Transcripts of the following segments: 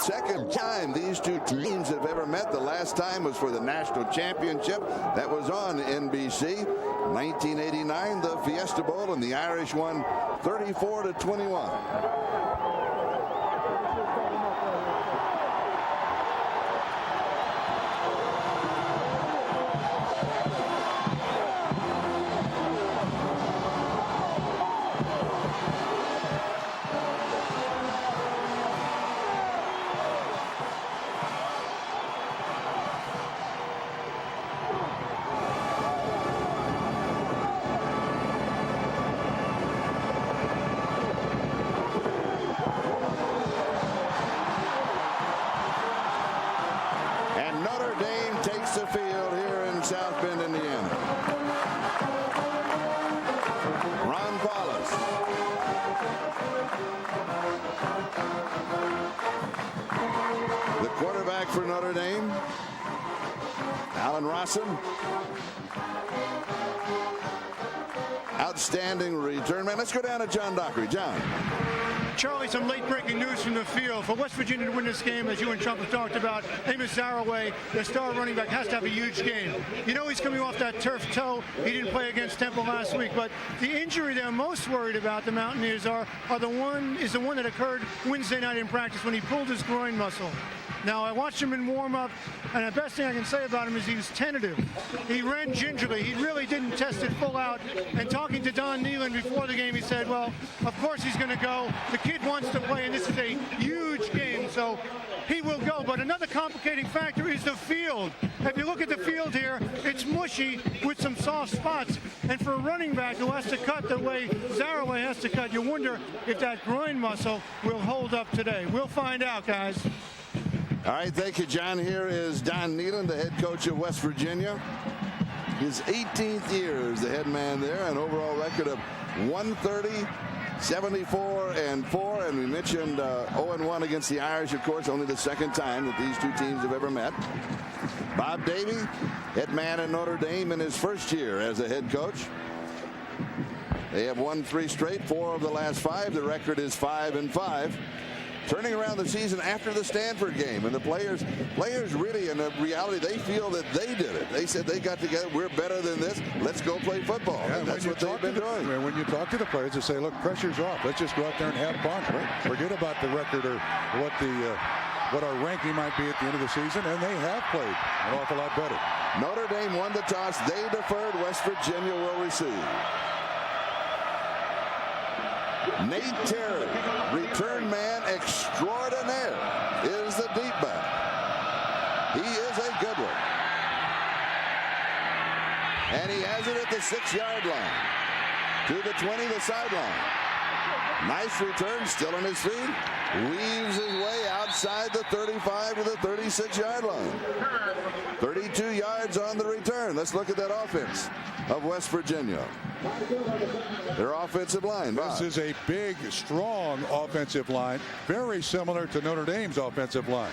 second time these two teams have ever met. The last time was for the national championship. That was on NBC. 1989, the Fiesta Bowl, and the Irish won 34-21. Notre Dame takes the field here in South Bend, Indiana. Ron Paulus. The quarterback for Notre Dame, Alan Rossum. Outstanding return man. Let's go down to John Dockery. John. Charlie, some late-breaking news from the field. For West Virginia to win this game, as you and Trump have talked about, Amos Zereoue, the star running back, has to have a huge game. You know he's coming off that turf toe. He didn't play against Temple last week, but the injury they're most worried about, the Mountaineers is the one that occurred Wednesday night in practice when he pulled his groin muscle. Now, I watched him in warm-up, and the best thing I can say about him is he was tentative. He ran gingerly. He really didn't test it full out. And talking to Don Nealon before the game, he said, well, of course he's going to go. The kid wants to play, and this is a huge game, so he will go. But another complicating factor is the field. If you look at the field here, it's mushy with some soft spots. And for a running back who has to cut the way Zereoue has to cut, you wonder if that groin muscle will hold up today. We'll find out, guys. All right, thank you, John. Here is Don Nealon, the head coach of West Virginia. His 18th year as the head man there, an overall record of 130, 74-4, and we mentioned 0-1 against the Irish, of course, only the second time that these two teams have ever met. Bob Davie, head man at Notre Dame in his first year as a head coach. They have won 3 straight, 4 of the last 5. The record is 5-5. Turning around the season after the Stanford game, and the players really, in reality, they feel that they did it. They said they got together, we're better than this, let's go play football. Yeah, and that's what they've been doing. When you talk to the players, they say, look, pressure's off. Let's just go out there and have fun. Right? Forget about the record or what our ranking might be at the end of the season, and they have played an awful lot better. Notre Dame won the toss. They deferred. West Virginia will receive. Nate Terry, return man extraordinaire, is the deep back. He is a good one. And he has it at the 6-yard line. To the 20, the sideline. Nice return, still on his feet. Weaves his way outside the 35 to the 36-yard line. 32 yards on the return. Let's look at that offense of West Virginia. Their offensive line. This is a big, strong offensive line, very similar to Notre Dame's offensive line.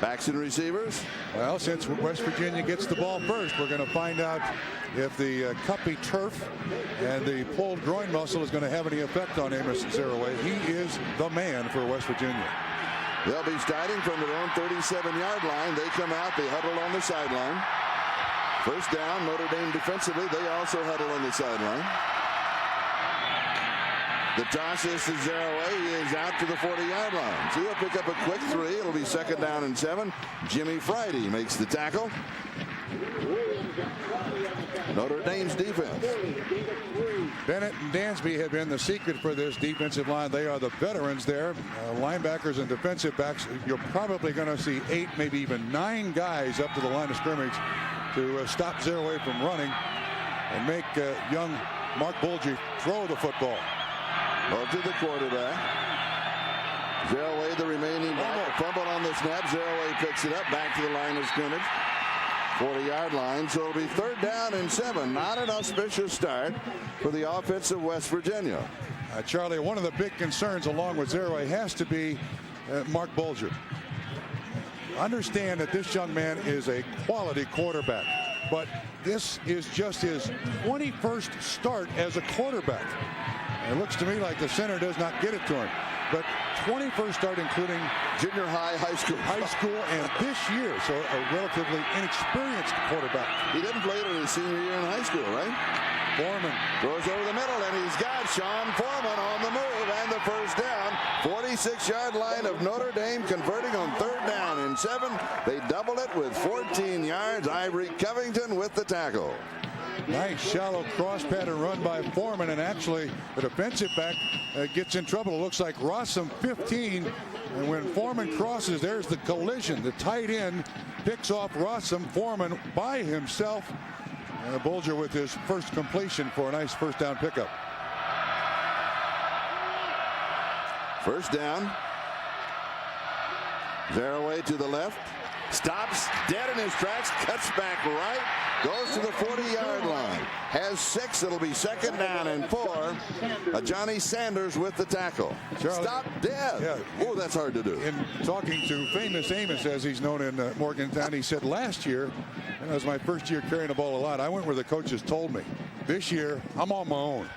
Backs and receivers. Well, since West Virginia gets the ball first, we're going to find out if the cuppy turf and the pulled groin muscle is going to have any effect on Amos Zereoue. He is the man for West Virginia. They'll be starting from their own 37-yard line. They come out, they huddle on the sideline. First down, Notre Dame defensively, they also huddle on the sideline. The toss is to Zereoue. He is out to the 40-yard line. So he'll pick up a quick 3. It'll be 2nd down and 7. Jimmy Friday makes the tackle. Notre Dame's defense. Bennett and Dansby have been the secret for this defensive line. They are the veterans there. Linebackers and defensive backs. You're probably going to see 8, maybe even 9 guys up to the line of scrimmage to stop Zereoue from running and make young Mark Bulger throw the football. Well, to the quarterback. Zereoue, the remaining back. Fumble on the snap. Zereoue picks it up back to the line of scrimmage. 40-yard line. So it'll be 3rd down and 7. Not an auspicious start for the offense of West Virginia. Charlie, one of the big concerns along with Zereoue has to be Mark Bulger. Understand that this young man is a quality quarterback, but this is just his 21st start as a quarterback. It looks to me like the center does not get it to him. but 21st start, including junior high, high school, and this year. So a relatively inexperienced quarterback. He didn't play it in his senior year in high school, right? Foreman throws over the middle, and he's got Sean Foreman on the move, and the first down. 46-yard line of Notre Dame, converting on 3rd down and 7. They double it with 14 yards. Ivory Covington with the tackle. Nice shallow cross pattern run by Foreman, and actually the defensive back gets in trouble. It looks like Rossum 15, and when Foreman crosses, there's the collision. The tight end picks off Rossum. Foreman by himself. Bulger with his first completion for a nice first down pickup. First down. Zereoue to the left. Stops dead in his tracks. Cuts back right. Goes to the 40-yard line. Has 6. It'll be 2nd down and 4. Johnny Sanders with the tackle. Charlie, stop dead. Yeah. Oh, that's hard to do. In talking to Famous Amos, as he's known in Morgantown, he said last year, and that was my first year carrying the ball a lot, I went where the coaches told me. This year, I'm on my own.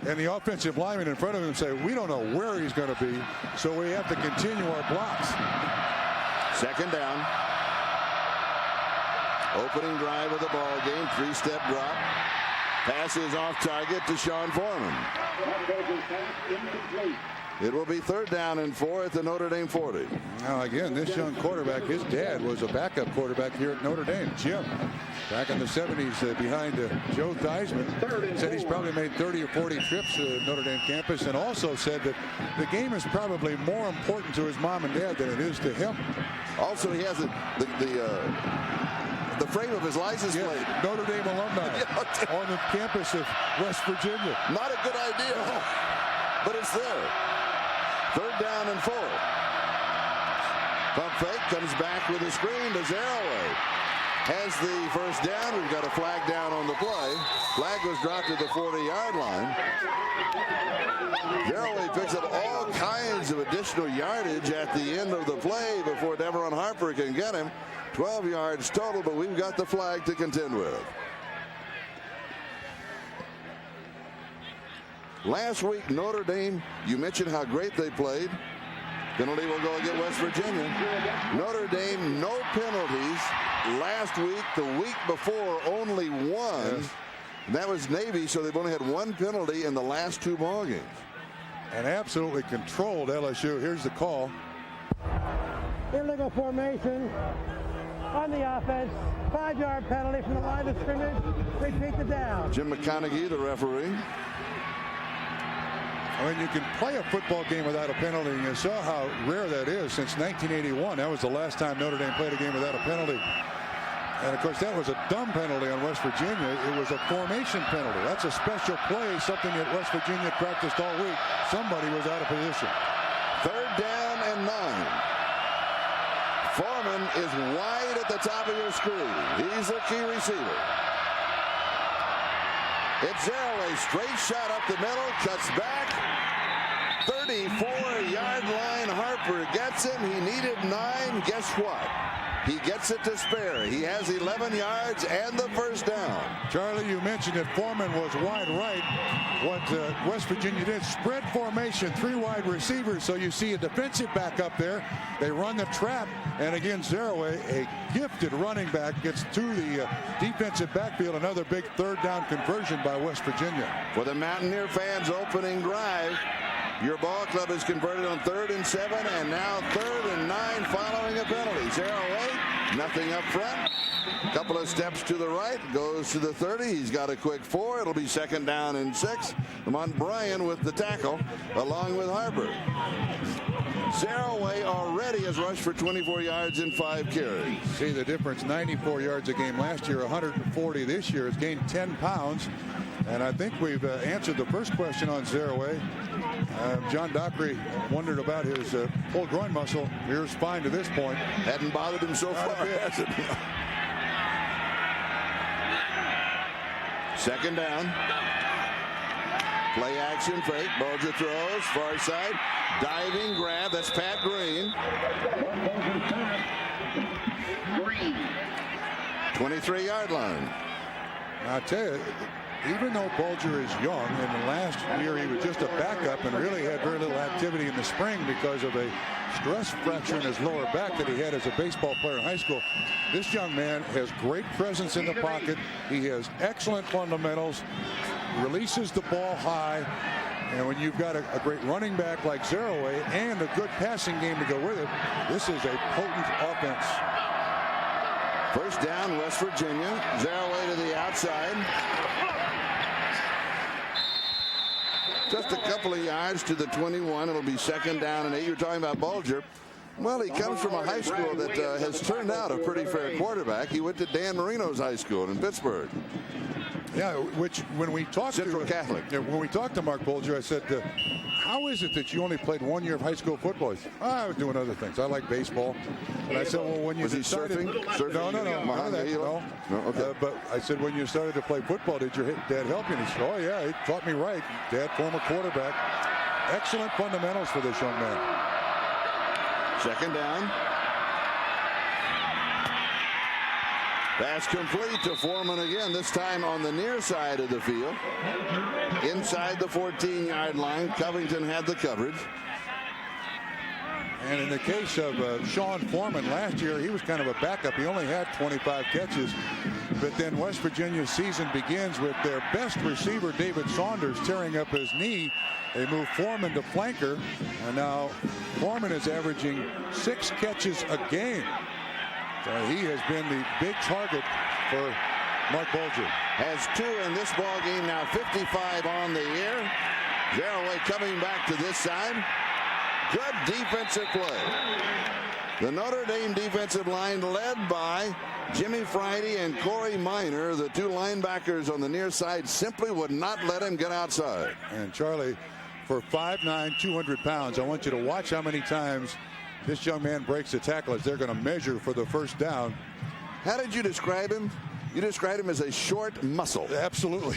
And the offensive linemen in front of him say, we don't know where he's going to be, so we have to continue our blocks. 2nd down. Opening drive of the ball game. 3-step drop. Pass is off target to Sean Foreman. It will be 3rd down and 4 at the Notre Dame 40. Now again, this young quarterback, his dad was a backup quarterback here at Notre Dame, Jim. Back in the 70s behind Joe Theismann. Said he's probably made 30 or 40 trips to Notre Dame campus, and also said that the game is probably more important to his mom and dad than it is to him. Also, he has the frame of his license plate. Notre Dame alumni on the campus of West Virginia. Not a good idea, but it's there. 3rd down and 4. Pump fake, comes back with a screen to Zereoue. Has the first down. We've got a flag down on the play. Flag was dropped at the 40-yard line. Zereoue picks up all kinds of additional yardage at the end of the play before Deveron Harper can get him. 12 yards total, but we've got the flag to contend with. Last week, Notre Dame, you mentioned how great they played. Penalty will go against West Virginia. Notre Dame, no penalties. Last week, the week before, only one. Yes. And that was Navy, so they've only had 1 penalty in the last 2 ball games. And absolutely controlled LSU. Here's the call. Illegal formation on the offense. 5-yard penalty from the line of scrimmage. Repeat the down. Jim McConaughey, the referee. I mean, you can play a football game without a penalty, and you saw how rare that is since 1981. That was the last time Notre Dame played a game without a penalty. And, of course, that was a dumb penalty on West Virginia. It was a formation penalty. That's a special play, something that West Virginia practiced all week. Somebody was out of position. 3rd down and 9. Foreman is wide at the top of your screen. He's the key receiver. It's Zereoue, straight shot up the middle, cuts back. 34-yard line. Harper gets him. He needed 9. Guess what? He gets it to spare. He has 11 yards and the first down. Charlie, you mentioned that Foreman was wide right. What West Virginia did, spread formation, 3 wide receivers. So you see a defensive back up there. They run the trap. And again, Zereoue, a gifted running back, gets to the defensive backfield. Another big 3rd down conversion by West Virginia. For the Mountaineer fans' opening drive, your ball club is converted on 3rd and 7, and now 3rd and 9 following a penalty. Zereoue, nothing up front. A couple of steps to the right, goes to the 30. He's got a quick 4. It'll be 2nd down and 6. Lamont Bryan with the tackle, along with Harper. Zereoue already has rushed for 24 yards in 5 carries. See the difference, 94 yards a game last year, 140 this year. It's gained 10 pounds. And I think we've answered the first question on Zereoue. John Dockery wondered about his pulled groin muscle. Here's fine to this point. Hadn't bothered him so far, has it? 2nd down. Play action fake. Bulger throws. Far side. Diving grab. That's Pat Green. 23-yard line. I tell you, even though Bulger is young, and last year he was just a backup and really had very little activity in the spring because of a stress fracture in his lower back that he had as a baseball player in high school. This young man has great presence in the pocket. He has excellent fundamentals, releases the ball high, and when you've got a great running back like Zereoue and a good passing game to go with it, this is a potent offense. First down, West Virginia. Zereoue to the outside. Just a couple of yards to the 21. It'll be second down and 8. You're talking about Bulger. Well, he comes from a high school that has turned out a pretty fair quarterback. He went to Dan Marino's high school in Pittsburgh. Yeah, which when we talked Central Catholic. When we talked to Mark Bulger, I said, how is it that you only played 1 year of high school football? He said, I was doing other things. I like baseball. And I said, well, when you decided, surfing? No, none of that. No. Okay. But I said, when you started to play football, did your dad help you? And he said, oh yeah, he taught me right. Dad, former quarterback. Excellent fundamentals for this young man. Second down. Pass complete to Foreman again, this time on the near side of the field. Inside the 14-yard line. Covington had the coverage. And in the case of Sean Foreman, last year he was kind of a backup. He only had 25 catches. But then West Virginia's season begins with their best receiver, David Saunders, tearing up his knee. They move Foreman to flanker. And now Foreman is averaging 6 catches a game. So he has been the big target for Mark Bulger. Has 2 in this ball game now, 55 on the year. Zereoue coming back to this side. Good defensive play. The Notre Dame defensive line led by Jimmy Friday and Corey Minor. The 2 linebackers on the near side simply would not let him get outside. And Charlie, for 5'9", 200 pounds, I want you to watch how many times this young man breaks the tackle as they're going to measure for the first down. How did you describe him? You described him as a short muscle. Absolutely.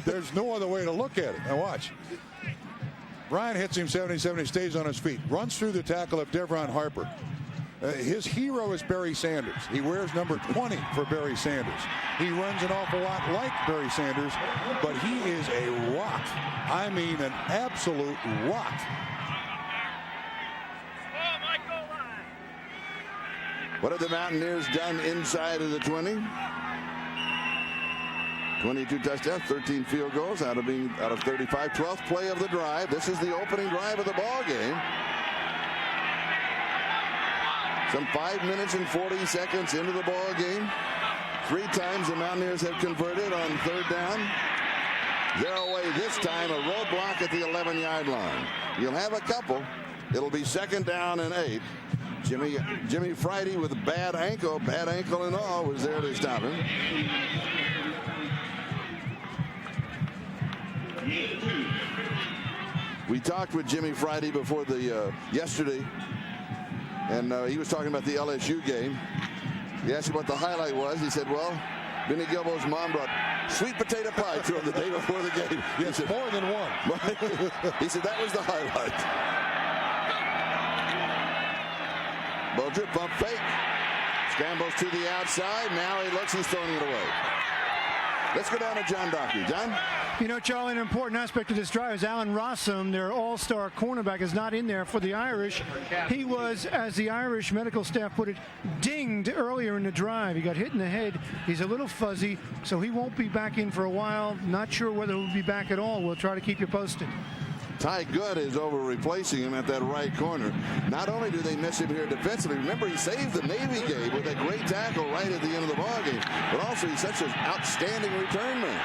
There's no other way to look at it. Now watch. Brian hits him 77. He stays on his feet. Runs through the tackle of Devron Harper. His hero is Barry Sanders. He wears number 20 for Barry Sanders. He runs an awful lot like Barry Sanders, but he is a rock. I mean, an absolute rock. What have the Mountaineers done inside of the 20? 22 touchdowns, 13 field goals out of 35. 12th play of the drive. This is the opening drive of the ball game. Some 5 minutes and 40 seconds into the ball game. 3 times the Mountaineers have converted on third down. Zereoue this time a roadblock at the 11-yard line. You'll have a couple. It'll be second down and 8. Jimmy Friday with a bad ankle and all, was there to stop him. We talked with Jimmy Friday before the yesterday, and he was talking about the LSU game. He asked him what the highlight was. He said, well, Benny Gilbo's mom brought sweet potato pie to him the day before the game. Yes, said, more than one. He said that was the highlight. Bulger pump fake. Scrambles to the outside. Now he looks, he's throwing it away. Let's go down to John Dockery. John? You know, Charlie, an important aspect of this drive is Alan Rossum, their all-star cornerback, is not in there for the Irish. He was, as the Irish medical staff put it, dinged earlier in the drive. He got hit in the head. He's a little fuzzy, so he won't be back in for a while. Not sure whether he'll be back at all. We'll try to keep you posted. Ty Good is over replacing him at that right corner. Not only do they miss him here defensively, remember he saved the Navy game with a great tackle right at the end of the ballgame, but also he's such an outstanding return man.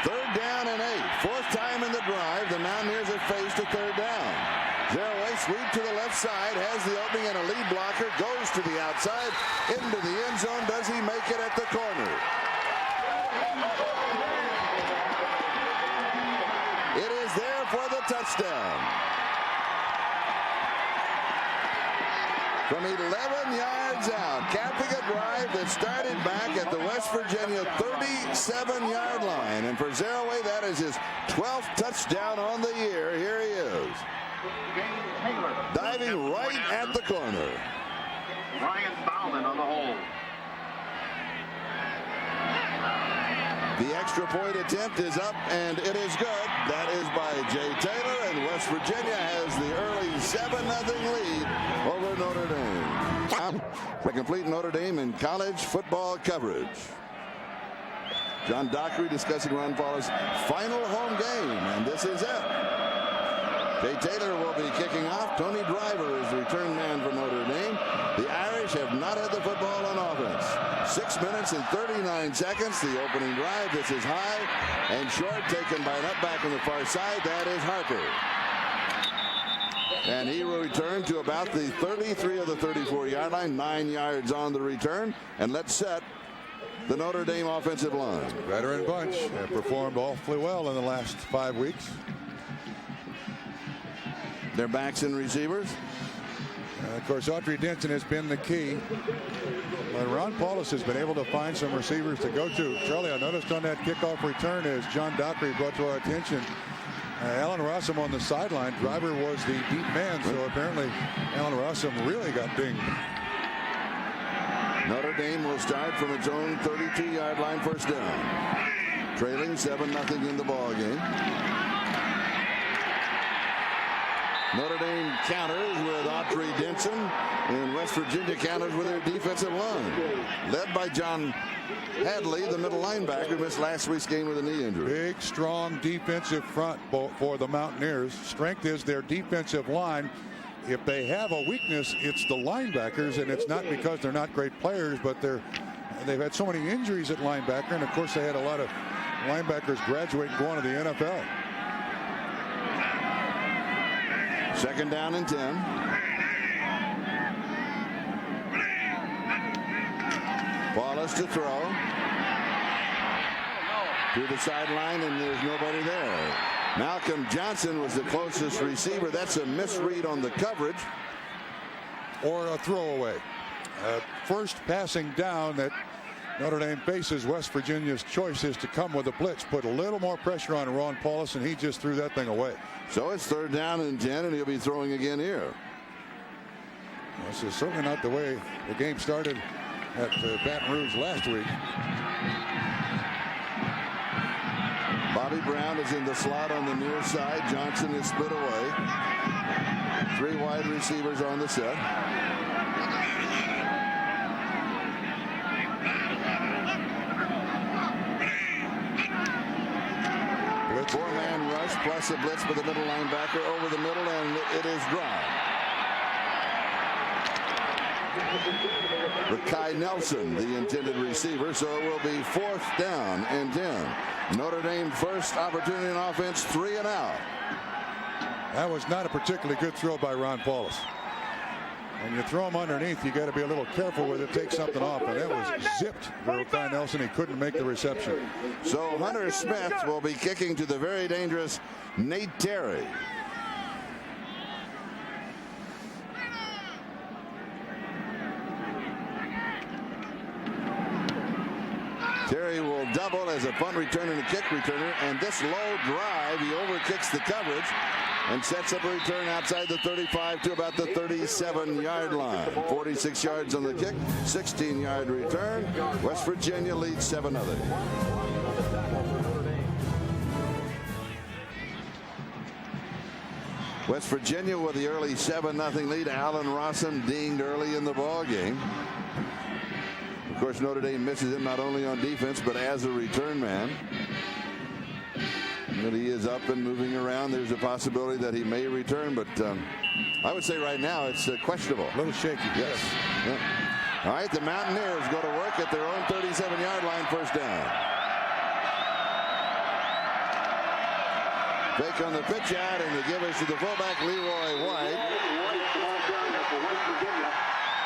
Third down and 8. 4th time in the drive. The Mountaineers have faced a third down. Zereoue sweep to the left side, has the opening and a lead blocker, goes to the outside, into the end zone. Does he make it at the corner? It is there for the touchdown. From 11 yards out, capping a drive that started back at the West Virginia 37-yard line. And for Zereoue, that is his 12th touchdown on the year. Here he is. Diving right at the corner. Ryan Bauman on the hole. The extra point attempt is up, and it is good. That is by Jay Taylor, and West Virginia has the early 7-0 lead over Notre Dame. The complete Notre Dame in college football coverage. John Dockery discussing Ron Paulus' final home game, and this is it. Jay Taylor will be kicking off. Tony Driver is the return man for Notre Dame. The Irish have not had the football on offense. 6 minutes and 39 seconds. The opening drive. This is high and short, taken by an up back on the far side. That is Harper. And he will return to about the 33 of the 34-yard line. 9 yards on the return. And let's set the Notre Dame offensive line. Veteran bunch have performed awfully well in the last 5 weeks. Their backs and receivers. Of course, Audrey Denson has been the key. But Ron Paulus has been able to find some receivers to go to. Charlie, I noticed on that kickoff return, as John Dockery brought to our attention, Alan Rossum on the sideline. Driver was the deep man, so apparently Alan Rossum really got dinged. Notre Dame will start from its own 32-yard line, first down. Trailing 7-0 in the ball game. Notre Dame counters with Audrey Denson, and West Virginia counters with their defensive line. Led by John Hadley, the middle linebacker, who missed last week's game with a knee injury. Big, strong defensive front for the Mountaineers. Strength is their defensive line. If they have a weakness, it's the linebackers, and it's not because they're not great players, but they've had so many injuries at linebacker, and of course they had a lot of linebackers graduate and go on to the NFL. Second down and 10. Paulus to throw. To the sideline, and there's nobody there. Malcolm Johnson was the closest receiver. That's a misread on the coverage. Or a throwaway. First passing down that Notre Dame faces, West Virginia's choice is to come with a blitz, put a little more pressure on Ron Paulus, and he just threw that thing away. So it's third down and 10, and he'll be throwing again here. This is certainly not the way the game started at Baton Rouge last week. Bobby Brown is in the slot on the near side. Johnson is split away. 3 wide receivers on the set. Four-man rush plus a blitz with the middle linebacker over the middle, and it is dry. Rakai Nelson, the intended receiver, so it will be fourth down and 10. Notre Dame first opportunity on offense, 3 and out. That was not a particularly good throw by Ron Paulus. When you throw him underneath, you got to be a little careful with it, take something off, and that was zipped for Rakai Nelson. He couldn't make the reception. So Hunter Smith will be kicking to the very dangerous Nate Terry. Terry will double as a punt returner and a kick returner, and this low drive, he overkicks the coverage and sets up a return outside the 35 to about the 37-yard line. 46 yards on the kick, 16-yard return. West Virginia leads 7-0. West Virginia with the early 7-0 lead. Alan Rossum dinged early in the ball game. Of course, Notre Dame misses him not only on defense but as a return man. But he is up and moving around. There's a possibility that he may return, but I would say right now it's questionable. A little shaky. Yes. Yeah. All right, the Mountaineers go to work at their own 37-yard line, first down. Fake on the pitch out, and the give us to the fullback, Leroy White.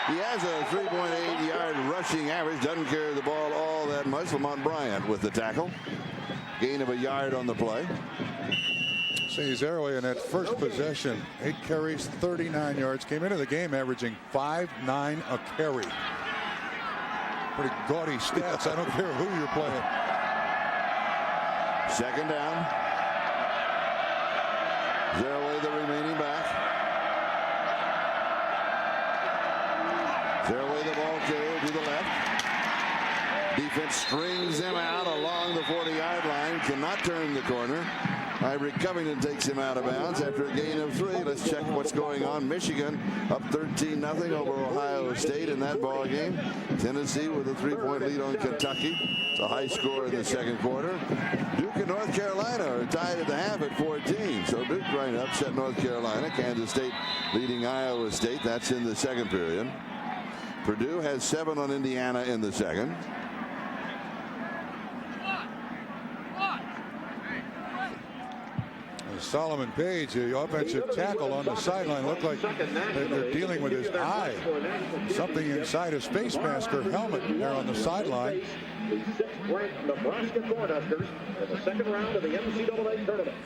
He has a 3.8-yard rushing average. Doesn't carry the ball all that much. Lamont Bryant with the tackle. Gain of a yard on the play. See, Zereoue in that first possession, 8 carries, 39 yards. Came into the game averaging 5.9 a carry. Pretty gaudy stats. I don't care who you're playing. Second down. Zereoue, the remaining back. Zereoue, the ball carrier to the left. Defense strings him out along the 40-yard line. Cannot turn the corner. Ivory Covington takes him out of bounds after a gain of 3. Let's check what's going on. Michigan up 13-0 over Ohio State in that ball game. Tennessee with a 3-point lead on Kentucky. It's a high score in the second quarter. Duke and North Carolina are tied at the half at 14. So Duke trying to upset North Carolina. Kansas State leading Iowa State. That's in the second period. Purdue has 7 on Indiana in the second. Solomon Page, the offensive tackle on the sideline, looked like they're dealing with his eye. Something inside his face mask or helmet there on the sideline. The 6th-ranked Nebraska Cornhuskers in the second round of the NCAA tournament.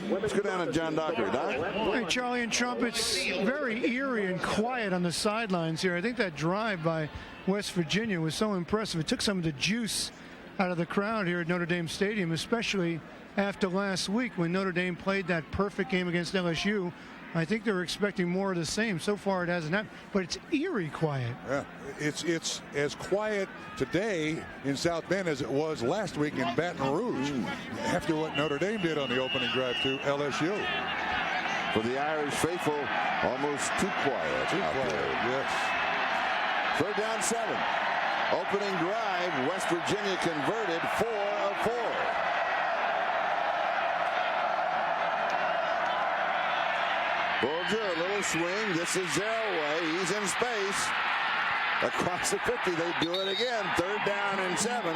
Let's go down to John Dockery. Doc? Hey, Charlie and Trump, it's very eerie and quiet on the sidelines here. I think that drive by West Virginia was so impressive. It took some of the juice out of the crowd here at Notre Dame Stadium, especially after last week when Notre Dame played that perfect game against LSU. I think they're expecting more of the same. So far it hasn't happened, but it's eerie quiet. Yeah, it's as quiet today in South Bend as it was last week in Baton Rouge after what Notre Dame did on the opening drive to LSU. For the Irish faithful, almost too quiet. Too quiet, yes. 3rd down 7. Opening drive, West Virginia converted 4 of 4. Bulger, a little swing. This is Zereoue. He's in space. Across the 50, they do it again. 3rd down and 7.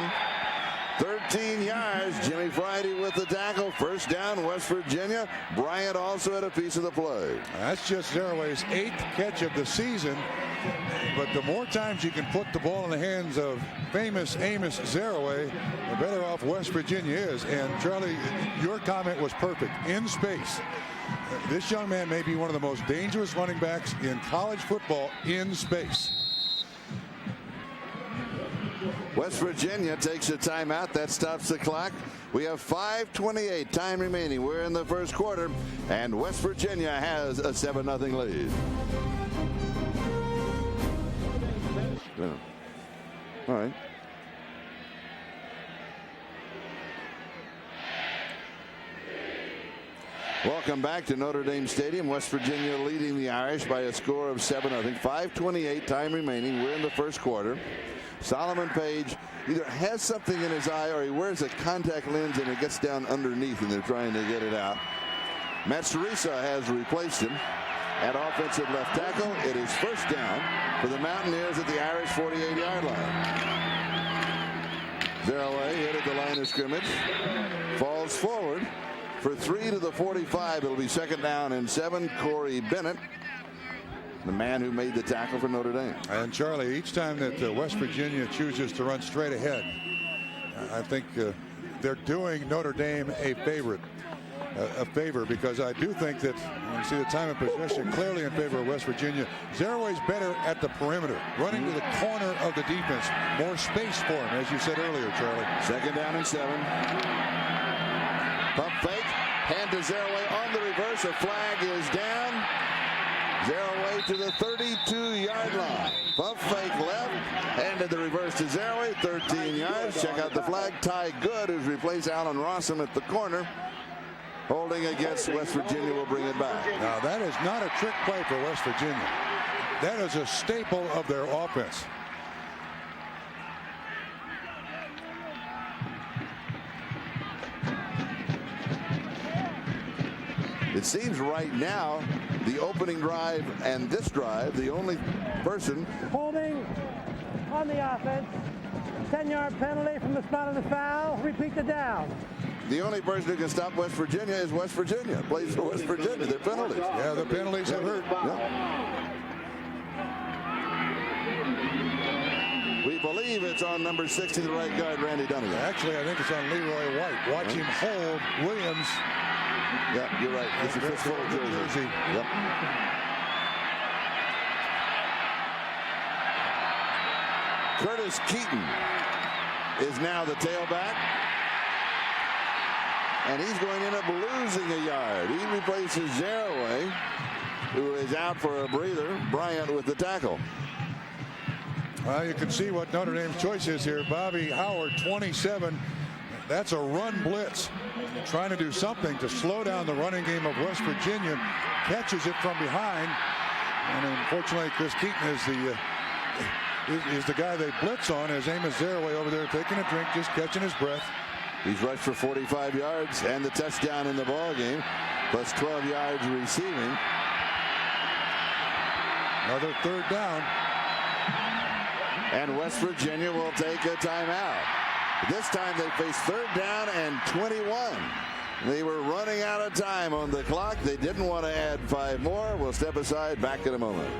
13 yards. Jimmy Friday with the tackle. 1st down, West Virginia. Bryant also had a piece of the play. That's just Zereoue's 8th catch of the season. But the more times you can put the ball in the hands of famous Amos Zereoue, the better off West Virginia is. And Charlie, your comment was perfect. In space. This young man may be one of the most dangerous running backs in college football in space. West Virginia takes a timeout. That stops the clock. We have 5:28 time remaining. We're in the first quarter, and West Virginia has a 7-0 lead. Yeah. All right. Welcome back to Notre Dame Stadium. West Virginia leading the Irish by a score of 7-0. 5:28 time remaining. We're in the first quarter. Solomon Page either has something in his eye or he wears a contact lens and it gets down underneath and they're trying to get it out. Matt Cerisa has replaced him at offensive left tackle. It is 1st down for the Mountaineers at the Irish 48-yard line. Zereoue hit at the line of scrimmage. Falls forward for 3 to the 45. It'll be 2nd down and 7. Corey Bennett, the man who made the tackle for Notre Dame. And Charlie, each time that West Virginia chooses to run straight ahead, I think they're doing Notre Dame a favor because I do think that you see the time of possession clearly in favor of West Virginia. Zereoue's better at the perimeter, running to the corner of the defense. More space for him, as you said earlier, Charlie. 2nd down and 7. Pump fake. Hand to Zereoue on the reverse. A flag is down. Zereoue to the 32-yard line. Pump fake left. Handed the reverse to Zereoue. 13 yards. Check out the flag. Ty Good, who's replaced Alan Rossum at the corner. Holding against West Virginia will bring it back. Now, that is not a trick play for West Virginia. That is a staple of their offense. It seems right now, the opening drive and this drive, the only person Holding on the offense. 10-yard penalty from the spot of the foul. Repeat the down. The only person who can stop West Virginia is West Virginia. Plays for West Virginia. Their penalties. Yeah, the penalties have hurt. Yeah. We believe it's on number 60, the right guard, Randy Dunnigan. Actually, I think it's on Leroy White. Watch him hold Williams. Yeah, you're right. It's a fistful of jersey. Yep. Curtis Keaton is now the tailback. And he's going to end up losing a yard. He replaces Zereoue, who is out for a breather. Bryant with the tackle. Well, you can see what Notre Dame's choice is here. Bobby Howard, 27. That's a run blitz. Trying to do something to slow down the running game of West Virginia. Catches it from behind. And unfortunately, Chris Keaton is the guy they blitz on, as Amos Zereoue over there taking a drink, just catching his breath. He's rushed for 45 yards and the touchdown in the ball game, plus 12 yards receiving. Another third down. And West Virginia will take a timeout. This time they face third down and 21. They were running out of time on the clock. They didn't want to add 5 more. We'll step aside. Back in a moment.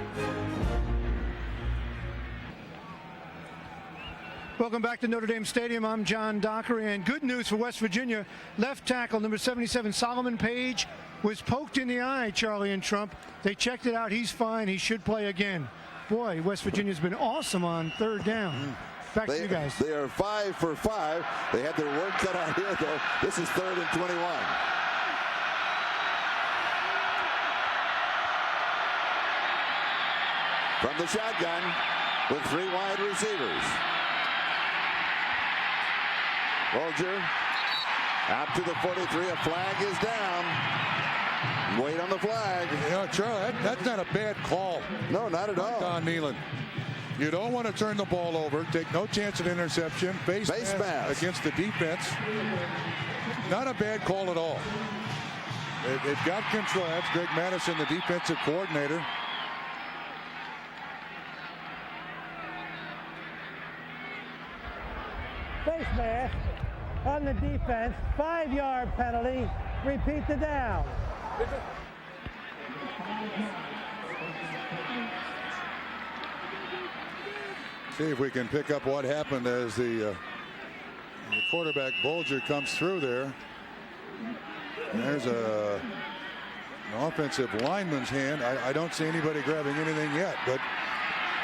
Welcome back to Notre Dame Stadium. I'm John Dockery, and good news for West Virginia. Left tackle number 77 Solomon Page was poked in the eye, Charlie and Trump. They checked it out. He's fine. He should play again. Boy, West Virginia's been awesome on third down. Back to you guys. They are 5 for 5. They had their work cut out here, though. This is 3rd and 21. From the shotgun with 3 wide receivers. Bulger out to the 43. A flag is down. Wait on the flag. You know, Charlie, that's not a bad call. No, not at all. Don Nealon. You don't want to turn the ball over. Take no chance at interception. Face mask against the defense. Not a bad call at all. They've got control. That's Greg Madison, the defensive coordinator. Face mask on the defense. 5-yard penalty. Repeat the down. See if we can pick up what happened as the quarterback Bulger comes through there. And there's an offensive lineman's hand. I don't see anybody grabbing anything yet, but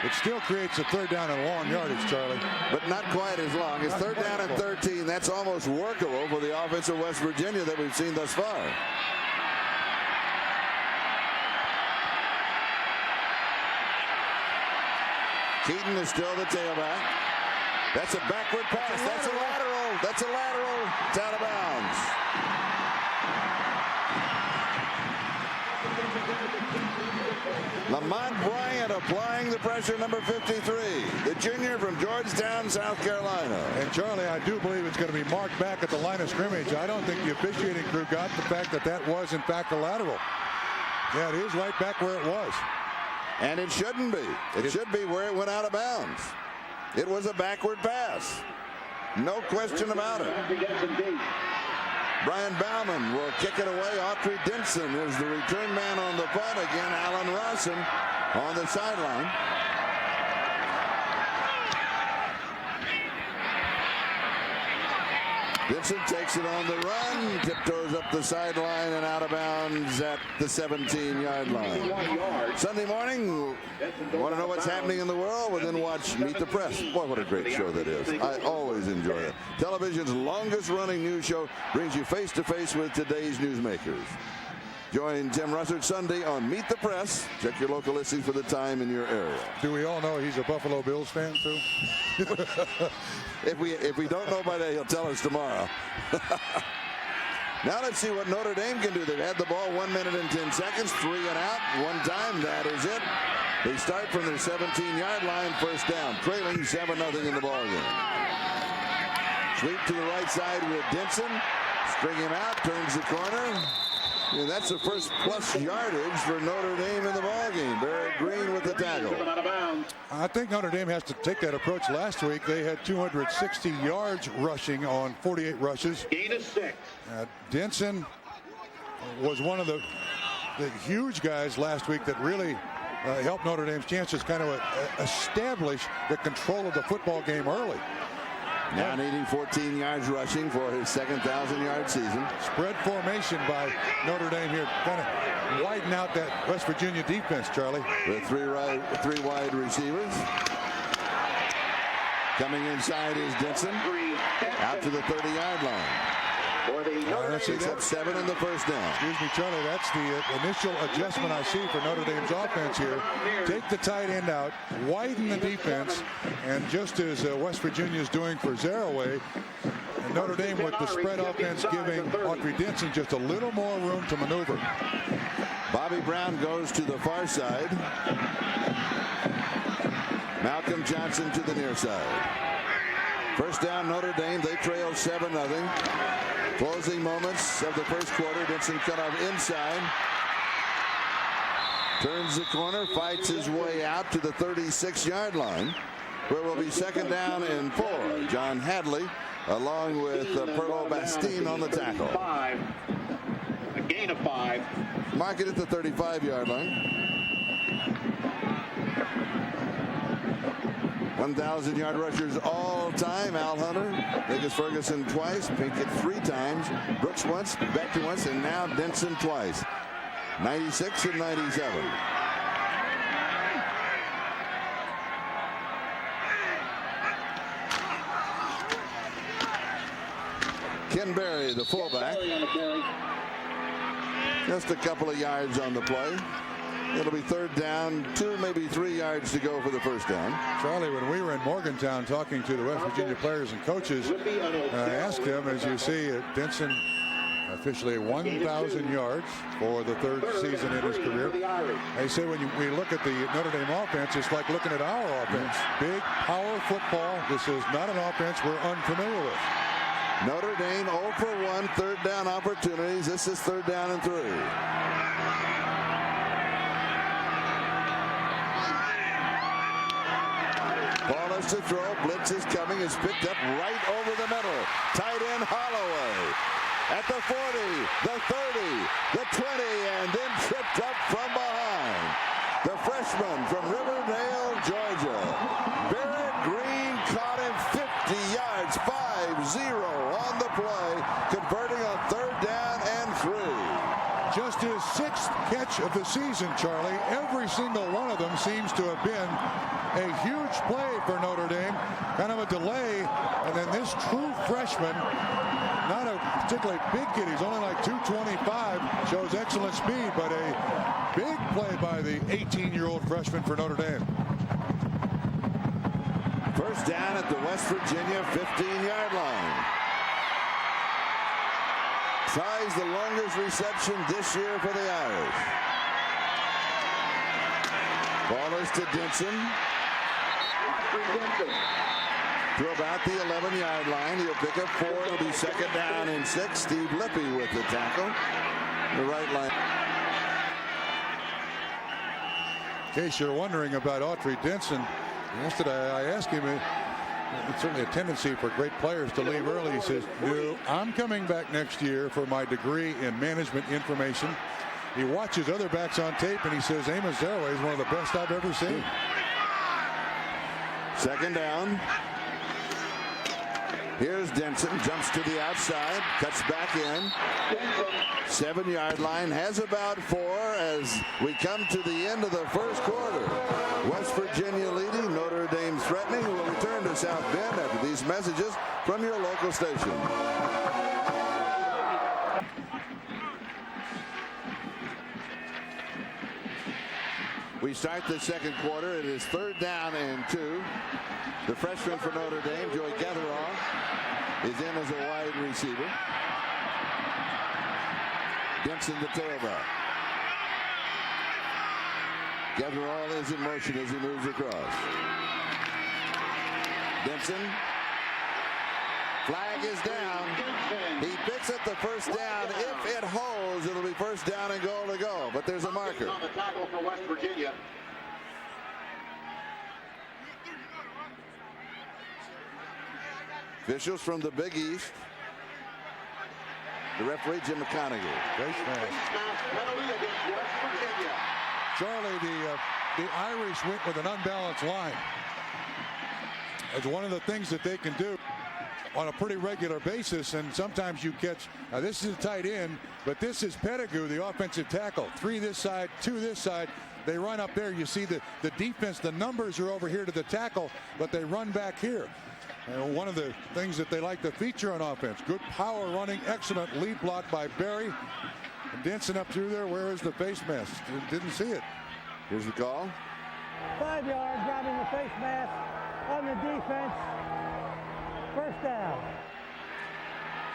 it still creates a third down and long yardage, Charlie. But not quite as long. It's third down and 13. That's almost workable for the offense of West Virginia that we've seen thus far. Keaton is still the tailback. That's a backward pass. That's a lateral. That's a lateral. It's out of bounds. Lamont Bryant applying the pressure, number 53. The junior from Georgetown, South Carolina. And Charlie, I do believe it's going to be marked back at the line of scrimmage. I don't think the officiating crew got the fact that that was, in fact, a lateral. Yeah, it is right back where it was. And it shouldn't be. It should be where it went out of bounds. It was a backward pass. No question about it. Brian Bauman will kick it away. Autry Denson is the return man on the punt. Again, Alan Rawson on the sideline. Denson takes it on the run, tiptoes up the sideline and out of bounds at the 17-yard line. Sunday morning, want to know what's happening in the world? Well, then watch Meet the Press. Boy, what a great show that is. I always enjoy it. Television's longest-running news show brings you face-to-face with today's newsmakers. Join Tim Russert Sunday on Meet the Press. Check your local listings for the time in your area. Do we all know he's a Buffalo Bills fan, too? If we don't know by that, he'll tell us tomorrow. Now let's see what Notre Dame can do. They've had the ball 1 minute and 10 seconds, 3 and out. One time, that is it. They start from their 17-yard line, first down, trailing 7-0 in the ballgame. Sweep to the right side with Denson. String him out, turns the corner. And that's the first plus yardage for Notre Dame in the ballgame. Barrett Green with the tackle. I think Notre Dame has to take that approach. Last week, they had 260 yards rushing on 48 rushes. Gain of 6. Denson was one of the huge guys last week that really helped Notre Dame's chances kind of establish the control of the football game early. Now needing 14 yards rushing for his second 1,000-yard season. Spread formation by Notre Dame here, kind of widen out that West Virginia defense, Charlie. With three wide receivers. Coming inside is Denson. Out to the 30-yard line. for the Notre Dame. Picks up 7 in the first down. Excuse me, Charlie. That's the initial adjustment I see for Notre Dame's offense here. Take the tight end out, widen the defense, and just as West Virginia is doing for Zereoue, and Notre Dame with the spread offense giving Autry Denson just a little more room to maneuver. Bobby Brown goes to the far side. Malcolm Johnson to the near side. First down, Notre Dame. They trail 7-0. Closing moments of the first quarter. Denson cut off inside. Turns the corner, fights his way out to the 36-yard line, where will be second down and 4. John Hadley along with Perlo Bastine on the tackle. A gain of 5. Mark it at the 35-yard line. 1,000-yard rushers all time. Al Hunter, Vegas Ferguson twice, Pinkett 3 times, Brooks once, Becker once, and now Denson twice. 96 and 97. Ken Berry, the fullback. Just a couple of yards on the play. It'll be third down, 2, maybe 3 yards to go for the first down. Charlie, when we were in Morgantown talking to the West Virginia players and coaches, I asked them, as you see, Denson officially 1,000 yards for the 3rd season in his career. They say when we look at the Notre Dame offense, it's like looking at our offense. Big power football. This is not an offense we're unfamiliar with. Notre Dame 0 for 1, third down opportunities. This is third down and 3. Ball is to throw. Blitz is coming. Is picked up right over the middle. Tight end Holloway at the 40, the 30, the 20, and then tripped up from behind. The freshman from Riverdale, Georgia. Barrett Green caught him 50 yards, 5-0 on the play, converting on third down and 3. Just his 6th catch of the season, Charlie. Every single one of them seems to have been a huge play for Notre Dame. Kind of a delay, and then this true freshman, not a particularly big kid, he's only like 225, shows excellent speed, but a big play by the 18-year-old freshman for Notre Dame. First down at the West Virginia 15-yard line. Tries the longest reception this year for the Irish. Ball is to Denson. To about the 11-yard line. He'll pick up 4. It'll be second down and 6. Steve Lippy with the tackle. The right line. In case you're wondering about Autry Denson, yesterday I asked him, it's certainly a tendency for great players to leave early. He says, no, I'm coming back next year for my degree in management information. He watches other backs on tape and he says Amos Zereoue is one of the best I've ever seen. Second down. Here's Denson, jumps to the outside, cuts back in. 7-yard line, has about 4 as we come to the end of the first quarter. West Virginia leading, Notre Dame threatening. We'll return to South Bend after these messages from your local station. We start the second quarter. It is third down and 2. The freshman for Notre Dame, Joey Getherow, is in as a wide receiver. Denson the tailback. Getherow is in motion as he moves across. Denson. Flag is down. He picks up the first down. If it holds, it'll be first down and goal to go. But there's a marker. On the tackle for West Virginia. Officials from the Big East. The referee, Jim McConaughey. Face mask. Penalty against West Virginia. Charlie, the Irish went with an unbalanced line. It's one of the things that they can do on a pretty regular basis, and sometimes you catch, now this is a tight end, but this is Pettigrew, the offensive tackle. 3 this side, 2 this side. They run up there. You see the defense, the numbers are over here to the tackle, but they run back here. And one of the things that they like to feature on offense, good power running, excellent lead block by Berry. And dancing up through there, where is the face mask? Didn't see it. Here's the call. 5 yards, grabbing the face mask on the defense. First down.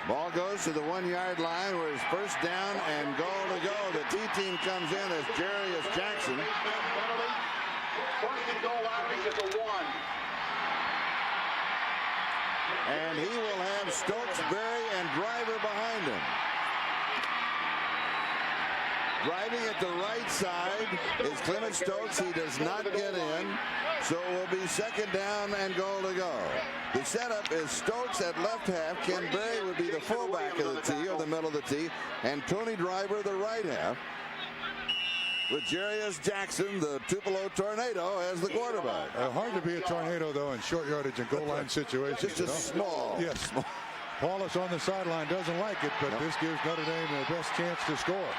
Ball goes to the 1-yard line where it's first down and goal to go. The T-team comes in as Zereoue Jackson. First and goal line is a 1. And he will have Stokes, Berry, and Driver behind him. Driving at the right side is Clement Stokes. He does not get in, so it will be second down and goal to go. The setup is Stokes at left half. Ken Berry would be the fullback of the T, or the middle of the T, and Tony Driver the right half, with Zereoue Jackson, the Tupelo Tornado, as the quarterback. Hard to be a tornado, though, in short yardage and goal line situations. Just a small. Yes. Paulus on the sideline doesn't like it, but this gives Notre Dame the best chance to score.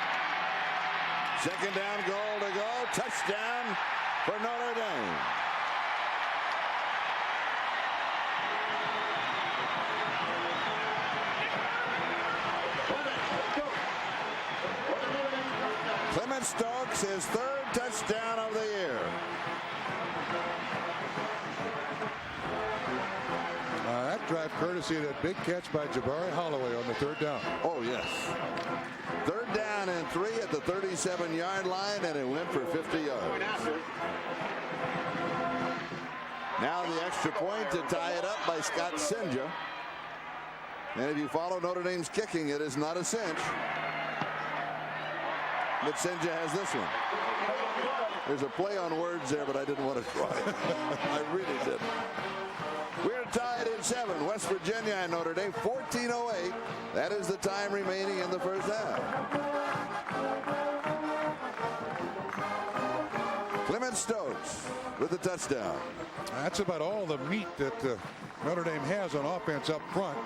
Second down, goal to go. Touchdown for Notre Dame. Clement Stokes, his third touchdown of the year. That drive courtesy of that big catch by Jabari Holloway on the third down. Oh, yes. Third down and 3 at the 37-yard line, and it went for 50 yards. Now the extra point to tie it up by Scott Sinja. And if you follow Notre Dame's kicking, it is not a cinch. But Sinja has this one. There's a play on words there, but I didn't want to try it. I really did. We're tied in 7. West Virginia and Notre Dame, 14:08. That is the time remaining in the first half. Clement Stokes with the touchdown. That's about all the meat that Notre Dame has on offense up front.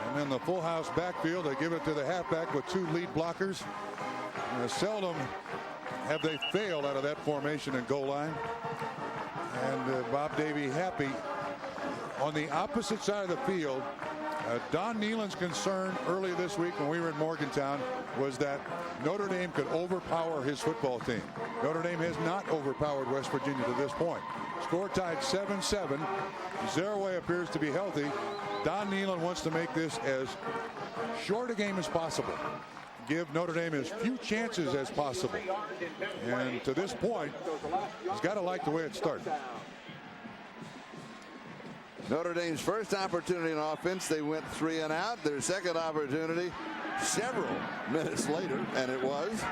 And then the full house backfield, they give it to the halfback with 2 lead blockers. Seldom have they failed out of that formation and goal line. And Bob Davie happy. On the opposite side of the field, Don Nehlen's concern early this week when we were in Morgantown was that Notre Dame could overpower his football team. Notre Dame has not overpowered West Virginia to this point. Score tied 7-7. Zereoue appears to be healthy. Don Nehlen wants to make this as short a game as possible. Give Notre Dame as few chances as possible. And to this point, he's got to like the way it started. Notre Dame's first opportunity in offense, they went 3 and out. Their second opportunity several minutes later, and it was.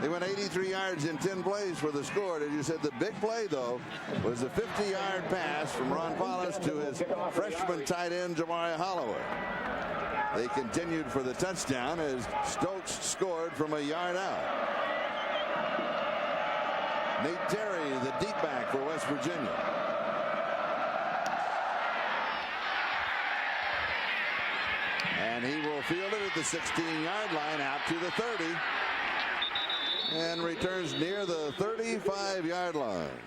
They went 83 yards in 10 plays for the score. As you said, the big play, though, was the 50-yard pass from Ron Paulus to his freshman tight end, Jabari Holloway. They continued for the touchdown as Stokes scored from a yard out. Nate Terry, the deep back for West Virginia. And he will field it at the 16-yard line out to the 30 and returns near the 35-yard line.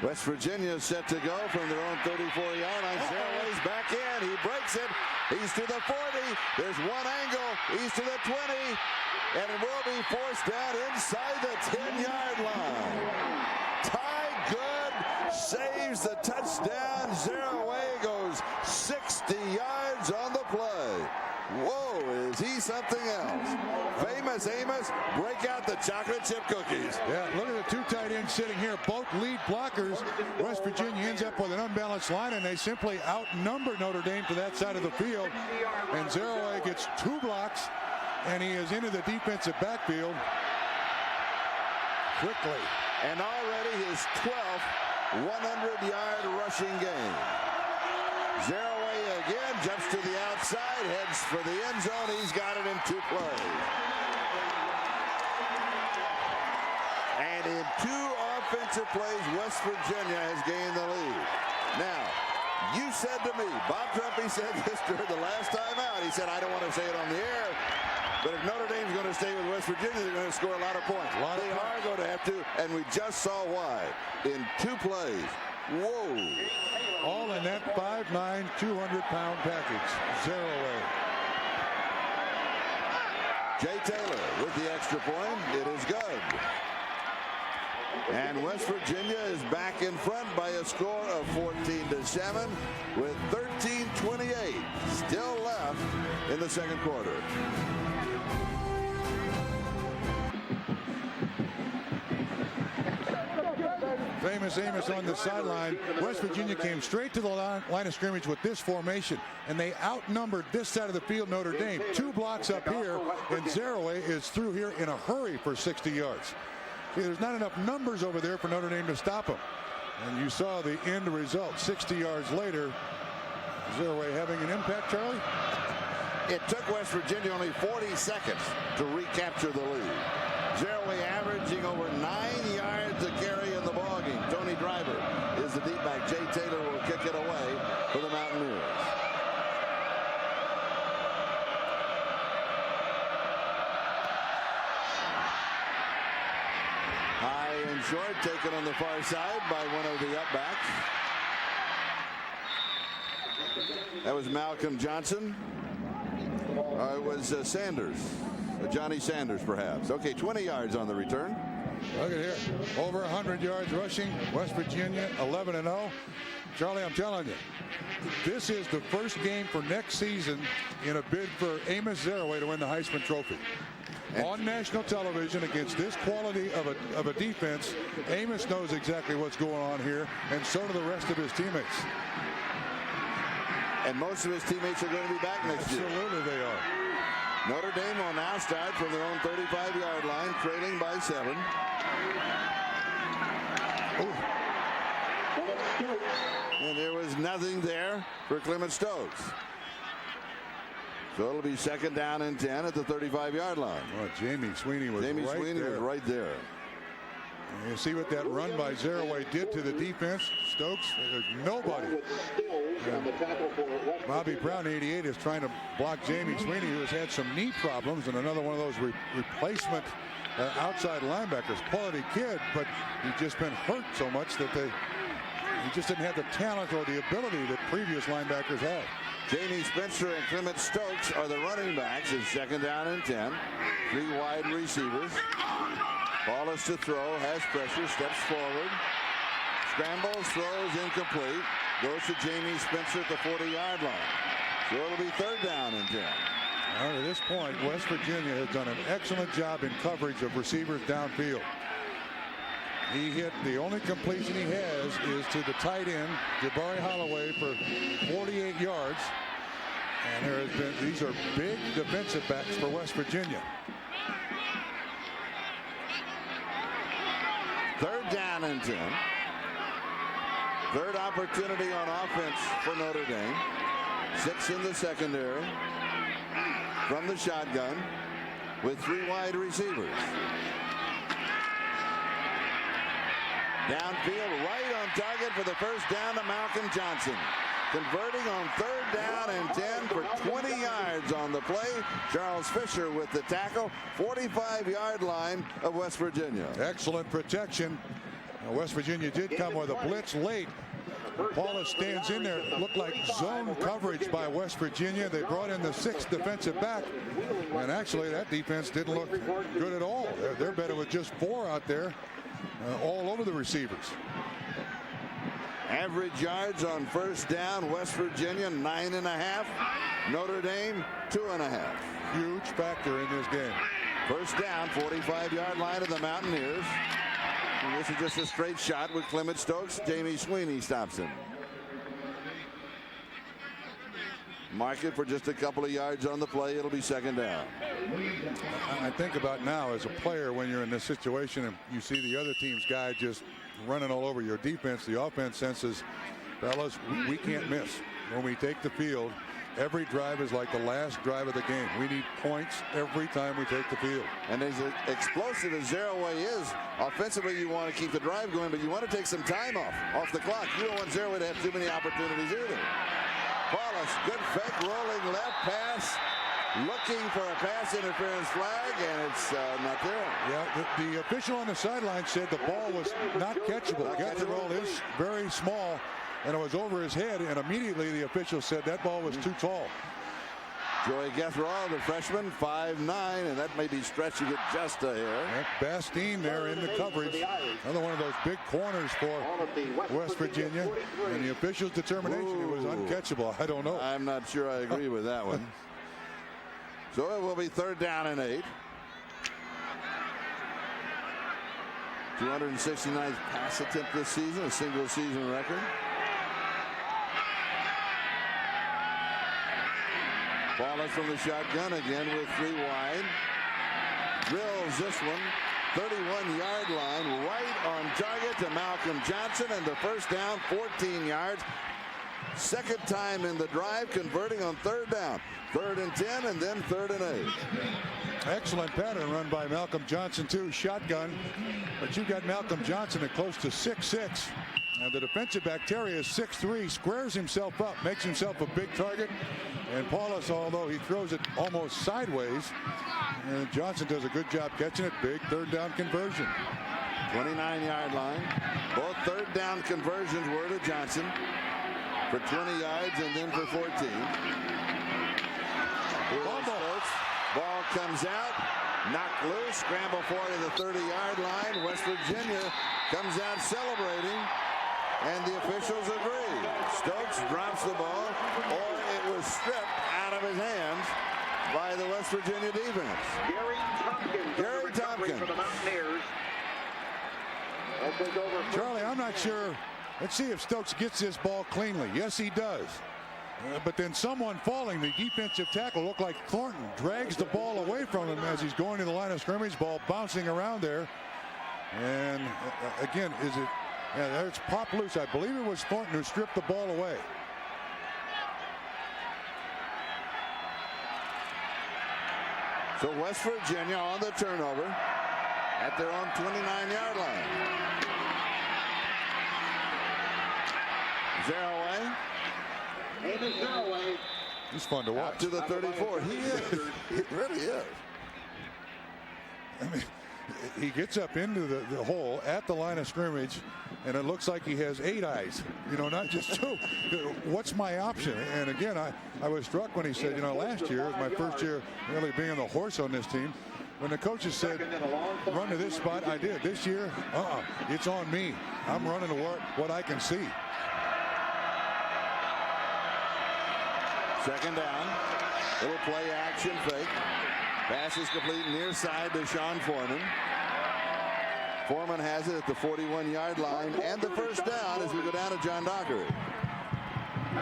West Virginia set to go from their own 34-yard line. Zereoue's back in. He breaks it. He's to the 40. There's one angle. He's to the 20. And it will be forced down inside the 10-yard line. Ty Good saves the touchdown. Zereoue goes 60 yards on the play. Whoa, is he something else? Famous Amos, break out the chocolate chip cookies. Yeah, look at the 2 tight ends sitting here, both lead blockers. West Virginia ends up with an unbalanced line, and they simply outnumber Notre Dame to that side of the field. And Zereoue gets 2 blocks, and he is into the defensive backfield quickly. And already his 12th 100-yard rushing game. Zereoue again jumps to the outside, heads for the end zone. He's got it in 2 plays. And in 2 offensive plays, West Virginia has gained the lead. Now, you said to me, Bob Trumpy said this during the last time out. He said, I don't want to say it on the air, but if Notre Dame's going to stay with West Virginia, they're going to score a lot of points. They are going to have to, and we just saw why. In 2 plays, Whoa. All in that 5'9", 200-pound package. Zereoue. Jay Taylor with the extra point. It is good. And West Virginia is back in front by a score of 14-7 with 13:28 still left in the second quarter. Famous Amos on the sideline. West Virginia came straight to the line of scrimmage with this formation, and they outnumbered this side of the field, Notre Dame. 2 blocks up here, and Zereoue is through here in a hurry for 60 yards. See, there's not enough numbers over there for Notre Dame to stop him. And you saw the end result 60 yards later. Zereoue having an impact, Charlie? It took West Virginia only 40 seconds to recapture the lead. Zereoue averaging over 9 yards a carry in the ballgame. Tony Driver is the deep back. Jay Taylor will kick it away for the Mountaineers. High and short, taken on the far side by one of the upbacks. That was Malcolm Johnson. It was Sanders. Johnny Sanders, perhaps. Okay, 20 yards on the return. Look at here. Over 100 yards rushing. West Virginia 11-0. Charlie, I'm telling you, this is the first game for next season in a bid for Amos Zereoue to win the Heisman Trophy. On national television against this quality of a defense, Amos knows exactly what's going on here, and so do the rest of his teammates. And most of his teammates are going to be back next year. Absolutely they are. Notre Dame will now start from their own 35-yard line, trailing by 7. Ooh. And there was nothing there for Clement Stokes. So it'll be 2nd down and 10 at the 35-yard line. Well, Jamie Sweeney was right there. And you see what that run by Zereoue did to the defense. Stokes, there's nobody. Bobby Brown, 88, is trying to block Jamie Sweeney, who has had some knee problems, and another one of those replacement outside linebackers. Quality kid, but he's just been hurt so much that he just didn't have the talent or the ability that previous linebackers had. Jamie Spencer and Clement Stokes are the running backs. It's 2nd down and 10. 3 wide receivers. Ball is to throw, has pressure, steps forward, scrambles, throws, incomplete, goes to Jamie Spencer at the 40-yard line. So it'll be 3rd down and 10. Now, at this point, West Virginia has done an excellent job in coverage of receivers downfield. He hit, the only completion he has is to the tight end, Jabari Holloway, for 48 yards. And there has been, these are big defensive backs for West Virginia. 3rd down and 10. 3rd opportunity on offense for Notre Dame. 6 in the secondary. From the shotgun with 3 wide receivers. Downfield, right on target for the first down to Malcolm Johnson. Converting on 3rd down and 10 for 20 yards on the play. Charles Fisher with the tackle. 45-yard line of West Virginia. Excellent protection. West Virginia did come with a blitz late. Paulus stands in there. It looked like zone coverage by West Virginia. They brought in the 6th defensive back. And actually, that defense didn't look good at all. They're better with just 4 out there, all over the receivers. Average yards on 1st down, West Virginia 9.5. Notre Dame 2.5. Huge factor in this game. 1st down, 45-yard line of the Mountaineers. And this is just a straight shot with Clement Stokes. Jamie Sweeney stops him. Mark it for just a couple of yards on the play. It'll be 2nd down. I think about now as a player, when you're in this situation and you see the other team's guy just running all over your defense, the offense senses, fellas, we can't miss. When we take the field, every drive is like the last drive of the game. We need points every time we take the field. And as explosive as Zereoue is, offensively you want to keep the drive going, but you want to take some time off the clock. You don't want Zereoue to have too many opportunities either. Paulus, good fake, rolling left pass looking for a pass interference flag, and it's not there. Yeah, the official on the sideline said the ball was not catchable. Catchable is very small, and it was over his head, and immediately the official said that ball was too tall. Joey Getherow, the freshman, 5'9", and that may be stretching it just a hair. Bastine there in the coverage. Another one of those big corners for West Virginia. And the official's determination, it was uncatchable. I don't know. I'm not sure I agree with that one. So it will be 3rd down and 8. 269th pass attempt this season, a single season record. Wallace from the shotgun again with 3 wide. Drills this one, 31-yard line, right on target to Malcolm Johnson, and the first down, 14 yards. Second time in the drive, converting on 3rd down. 3rd and 10, and then 3rd and 8. Excellent pattern run by Malcolm Johnson, too. Shotgun. But you've got Malcolm Johnson at close to 6'6". And the defensive back, Terry, is 6'3", squares himself up, makes himself a big target. And Paulus, although he throws it almost sideways, and Johnson does a good job catching it. Big 3rd down conversion. 29-yard line. Both 3rd down conversions were to Johnson for 20 yards and then for 14. Ball comes out, knocked loose, scramble for it at the 30-yard line. West Virginia comes out celebrating, and the officials agree. Stokes drops the ball, or it was stripped out of his hands by the West Virginia defense. Gary Tompkins. For the Mountaineers. Charlie, I'm not sure. Let's see if Stokes gets this ball cleanly. Yes, he does. But then someone falling, the defensive tackle, looked like Thornton, drags the ball away from him as he's going to the line of scrimmage. Ball bouncing around there. And again, is it? Yeah, there's pop loose. I believe it was Thornton who stripped the ball away. So West Virginia on the turnover at their own 29-yard line. Zereoue. He's fun to watch. Out to the 34. He is. He really is. I mean, he gets up into the hole at the line of scrimmage, and it looks like he has 8 eyes, you know, not just 2. What's my option? And again, I was struck when he said, you know, last year, my first year really being on the horse on this team, when the coaches said, run to this spot, I did. This year, it's on me. I'm running to what I can see. 2nd down. Little play action fake. Pass is complete near side to Sean Foreman. Foreman has it at the 41-yard line, and the first down as we go down to John Dockery.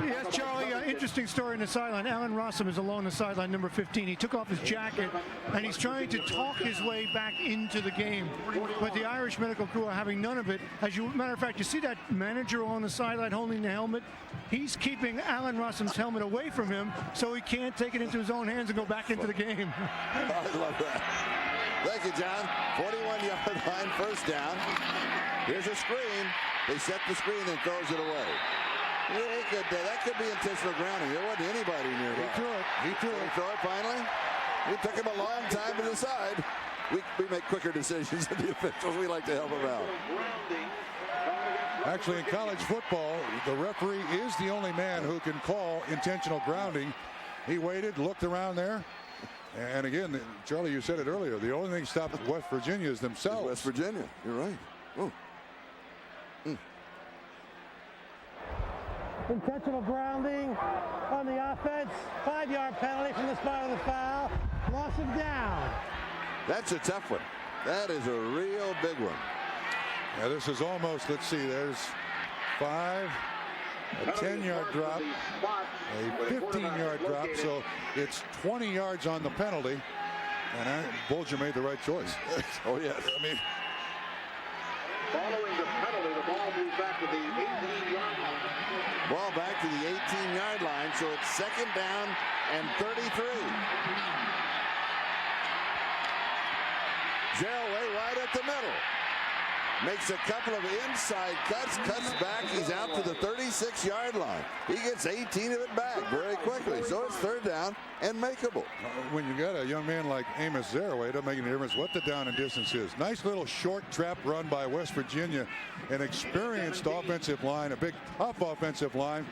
Yes, Charlie, interesting story in the sideline. Alan Rossum is along the sideline, number 15. He took off his jacket, and he's trying to talk his way back into the game. But the Irish medical crew are having none of it. As a matter of fact, you see that manager on the sideline holding the helmet? He's keeping Alan Rossum's helmet away from him so he can't take it into his own hands and go back into the game. I love that. Thank you, John. 41-yard line, first down. Here's a screen. They set the screen and throws it away. That could be intentional grounding. There wasn't anybody nearby. He threw it. Throw it finally. It took him a long time to decide. We make quicker decisions than the officials. We like to help them out. Actually, in college football, the referee is the only man who can call intentional grounding. He waited, looked around there. And again, Charlie, you said it earlier, the only thing that stops West Virginia is themselves. West Virginia. You're right. Oh. Intentional grounding on the offense. 5-yard penalty from the spot of the foul. Loss of down. That's a tough one. That is a real big one. Yeah, this is almost, let's see, there's 5, a 10-yard drop, a 15-yard drop, so it's 20 yards on the penalty. And Bulger made the right choice. Oh, yes. I mean, following the penalty, the ball moves back to the 18-yard line. Ball back to the 18-yard line, so it's 2nd down and 33. Zereoue right at the middle. makes a couple of inside cuts back. He's out to the 36-yard line. He gets 18 of it back very quickly. So it's third down and makeable. When you got a young man like Amos Zereoue, it doesn't make any difference what the down and distance is. Nice little short trap run by West Virginia. An experienced offensive line, a big tough offensive line.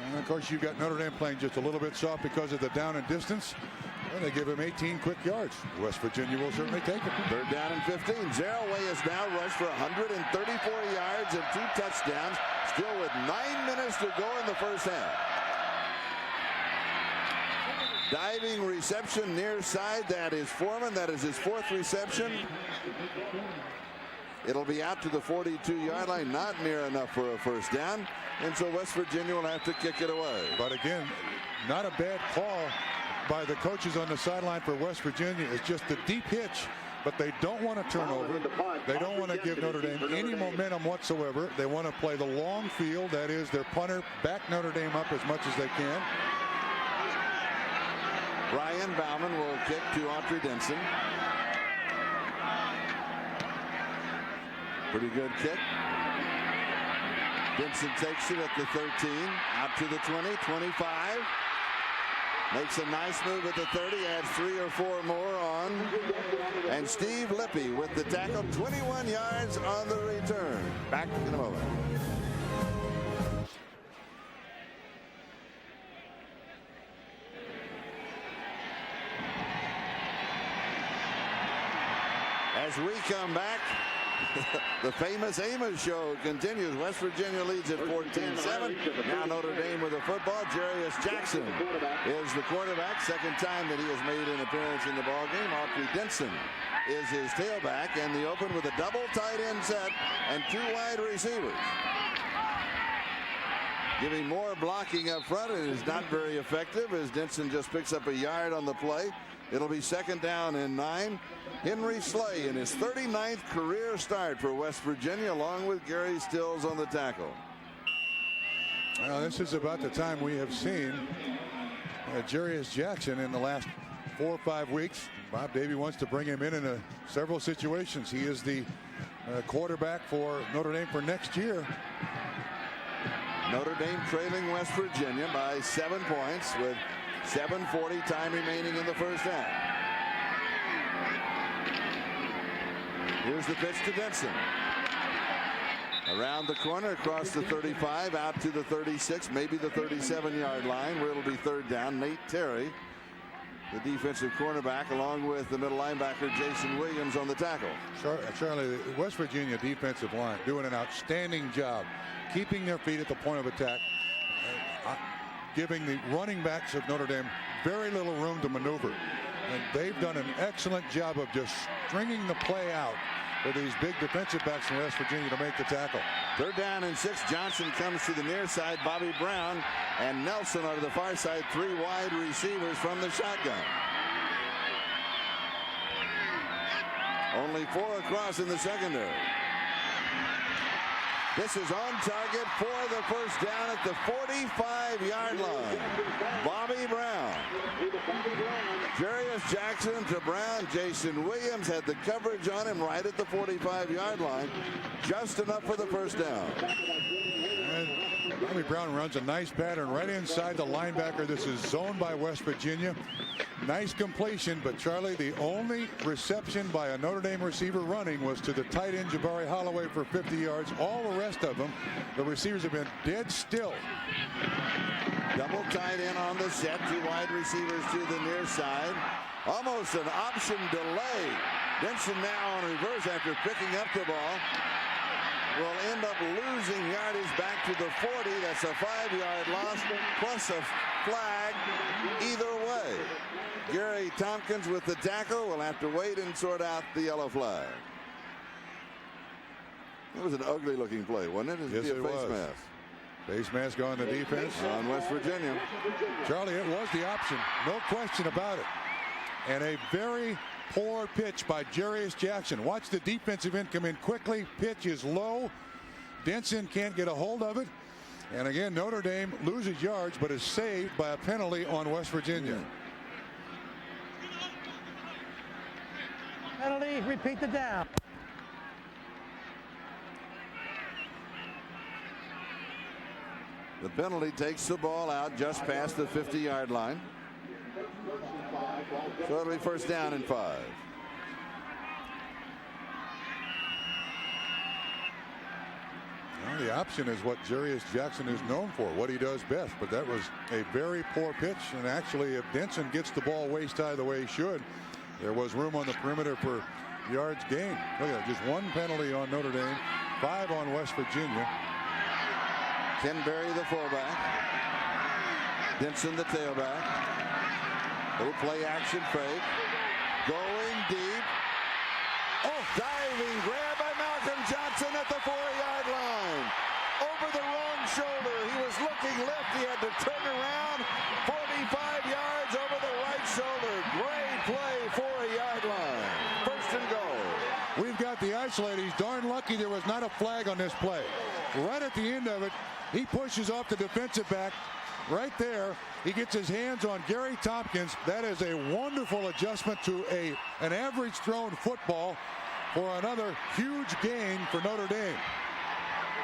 And of course you've got Notre Dame playing just a little bit soft because of the down and distance. And they give him 18 quick yards. West Virginia will certainly take it. Third down and 15. Zereoue has now rushed for 134 yards and 2 touchdowns. Still with 9 minutes to go in the first half. Diving reception near side. That is Foreman. That is his 4th reception. It'll be out to the 42-yard line. Not near enough for a first down. And so West Virginia will have to kick it away. But again, not a bad call by the coaches on the sideline for West Virginia. It's just the deep hitch, but they don't want to turn over. They don't want to give Notre Dame any momentum whatsoever. They want to play the long field. That is, their punter back Notre Dame up as much as they can. Brian Bauman will kick to Autry Denson. Pretty good kick. Denson takes it at the 13, out to the 20, 25. Makes a nice move at the 30, adds 3 or 4 more on. And Steve Lippy with the tackle, 21 yards on the return. Back in a moment. As we come back, the famous Amos show continues. West Virginia leads at 14-7. Now Notre Dame with the football. Jarius Jackson is the quarterback. Second time that he has made an appearance in the ballgame. Autry Denson is his tailback. And the open with a double tight end set and 2 wide receivers. Giving more blocking up front. It is not very effective as Denson just picks up a yard on the play. It'll be second down and 9. Henry Slay in his 39th career start for West Virginia, along with Gary Stills on the tackle. Well, this is about the time we have seen Jarius Jackson in the last 4 or 5 weeks. Bob Davie wants to bring him in several situations. He is the quarterback for Notre Dame for next year. Notre Dame trailing West Virginia by 7 points with 7:40 time remaining in the first half. Here's the pitch to Denson. Around the corner, across the 35, out to the 36, maybe the 37-yard line, where it'll be third down. Nate Terry, the defensive cornerback, along with the middle linebacker Jason Williams on the tackle. Charlie, the West Virginia defensive line doing an outstanding job keeping their feet at the point of attack, giving the running backs of Notre Dame very little room to maneuver. And they've done an excellent job of just stringing the play out for these big defensive backs from West Virginia to make the tackle. Third down and 6. Johnson comes to the near side. Bobby Brown and Nelson are to the far side. 3 wide receivers from the shotgun. Only 4 across in the secondary. This is on target for the first down at the 45-yard line. Bobby Brown. Jarius Jackson to Brown. Jason Williams had the coverage on him right at the 45-yard line. Just enough for the first down. And Bobby Brown runs a nice pattern right inside the linebacker. This is zoned by West Virginia. Nice completion, but Charlie, the only reception by a Notre Dame receiver running was to the tight end Jabari Holloway for 50 yards. All the rest of them, the receivers have been dead still. Double tight end on the set. 2 wide receivers to the near side. Almost an option delay. Denson now on reverse after picking up the ball. Will end up losing yardage back to the 40. That's a 5-yard loss plus a flag either way. Gary Tompkins with the tackle will have to wait and sort out the yellow flag. It was an ugly looking play, wasn't it? Yes, it was. Mask. Face mask on the defense. On West Virginia. Charlie, it was the option. No question about it. And a very poor pitch by Jarius Jackson. Watch the defensive end come in quickly. Pitch is low. Denson can't get a hold of it. And again, Notre Dame loses yards, but is saved by a penalty on West Virginia. Penalty, repeat the down. The penalty takes the ball out just past the 50-yard line. So it'll be first down and 5. Well, the option is what Jarius Jackson is known for, what he does best. But that was a very poor pitch. And actually, if Denson gets the ball waist high the way he should, there was room on the perimeter for yards gained. Look at that. Just one penalty on Notre Dame, 5 on West Virginia. Ken Berry, the fullback. Denson, the tailback. Little play action fake. Going deep. Oh, diving grab by Malcolm Johnson at the 4-yard line. Over the wrong shoulder. He was looking left. He had to turn around. 45 yards over the right shoulder. Great play, 4-yard line. First and goal. We've got the isolate. He's darn lucky there was not a flag on this play. Right at the end of it, he pushes off the defensive back. Right there, he gets his hands on Gary Tompkins. That is a wonderful adjustment to an average thrown football for another huge gain for Notre Dame.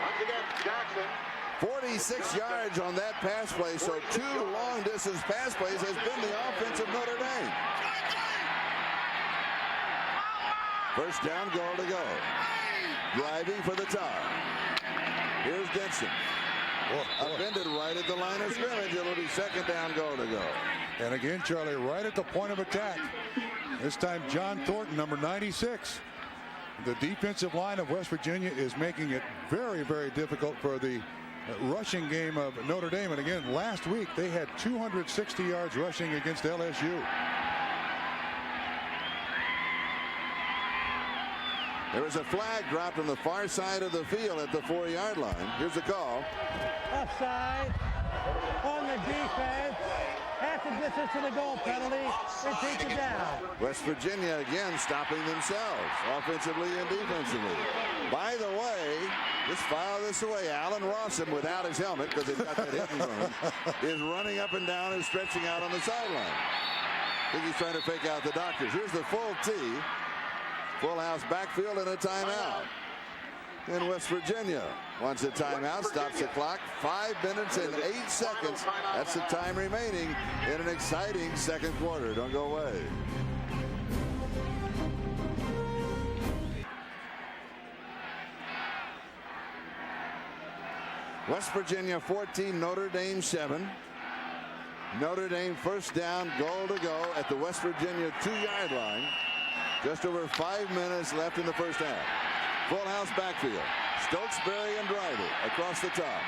Once again, Jackson. 46 yards on that pass play, so 2 long-distance pass plays has been the offense of Notre Dame. First down, goal to go. Driving for the top. Here's Denson. Upended right at the line of scrimmage. It'll be second down, goal to go. And again, Charlie, right at the point of attack. This time, John Thornton, number 96. The defensive line of West Virginia is making it very, very difficult for the rushing game of Notre Dame. And again, last week, they had 260 yards rushing against LSU. There was a flag dropped on the far side of the field at the 4-yard line. Here's the call. Offside on the defense. Half the distance to the goal penalty. It takes it down. West Virginia again stopping themselves offensively and defensively. By the way, just file this away. Alan Rawson, without his helmet because they've got that hidden room, is running up and down and stretching out on the sideline. I think he's trying to fake out the doctors. Here's the full tee. Full house backfield and a timeout. And West Virginia wants a timeout, stops the clock. 5 minutes and 8 seconds. That's the time remaining in an exciting second quarter. Don't go away. West Virginia 14, Notre Dame 7. Notre Dame first down, goal to go at the West Virginia 2-yard line. Just over 5 minutes left in the first half. Full house backfield. Stokes, Berry, and Driver across the top.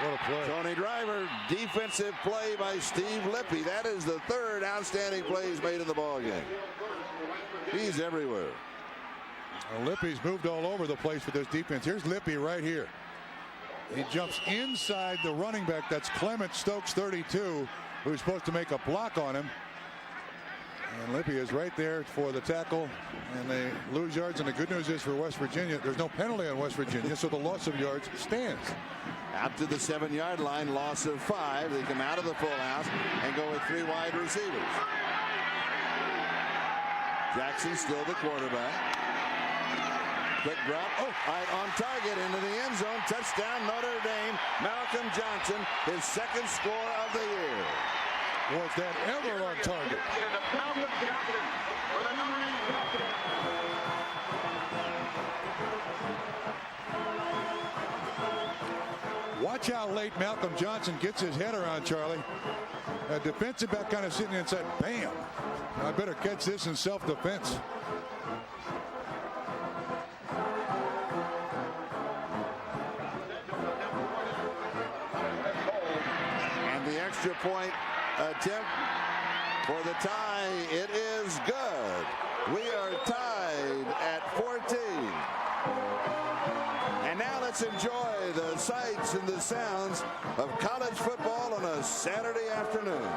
What a play. Tony Driver, defensive play by Steve Lippy. That is the 3rd outstanding play he's made in the ballgame. He's everywhere. Well, Lippy's moved all over the place with this defense. Here's Lippy right here. He jumps inside the running back. That's Clement Stokes, 32, who's supposed to make a block on him. And Lippy is right there for the tackle, and they lose yards. And the good news is for West Virginia, there's no penalty on West Virginia, so the loss of yards stands. Out to the 7-yard line, loss of 5. They come out of the full house and go with 3 wide receivers. Jackson still the quarterback. Quick drop. Oh, right on target into the end zone. Touchdown, Notre Dame. Malcolm Johnson, his 2nd score of the year. Was that ever on target? Watch how late Malcolm Johnson gets his head around, Charlie. A defensive back kind of sitting inside. Bam! I better catch this in self-defense. And the extra point attempt for the tie. It is good. We are tied at 14. And now let's enjoy the sights and the sounds of college football on a Saturday afternoon.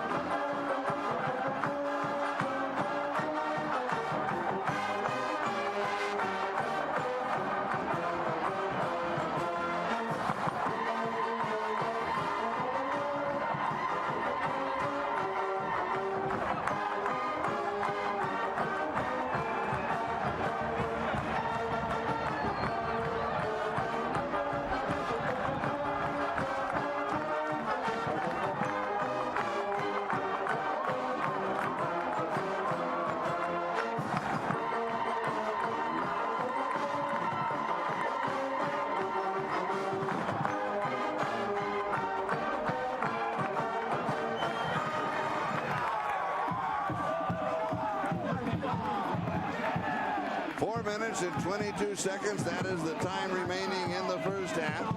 4 minutes and 22 seconds. That is the time remaining in the first half.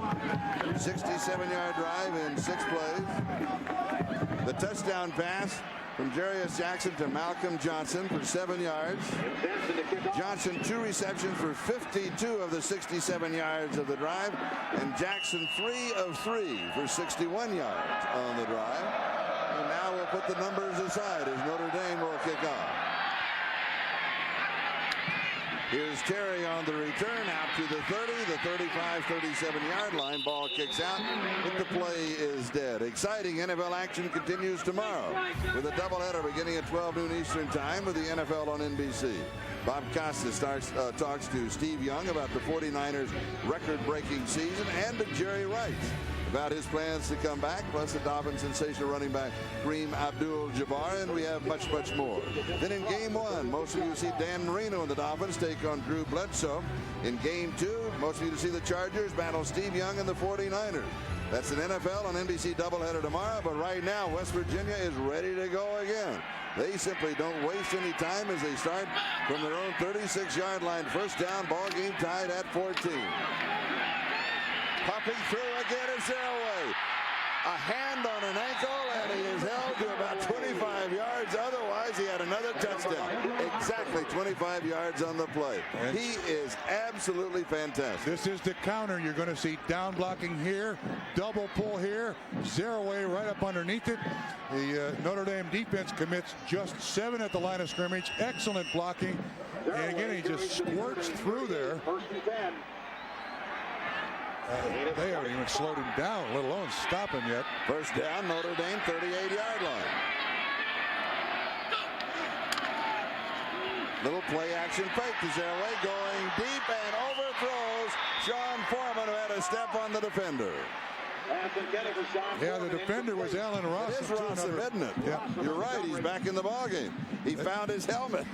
67-yard drive in 6 plays. The touchdown pass from Jarius Jackson to Malcolm Johnson for 7 yards. Johnson 2 receptions for 52 of the 67 yards of the drive, and Jackson 3 of 3 for 61 yards on the drive. And now we'll put the numbers aside as Notre Dame will kick off. Here's Terry on the return out to the 30, the 35, 37-yard line. Ball kicks out, but the play is dead. Exciting NFL action continues tomorrow with a doubleheader beginning at 12 noon Eastern time with the NFL on NBC. Bob Costas talks to Steve Young about the 49ers' record-breaking season and to Jerry Rice about his plans to come back, plus the Dolphins' sensational running back Kareem Abdul-Jabbar, and we have much, much more. Then in Game 1, most of you see Dan Marino and the Dolphins take on Drew Bledsoe. In Game 2, most of you see the Chargers battle Steve Young and the 49ers. That's an NFL on NBC doubleheader tomorrow, but right now West Virginia is ready to go again. They simply don't waste any time as they start from their own 36-yard line. First down, ball game tied at 14. Popping through again is Zereoue. A hand on an ankle, and he is held to about 25 yards. Otherwise, he had another touchdown. Exactly 25 yards on the play. He is absolutely fantastic. This is the counter. You're going to see down blocking here, double pull here, Zereoue right up underneath it. The Notre Dame defense commits just 7 at the line of scrimmage. Excellent blocking. And again, he just squirts through there. They haven't even slowed him down, let alone stop him yet. First down, Notre Dame 38-yard line. Little play action fake to Zereoue going deep and overthrows Sean Foreman, who had a step on the defender. Yeah, the defender was Allen Rossum. It is Rossum, isn't it? Yeah. You're right, he's back in the ballgame. He found his helmet.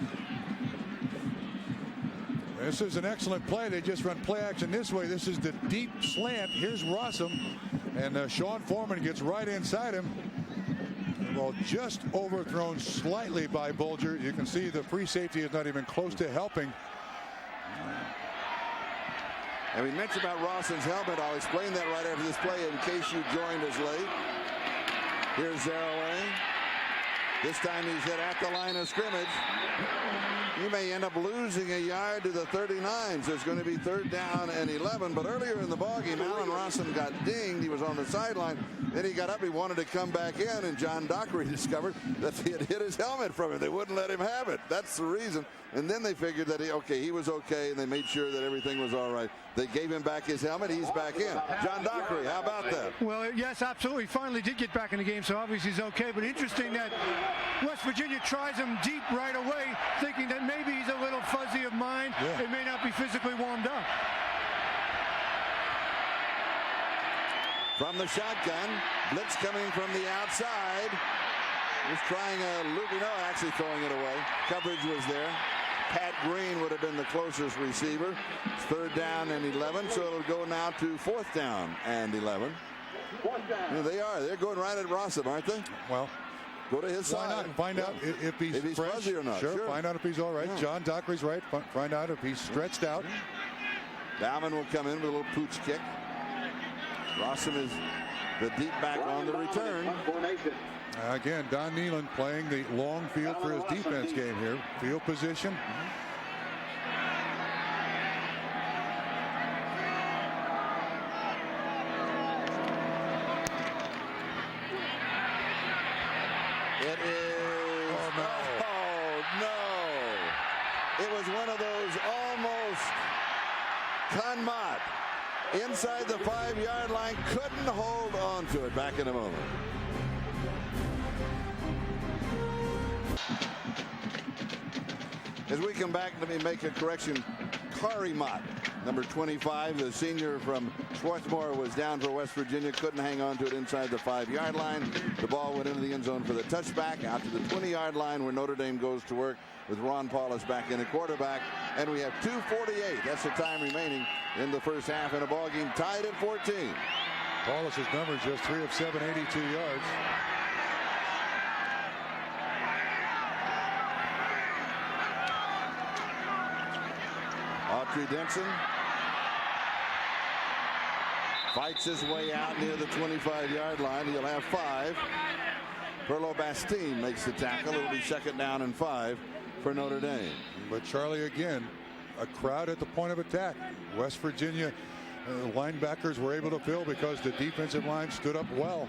This is an excellent play. They just run play action this way. This is the deep slant. Here's Rossum, and Sean Foreman gets right inside him. Well, just overthrown slightly by Bulger. You can see the free safety is not even close to helping. And we mentioned about Rossum's helmet. I'll explain that right after this play in case you joined us late. Here's Zereoue. This time he's hit at the line of scrimmage. You may end up losing a yard to the 39, so it's going to be 3rd down and 11. But earlier in the ballgame, Allen Rossum got dinged. He was on the sideline. Then he got up. He wanted to come back in, and John Dockery discovered that he had hit his helmet from him. They wouldn't let him have it. That's the reason. And then they figured that he was okay, and they made sure that everything was all right. They gave him back his helmet. He's back in. John Dockery, how about that? Well, yes, absolutely. Finally did get back in the game, so obviously he's okay. But interesting that West Virginia tries him deep right away, thinking that maybe he's a little fuzzy of mind. Yeah. It may not be physically warmed up. From the shotgun, blitz coming from the outside. Was trying a loopy, no, actually throwing it away. Coverage was there. Pat Green would have been the closest receiver. It's 3rd down and 11, so it'll go now to 4th down and 11. Yeah, they're going right at Rossum, aren't they? Well, go to his side. Not find out if he's fresh. Fuzzy or not. Sure, find out if he's all right. Yeah. John Dockery's right. Find out if he's stretched out. Bauman will come in with a little pooch kick. Rossum is the deep back on the return. Again, Don Nealon playing the long field for his defense game here. Field position. It is. Oh, no. It was one of those almost Conmot. Inside the 5-yard line. Couldn't hold on to it. Back in a moment. As we come back, let me make a correction. Kari Mott, number 25, the senior from Swarthmore, was down for West Virginia. Couldn't hang on to it inside the 5-yard line. The ball went into the end zone for the touchback. Out to the 20-yard line where Notre Dame goes to work with Ron Paulus back in the quarterback. And we have 2:48. That's the time remaining in the first half in a ball game tied at 14. Paulus's numbers just 3 of 7, 82 yards. Autry Denson fights his way out near the 25-yard line. He'll have 5. Perlo Bastine makes the tackle. It'll be 2nd down and 5 for Notre Dame. But Charlie, again, a crowd at the point of attack. West Virginia linebackers were able to fill because the defensive line stood up well.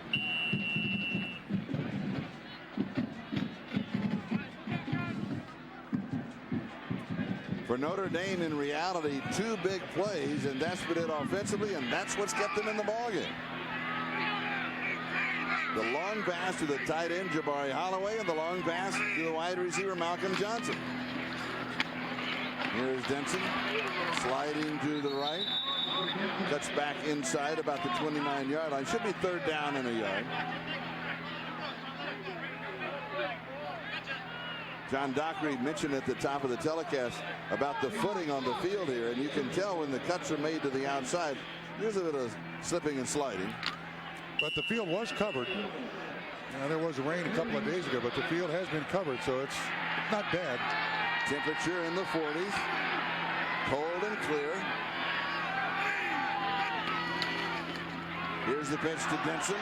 For Notre Dame, in reality, 2 big plays, and that's what it offensively, and that's what's kept them in the ballgame. The long pass to the tight end, Jabari Holloway, and the long pass to the wide receiver, Malcolm Johnson. Here's Denson sliding to the right. Cuts back inside about the 29-yard line. Should be 3rd down and a yard. John Dockery mentioned at the top of the telecast about the footing on the field here, and you can tell when the cuts are made to the outside, there's a bit of slipping and sliding. But the field was covered. Now, there was rain a couple of days ago, but the field has been covered, so it's not bad. Temperature in the 40s. Cold and clear. Here's the pitch to Denson.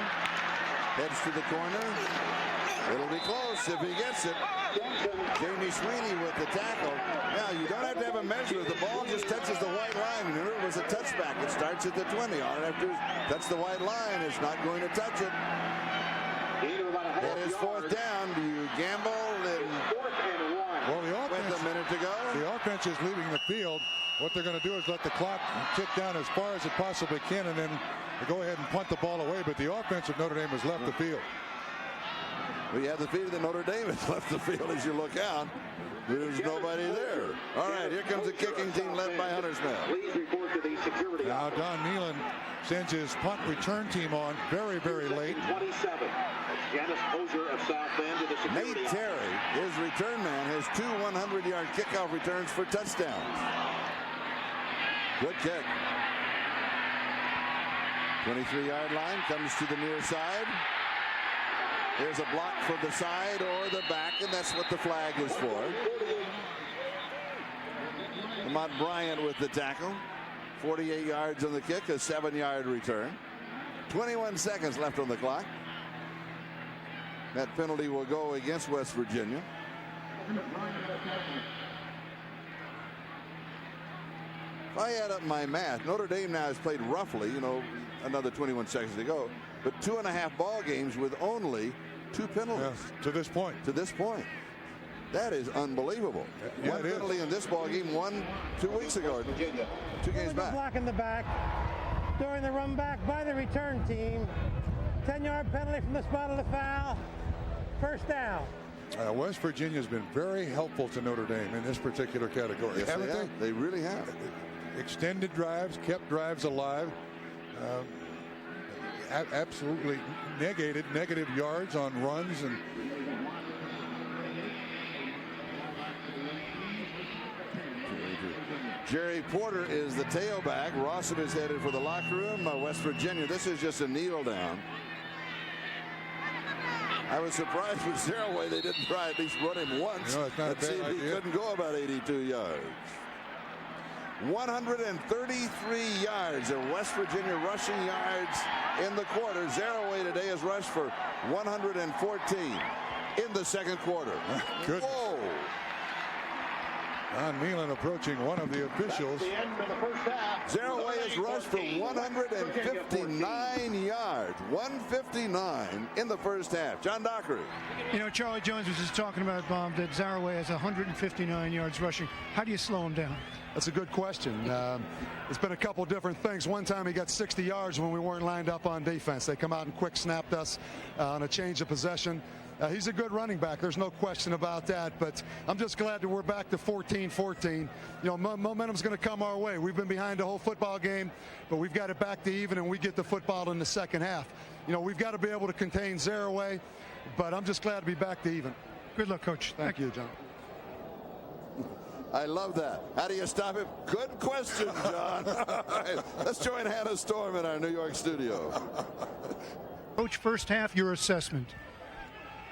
Heads to the corner. It'll be close if he gets it. Jamie Sweeney with the tackle. Now, you don't have to have a measure. The ball just touches the white line. Remember, it was a touchback. It starts at the 20. All right, after touch the white line, it's not going to touch it. It is 4th down. Do you gamble? Well, the offense, with a minute to go. The offense is leaving the field. What they're going to do is let the clock tick down as far as it possibly can, and then go ahead and punt the ball away. But the offense of Notre Dame has left the field. We have the feeling that Notre Dame has left the field as you look out. There's nobody there. All right, here comes the kicking team led by Hunter Smith. Please report to the security. Now Don Nealon sends his punt return team on very, very late. 27. Janice Ozer of South Bend to the security. Nate Terry, his return man, has 2 100-yard kickoff returns for touchdowns. Good kick. 23-yard line comes to the near side. There's a block from the side or the back, and that's what the flag is for. Lamont Bryant with the tackle. 48 yards on the kick, a 7-yard return. 21 seconds left on the clock. That penalty will go against West Virginia. If I add up my math, Notre Dame now has played roughly, another 21 seconds to go, but 2.5 ball games with only 2 penalties. Yeah, to this point. To this point. That is unbelievable. Yeah, one penalty in this ball game, 2 weeks ago, 2 games back. Block in the back during the run back by the return team. 10-yard penalty from the spot of the foul. 1st down. West Virginia has been very helpful to Notre Dame in this particular category. Yes, haven't they? They really have. Extended drives, kept drives alive. Absolutely negative yards on runs. And Jerry Porter is the tailback. Rawson is headed for the locker room. West Virginia, this is just a kneel down. I was surprised with Zereoue they didn't try at least run him once. Let's see if he couldn't go about 82 yards. 133 yards of West Virginia rushing yards in the quarter. Zereoue today has rushed for 114 in the second quarter. Goodness. Whoa. Don Nealon approaching one of the officials. Zereoue has rushed for 159 yards. 159 in the first half. John Dockery. Charlie Jones was just talking about, Bob, that Zereoue has 159 yards rushing. How do you slow him down? That's a good question. It's been a couple different things. One time he got 60 yards when we weren't lined up on defense. They come out and quick snapped us on a change of possession. He's a good running back. There's no question about that. But I'm just glad that we're back to 14-14. Momentum's going to come our way. We've been behind the whole football game, but we've got it back to even, and we get the football in the second half. We've got to be able to contain Zereoue, but I'm just glad to be back to even. Good luck, Coach. Thank you, John. I love that. How do you stop him? Good question, John. All right, let's join Hannah Storm in our New York studio. Coach, first half, your assessment.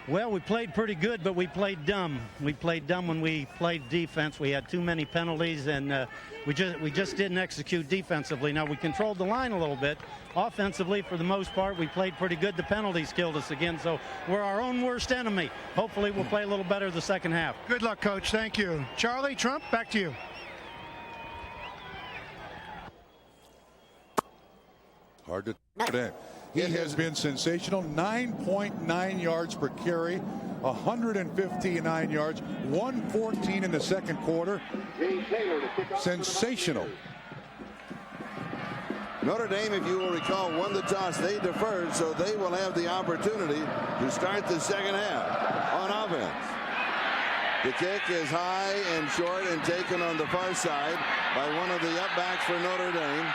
Well, we played pretty good, but we played dumb. We played dumb when we played defense. We had too many penalties, and we just didn't execute defensively. Now, we controlled the line a little bit. Offensively, for the most part, we played pretty good. The penalties killed us again, so we're our own worst enemy. Hopefully, we'll play a little better the second half. Good luck, Coach. Thank you. Charlie, Trump, back to you. Hard to today. He has been sensational. 9.9 yards per carry, 159 yards, 114 in the second quarter. Sensational. Notre Dame, if you will recall, won the toss. They deferred, so they will have the opportunity to start the second half on offense. The kick is high and short and taken on the far side by one of the upbacks for Notre Dame.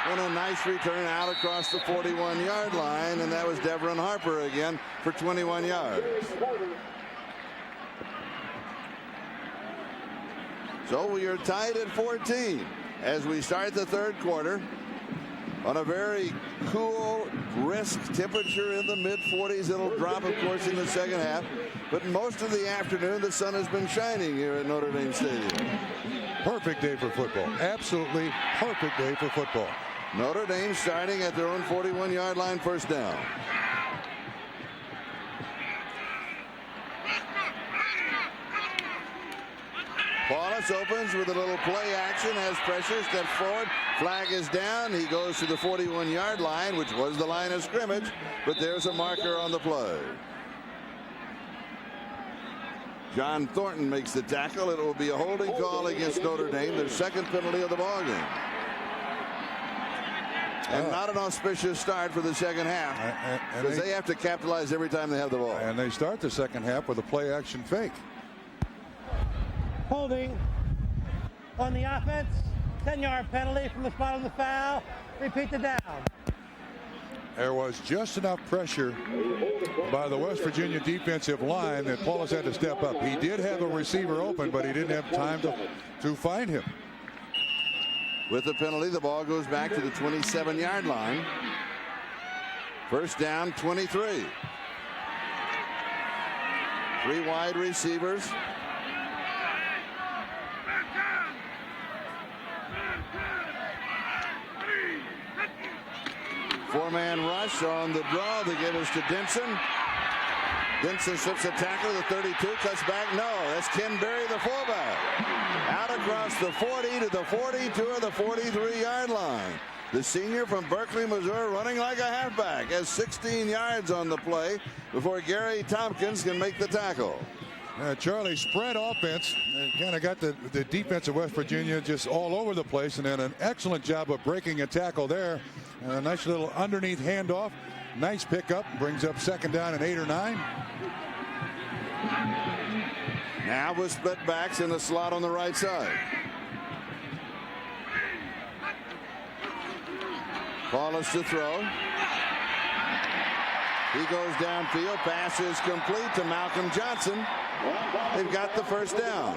And a nice return out across the 41-yard line, and that was Devron Harper again for 21 yards. So we are tied at 14 as we start the third quarter on a very cool, brisk temperature in the mid-40s. It'll drop, of course, in the second half. But most of the afternoon, the sun has been shining here at Notre Dame Stadium. Perfect day for football. Absolutely perfect day for football. Notre Dame starting at their own 41-yard line, first down. Paulus opens with a little play action, has pressure, steps forward, flag is down. He goes to the 41-yard line, which was the line of scrimmage, but there's a marker on the play. John Thornton makes the tackle. It will be a holding call against Notre Dame, their second penalty of the ballgame. And not an auspicious start for the second half, because they have to capitalize every time they have the ball. And they start the second half with a play-action fake. Holding on the offense. 10-yard penalty from the spot of the foul. Repeat the down. There was just enough pressure by the West Virginia defensive line that Paulus had to step up. He did have a receiver open, but he didn't have time to find him. With the penalty, the ball goes back to the 27-yard line. First down, 23. Three wide receivers. Four-man rush on the draw. They give us to Denson. Denson slips a tackle. The 32 cuts back. No, that's Ken Berry, the fullback. Out across the 40 to the 42 of the 43-yard line. The senior from Berkeley, Missouri, running like a halfback, has 16 yards on the play before Gary Tompkins can make the tackle. Charlie, spread offense. Kind of got the defense of West Virginia just all over the place, and then an excellent job of breaking a tackle there. A nice little underneath handoff. Nice pickup. Brings up second down and 8 or 9. Now with split backs in the slot on the right side. Paulus to throw. He goes downfield. Pass is complete to Malcolm Johnson. They've got the first down.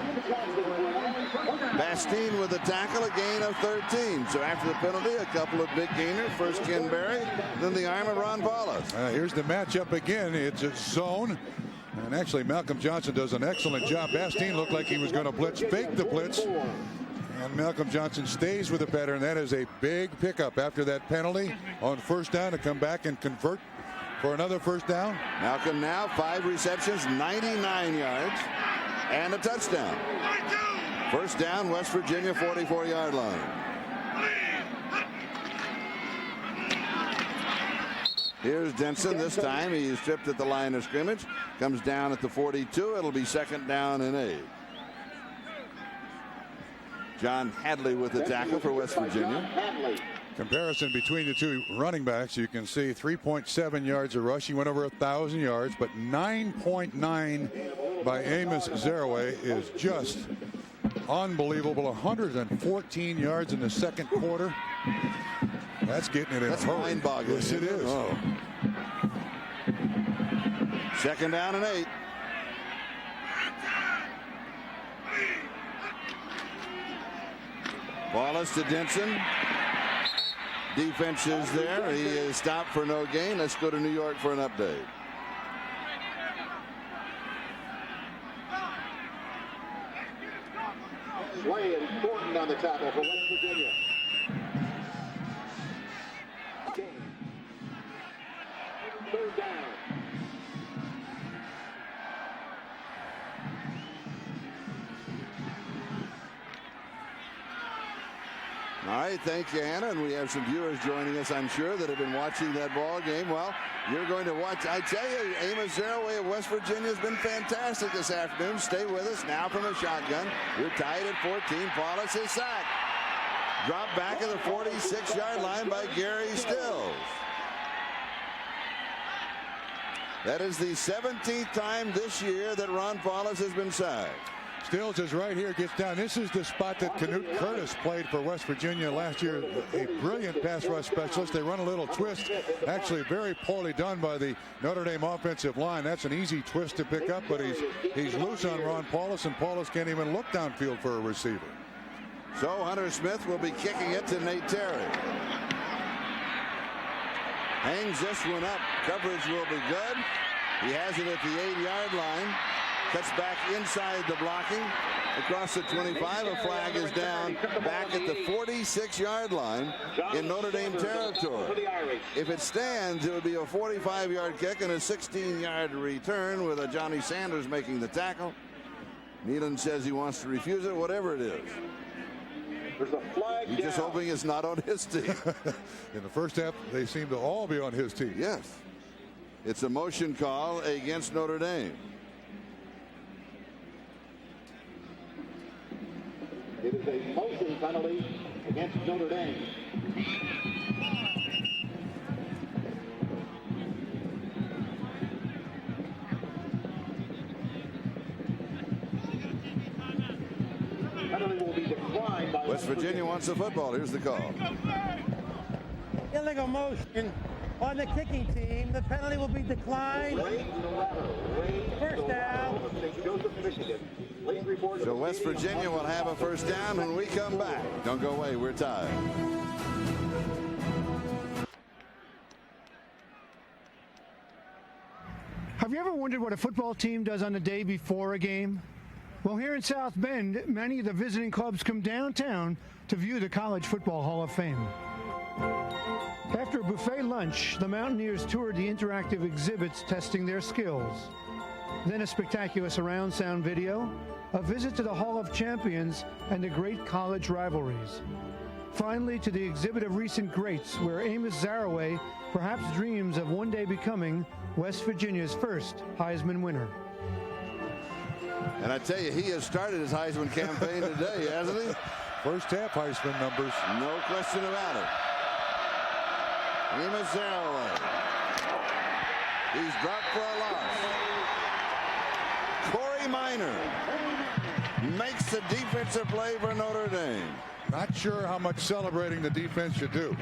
Bastine with a tackle, a gain of 13. So after the penalty, a couple of big gainers. First Ken Berry, then the arm of Ron Paulus. Here's the matchup again. It's a zone. And actually, Malcolm Johnson does an excellent job. Bastine looked like he was going to blitz, fake the blitz. And Malcolm Johnson stays with the pattern. That is a big pickup after that penalty on first down to come back and convert for another first down. Malcolm now 5 receptions, 99 yards, and a touchdown. First down, West Virginia 44-yard line. Here's Denson. This time he's stripped at the line of scrimmage. Comes down at the 42. It'll be second down and 8. John Hadley with the tackle for West Virginia. Comparison between the two running backs, you can see 3.7 yards of rush. He went over 1,000 yards, but 9.9 by Amos Zereoue is just unbelievable. 114 yards in the second quarter. That's getting it in a hurry. That's mind-boggling. Yes, it is. Oh. Second down and 8. Wallace to Denson. Defense is there. He is stopped for no gain. Let's go to New York for an update. Slay and Thornton on the tackle for West Virginia. Third down. All right, thank you, Anna. And we have some viewers joining us, I'm sure, that have been watching that ball game. Well, you're going to watch. I tell you, Amos Zereoue of West Virginia has been fantastic this afternoon. Stay with us now from a shotgun. We're tied at 14. Paulus is sacked. Dropped back at the 46-yard line by Gary Stills. That is the 17th time this year that Ron Paulus has been sacked. Stills is right here, gets down. This is the spot that Canute Curtis played for West Virginia last year. A brilliant pass rush specialist. They run a little twist. Actually very poorly done by the Notre Dame offensive line. That's an easy twist to pick up, but he's loose on Ron Paulus, and Paulus can't even look downfield for a receiver. So Hunter Smith will be kicking it to Nate Terry. Hangs this one up. Coverage will be good. He has it at the 8-yard line. Cuts back inside the blocking. Across the 25, a flag is down back at the 46-yard line in Notre Dame territory. If it stands, it would be a 45-yard kick and a 16-yard return with a Johnny Sanders making the tackle. Nealon says he wants to refuse it, whatever it is. There's a flag. He's just hoping it's not on his team. In the first half, they seem to all be on his team. Yes. It's a motion call against Notre Dame. It is a motion penalty against Notre Dame. Penalty will be declined by West Virginia wants the football. Here's the call. Illegal motion on the kicking team. The penalty will be declined. First down. So West Virginia will have a first down when we come back. Don't go away. We're tied. Have you ever wondered what a football team does on the day before a game? Well, here in South Bend, many of the visiting clubs come downtown to view the College Football Hall of Fame. After a buffet lunch, the Mountaineers toured the interactive exhibits testing their skills. Then a spectacular surround sound video, a visit to the Hall of Champions, and the great college rivalries. Finally, to the exhibit of recent greats, where Amos Zereoue perhaps dreams of one day becoming West Virginia's first Heisman winner. And I tell you, he has started his Heisman campaign today, hasn't he? First half Heisman numbers. No question about it. Amos Zereoue. He's dropped for a loss. Corey Minor makes the defensive play for Notre Dame. Not sure how much celebrating the defense should do.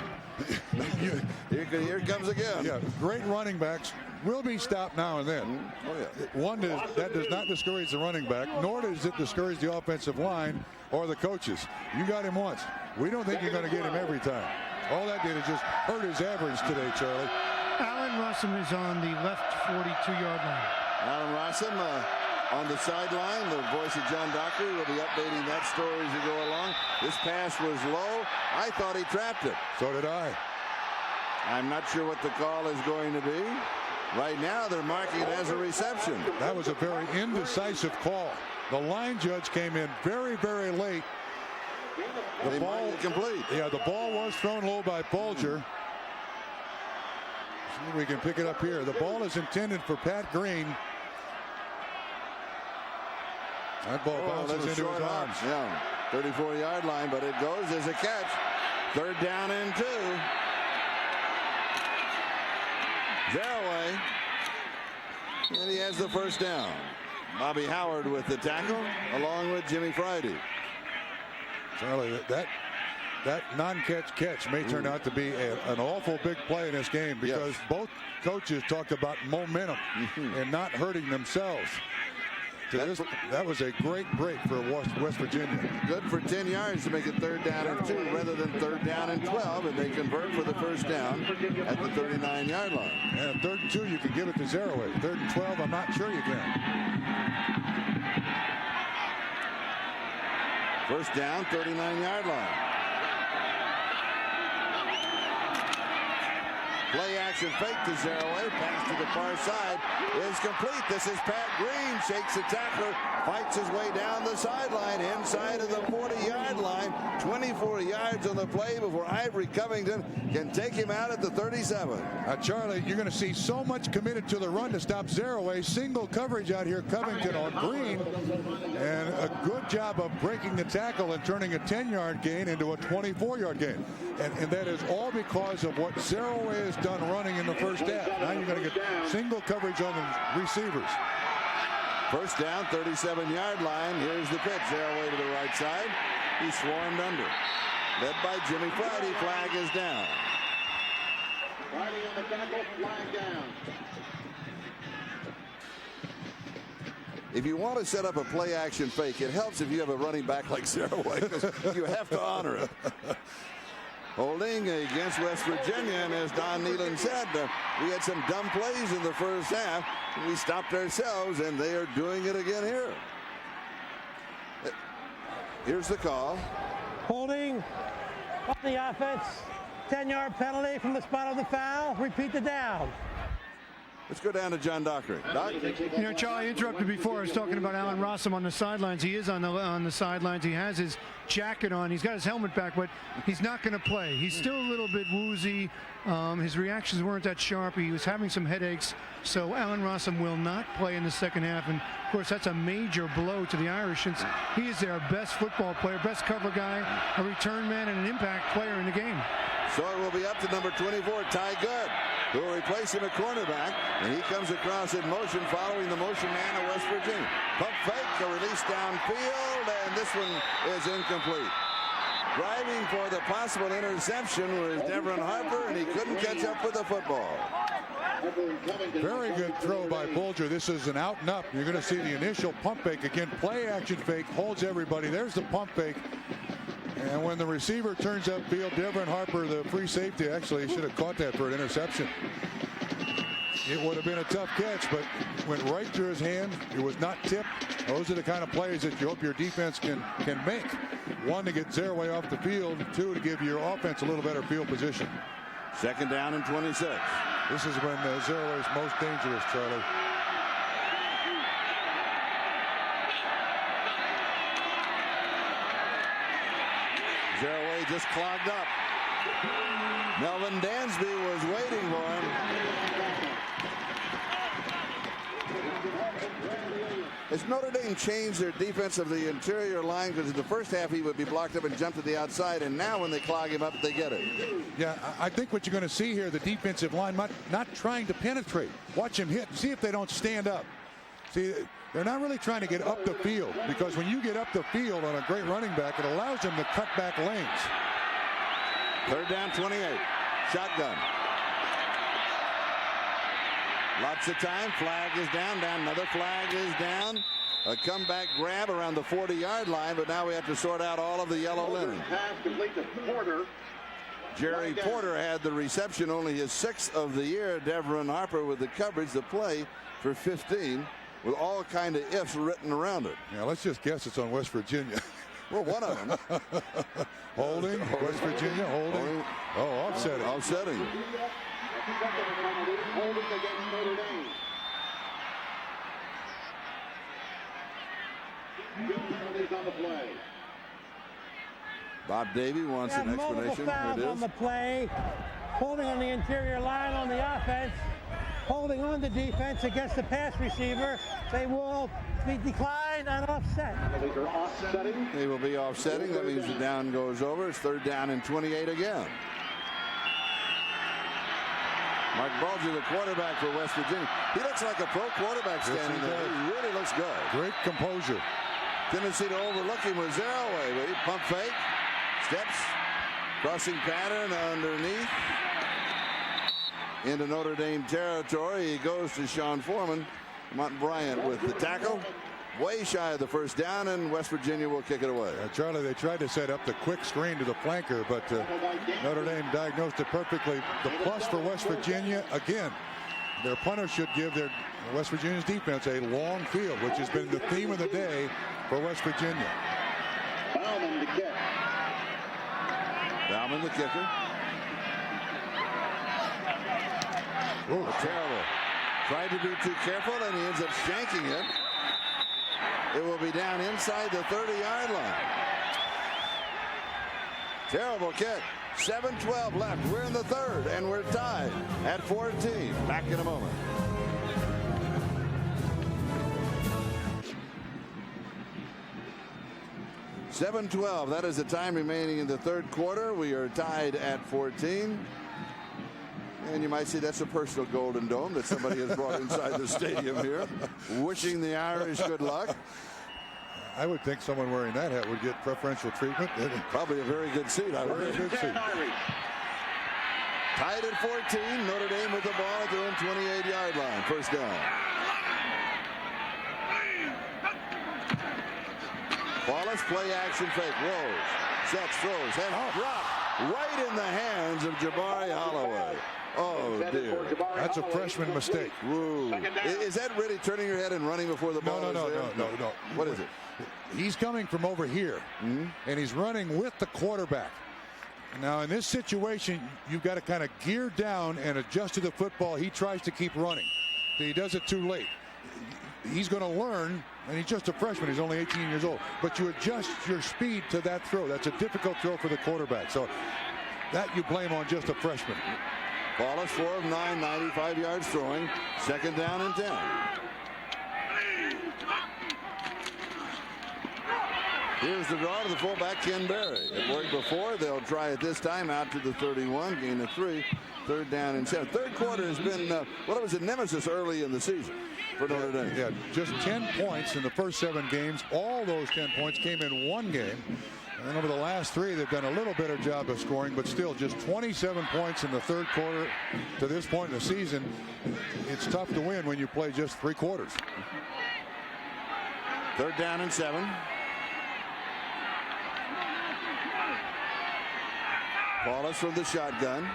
Here it comes again. Yeah, great running backs will be stopped now and then. Oh, yeah. That does not discourage the running back, nor does it discourage the offensive line or the coaches. You got him once. We don't think you're going to get him every time. All that did is just hurt his average today, Charlie. Alan Rossum is on the left 42-yard line. Alan Rossum on the sideline. The voice of John Dockery will be updating that story as we go along. This pass was low. I thought he trapped it. So did I. I'm not sure what the call is going to be. Right now, they're marking it as a reception. That was a very indecisive call. The line judge came in very, very late. The ball complete. Yeah, the ball was thrown low by Bulger. See if we can pick it up here. The ball is intended for Pat Green. That ball bounces into his arms. Yeah, 34-yard line, but it goes as a catch. Third down and 2. Zereoue, and he has the first down. Bobby Howard with the tackle, along with Jimmy Friday. Charlie, that non-catch catch may turn out to be an awful big play in this game, because both coaches talked about momentum and not hurting themselves. That was a great break for West Virginia. Good for 10 yards to make it third down and 2 rather than third down and 12, and they convert for the first down at the 39-yard line. And third and 2, you can give it to Zereoue. Third and 12, I'm not sure you can. First down, 39-yard line. Play action fake to Zereoue. Pass to the far side is complete. This is Pat Green. Shakes the tackler. Fights his way down the sideline inside of the 40-yard line. 24 yards on the play before Ivory Covington can take him out at the 37. Charlie, you're going to see so much committed to the run to stop Zereoue. Single coverage out here. Covington on Green. And a good job of breaking the tackle and turning a 10-yard gain into a 24-yard gain. And that is all because of what Zereoue has done running in the first half. Now you're going to get single coverage on the receivers. First down, 37-yard line. Here's the pitch. Zereoue to the right side. He's swarmed under. Led by Jimmy Friday. Flag is down. Friday on the tackle, flag down. If you want to set up a play action fake, it helps if you have a running back like Zereoue, because you have to honor it. Holding against West Virginia, and as Don Nealon said, we had some dumb plays in the first half. We stopped ourselves, and they are doing it again here. Here's the call. Holding on the offense. 10-yard penalty from the spot of the foul. Repeat the down. Let's go down to John Dockery. Doc? You know, Charlie interrupted before. I was talking about Allen Rossum on the sidelines. He is on the sidelines. He has his jacket on. He's got his helmet back, but he's not going to play. He's still a little bit woozy. His reactions weren't that sharp. He was having some headaches. So Allen Rossum will not play in the second half. And, of course, that's a major blow to the Irish, since he is their best football player, best cover guy, a return man, and an impact player in the game. So it will be up to number 24, Ty Good, who will replace him at cornerback, and he comes across in motion following the motion man of West Virginia. Pump fake, a release downfield, and this one is incomplete. Driving for the possible interception was Devron Harper, and he couldn't catch up with the football. Very good throw by Bulger. This is an out and up. You're going to see the initial pump fake. Again, play action fake, holds everybody. There's the pump fake. And when the receiver turns upfield, Devron Harper, the free safety, actually should have caught that for an interception. It would have been a tough catch, but went right through his hand. It was not tipped. Those are the kind of plays that you hope your defense can make. One, to get Zereoue off the field. Two, to give your offense a little better field position. Second down and 26. This is when Zereoue is most dangerous, Charlie. Zereoue just clogged up. Melvin Dansby was waiting for him. Has Notre Dame changed their defense of the interior line? Because in the first half he would be blocked up and jump to the outside, and now when they clog him up, they get it. Yeah, I think what you're going to see here, the defensive line not trying to penetrate. Watch him hit. See if they don't stand up. See, they're not really trying to get up the field, because when you get up the field on a great running back, it allows them to cut back lanes. Third down, 28. Shotgun. Lots of time. Flag is down. Another flag is down. A comeback grab around the 40-yard line, but now we have to sort out all of the yellow linen. Pass complete to Porter. Jerry Porter had the reception, only his 6th of the year. Devron Harper with the coverage, the play for 15, with all kind of ifs written around it. Yeah, let's just guess it's on West Virginia. Well, one of them. Holding, West Virginia, holding. Oh, offsetting. Offsetting. Holding against Notre Dame. Two penalties on the play. Bob Davie wants an explanation. Multiple fouls on the play. Holding on the interior line on the offense. Holding on the defense against the pass receiver. They will be declined and offset. These are offsetting. They will be offsetting. That means the down goes over. It's third down and 28 again. Mark Bulger, the quarterback for West Virginia. He looks like a pro quarterback standing there. He really looks good. Great composure. Tendency to overlook him with Zereoue. Pump fake. Steps. Crossing pattern underneath. Into Notre Dame territory. He goes to Sean Foreman. Mont Bryant with the tackle. Way shy of the first down, and West Virginia will kick it away. Charlie, they tried to set up the quick screen to the flanker, but Notre Dame diagnosed it perfectly. The plus for West Virginia, again, their punter should give their West Virginia's defense a long field, which has been the theme of the day for West Virginia. kick. Bauman, the kicker. Oh, terrible. Tried to be too careful, and he ends up shanking it. It will be down inside the 30-yard line. Terrible kick. 7:12 left. We're in the third, and we're tied at 14. Back in a moment. .712. That is the time remaining in the third quarter. We are tied at 14. And you might say that's a personal Golden Dome that somebody has brought inside the stadium here. Wishing the Irish good luck. I would think someone wearing that hat would get preferential treatment. Probably a very good seat. Very good seat. Tied at 14. Notre Dame with the ball at their own 28-yard line. First down. Wallace, play action fake. Rolls. Sets, throws. And dropped right in the hands of Jabari Holloway. Oh, dear. That's a freshman mistake. Woo. Is that really turning your head and running before the ball is there? No. What is it? He's coming from over here, and he's running with the quarterback. Now, in this situation, you've got to kind of gear down and adjust to the football. He tries to keep running. He does it too late. He's going to learn, and he's just a freshman. He's only 18 years old. But you adjust your speed to that throw. That's a difficult throw for the quarterback. So that you blame on just a freshman. Wallace, 4 of 9, 95 yards throwing. Second down and 10. Here's the draw to the fullback, Ken Berry. It worked before. They'll try it this time out to the 31. Gain of 3. Third down and 7. Third quarter has been, well, it was a nemesis early in the season for Notre Dame. Yeah, just 10 points in the first 7 games. All those 10 points came in one game. And then over the last 3, they've done a little better job of scoring, but still just 27 points in the third quarter to this point in the season. It's tough to win when you play just 3 quarters. Third down and 7. Wallace from the shotgun.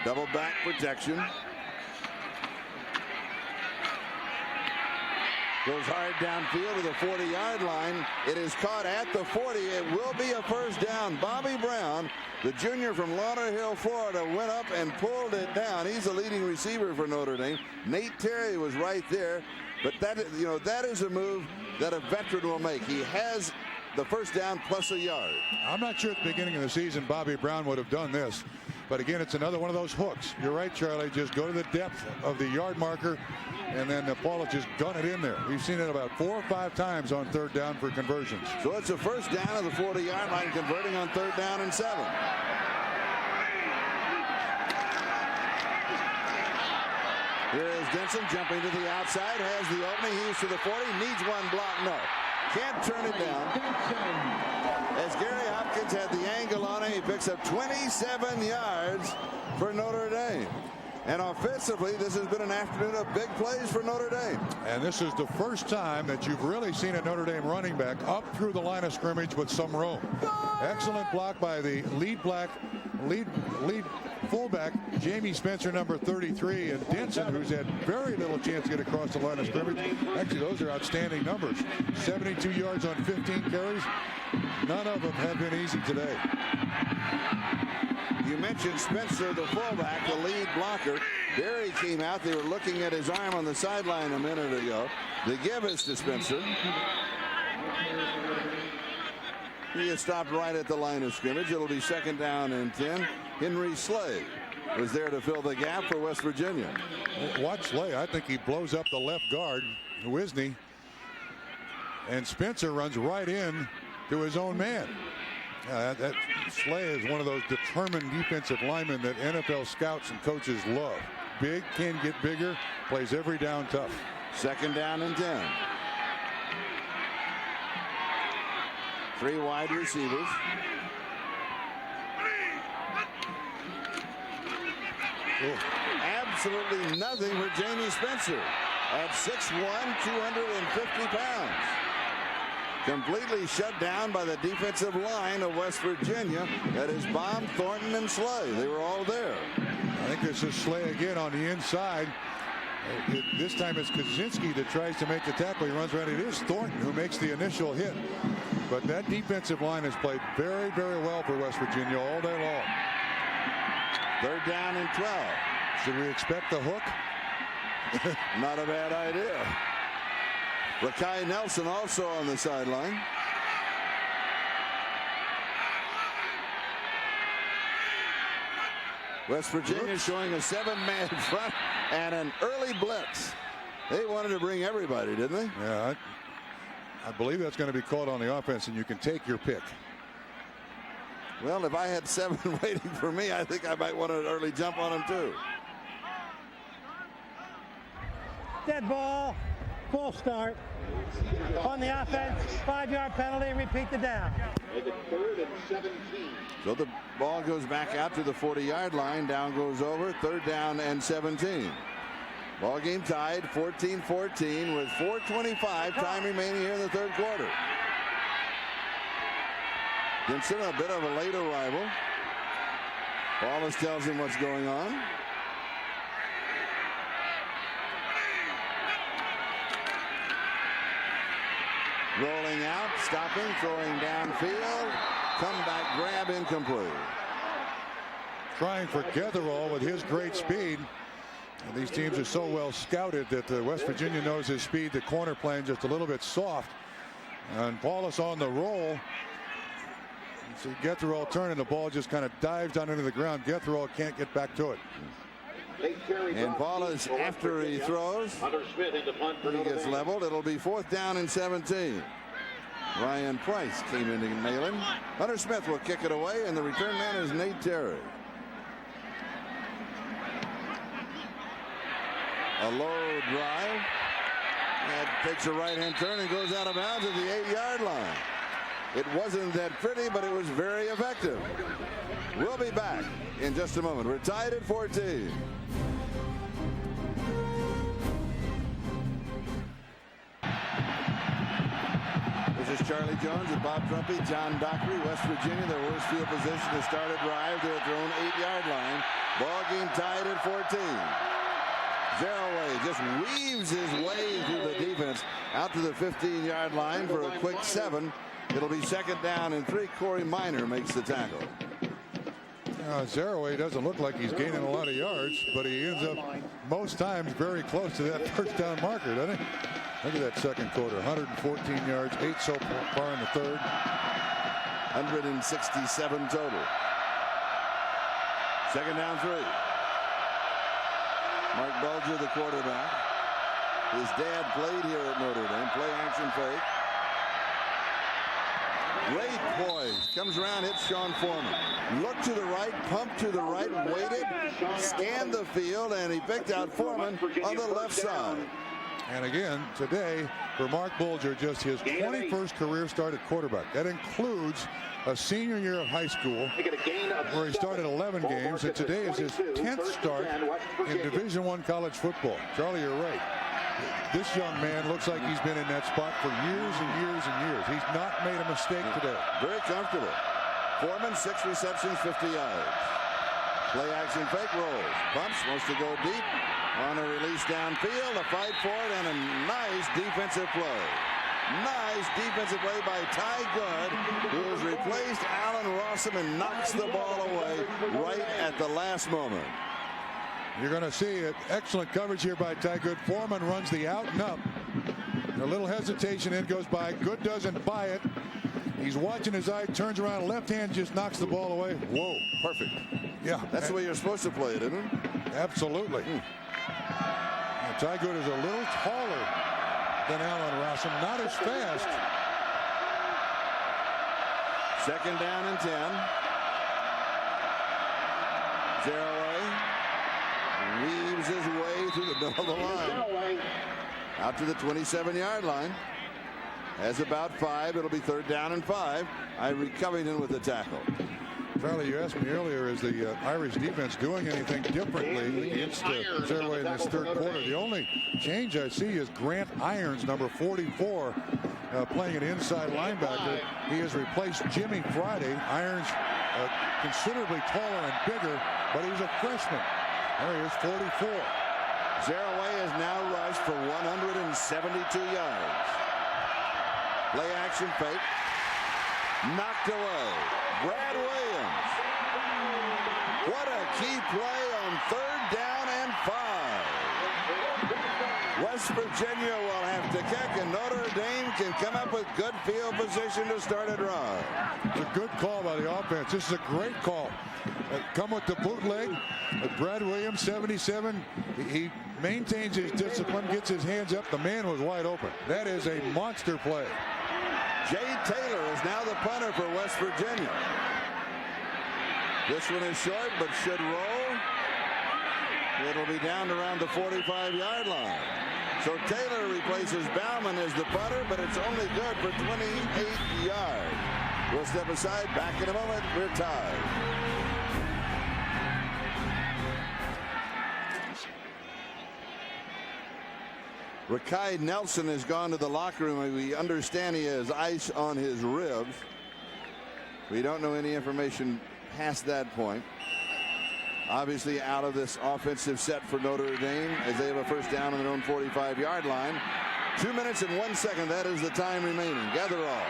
Double back protection. Goes hard downfield to the 40-yard line. It is caught at the 40. It will be a first down. Bobby Brown, the junior from Lauderhill, Florida, went up and pulled it down. He's the leading receiver for Notre Dame. Nate Terry was right there. But that is a move that a veteran will make. He has the first down plus a yard. I'm not sure at the beginning of the season Bobby Brown would have done this. But again, it's another one of those hooks. You're right, Charlie. Just go to the depth of the yard marker, and then Paul has just done it in there. We've seen it about 4 or 5 times on third down for conversions. So it's a first down at the 40-yard line, converting on third down and 7. Here is Denson jumping to the outside, has the opening. He's to the 40, needs one block. No, can't turn it down. As Gary Hopkins had the angle on it, he picks up 27 yards for Notre Dame. And offensively, this has been an afternoon of big plays for Notre Dame. And this is the first time that you've really seen a Notre Dame running back up through the line of scrimmage with some room. Excellent block by the lead fullback, Jamie Spencer, number 33, and Denson, who's had very little chance to get across the line of scrimmage. Actually, those are outstanding numbers. 72 yards on 15 carries. None of them have been easy today. You mentioned Spencer, the fullback, the lead blocker. Barry came out. They were looking at his arm on the sideline a minute ago. The give is to Spencer. He has stopped right at the line of scrimmage. It'll be second down and 10. Henry Slay was there to fill the gap for West Virginia. Watch Slay. I think he blows up the left guard, Wisney. And Spencer runs right in to his own man. That Slay is one of those determined defensive linemen that NFL scouts and coaches love. Big, can get bigger, plays every down tough. Second down and 10. 3 wide receivers. Absolutely nothing for Jamie Spencer at 6'1", 250 pounds. Completely shut down by the defensive line of West Virginia. That is Baum, Thornton, and Slay. They were all there. I think this is Slay again on the inside. This time it's Kaczynski that tries to make the tackle. He runs around. It is Thornton who makes the initial hit. But that defensive line has played very, very well for West Virginia all day long. 3rd down and 12. Should we expect the hook? Not a bad idea. Rakai Nelson also on the sideline. West Virginia showing a 7-man front and an early blitz. They wanted to bring everybody, didn't they? Yeah, I believe that's going to be called on the offense, and you can take your pick. Well, if I had 7 waiting for me, I think I might want an early jump on them too. Dead ball, full start. On the offense, 5-yard penalty, repeat the down. Make it 3rd and 17. So the ball goes back out to the 40-yard line. Down goes over. 3rd down and 17. Ball game tied 14-14 with 4:25 time remaining here in the 3rd quarter. Gibson, a bit of a late arrival. Wallace tells him what's going on. Rolling out, stopping, throwing downfield. Comeback grab incomplete. Trying for Gatherall with his great speed. And these teams are so well scouted that West Virginia knows his speed. The corner playing just a little bit soft. And Paulus on the roll. You see Gatherall turning, the ball just kind of dives down into the ground. Gatherall can't get back to it. And Paulus, after he throws, he gets leveled. It'll be 4th down and 17. Ryan Price came in to nail him. Hunter Smith will kick it away, and the return man is Nate Terry. A low drive. And takes a right-hand turn and goes out of bounds at the 8-yard line. It wasn't that pretty, but it was very effective. We'll be back in just a moment. We're tied at 14. This is Charlie Jones and Bob Trumpy, John Dockery, West Virginia. Their worst field position to start a drive. They're at their own 8-yard line. Ball game tied at 14. Zereoue just weaves his way through the defense out to the 15-yard line for a quick 7. It'll be 2nd down and 3. Corey Minor makes the tackle. Zereoue doesn't look like he's gaining a lot of yards, but he ends up most times very close to that 1st down marker, doesn't he? Look at that 2nd quarter. 114 yards, 8 so far in the 3rd. 167 total. 2nd down 3. Mark Bulger, the quarterback. His dad played here at Notre Dame. Play action fake. Great poise. Comes around, hits Sean Foreman. Look to the right, pump to the right, waited, scanned the field, and he picked out Foreman on the left side. And again, today, for Mark Bulger, just his 21st career start at quarterback. That includes a senior year of high school where he started 11 games, and today is his 10th start in Division I college football. Charlie, you're right. This young man looks like he's been in that spot for years and years and years. He's not made a mistake today. Very comfortable. Foreman, 6 receptions, 50 yards. Play action fake, rolls. Pumps, wants to go deep. On a release downfield, a fight for it, and a nice defensive play. Nice defensive play by Ty Good, who has replaced Allen Rossum and knocks the ball away right at the last moment. You're going to see excellent coverage here by Ty Good. Foreman runs the out and up. A little hesitation, in goes by. Good doesn't buy it. He's watching his eye, turns around, left hand just knocks the ball away. Whoa, perfect. Yeah. That's the way you're supposed to play it, isn't it? Absolutely. Ty Good is a little taller than Allen Rossum, not as fast. 2nd down and 10. Zereoue weaves his way through the middle of the line. Out to the 27-yard line. Has about 5. It'll be 3rd down and 5. Irie Covington with the tackle. Charlie, you asked me earlier, is the Irish defense doing anything differently against Zereoue in this 3rd quarter? The only change I see is Grant Irons, number 44, playing an inside linebacker. He has replaced Jimmy Friday. Irons considerably taller and bigger, but he's a freshman. There he is, 44. Zereoue has now rushed for 172 yards. Play action fake. Knocked away. Brad Williams. What a key play on 3rd down and 5. West Virginia will have to kick, and Notre Dame can come up with good field position to start a drive. It's a good call by the offense. This is a great call. Come with the bootleg. Brad Williams, 77. He maintains his discipline, gets his hands up. The man was wide open. That is a monster play. Jay Taylor is now the punter for West Virginia. This one is short, but should roll. It'll be down around the 45-yard line. So Taylor replaces Bauman as the punter, but it's only good for 28 yards. We'll step aside. Back in a moment. We're tied. Rakai Nelson has gone to the locker room. We understand he has ice on his ribs. We don't know any information past that point. Obviously out of this offensive set for Notre Dame as they have a first down on their own 45-yard line. 2 minutes and 1 second. That is the time remaining. Gatherall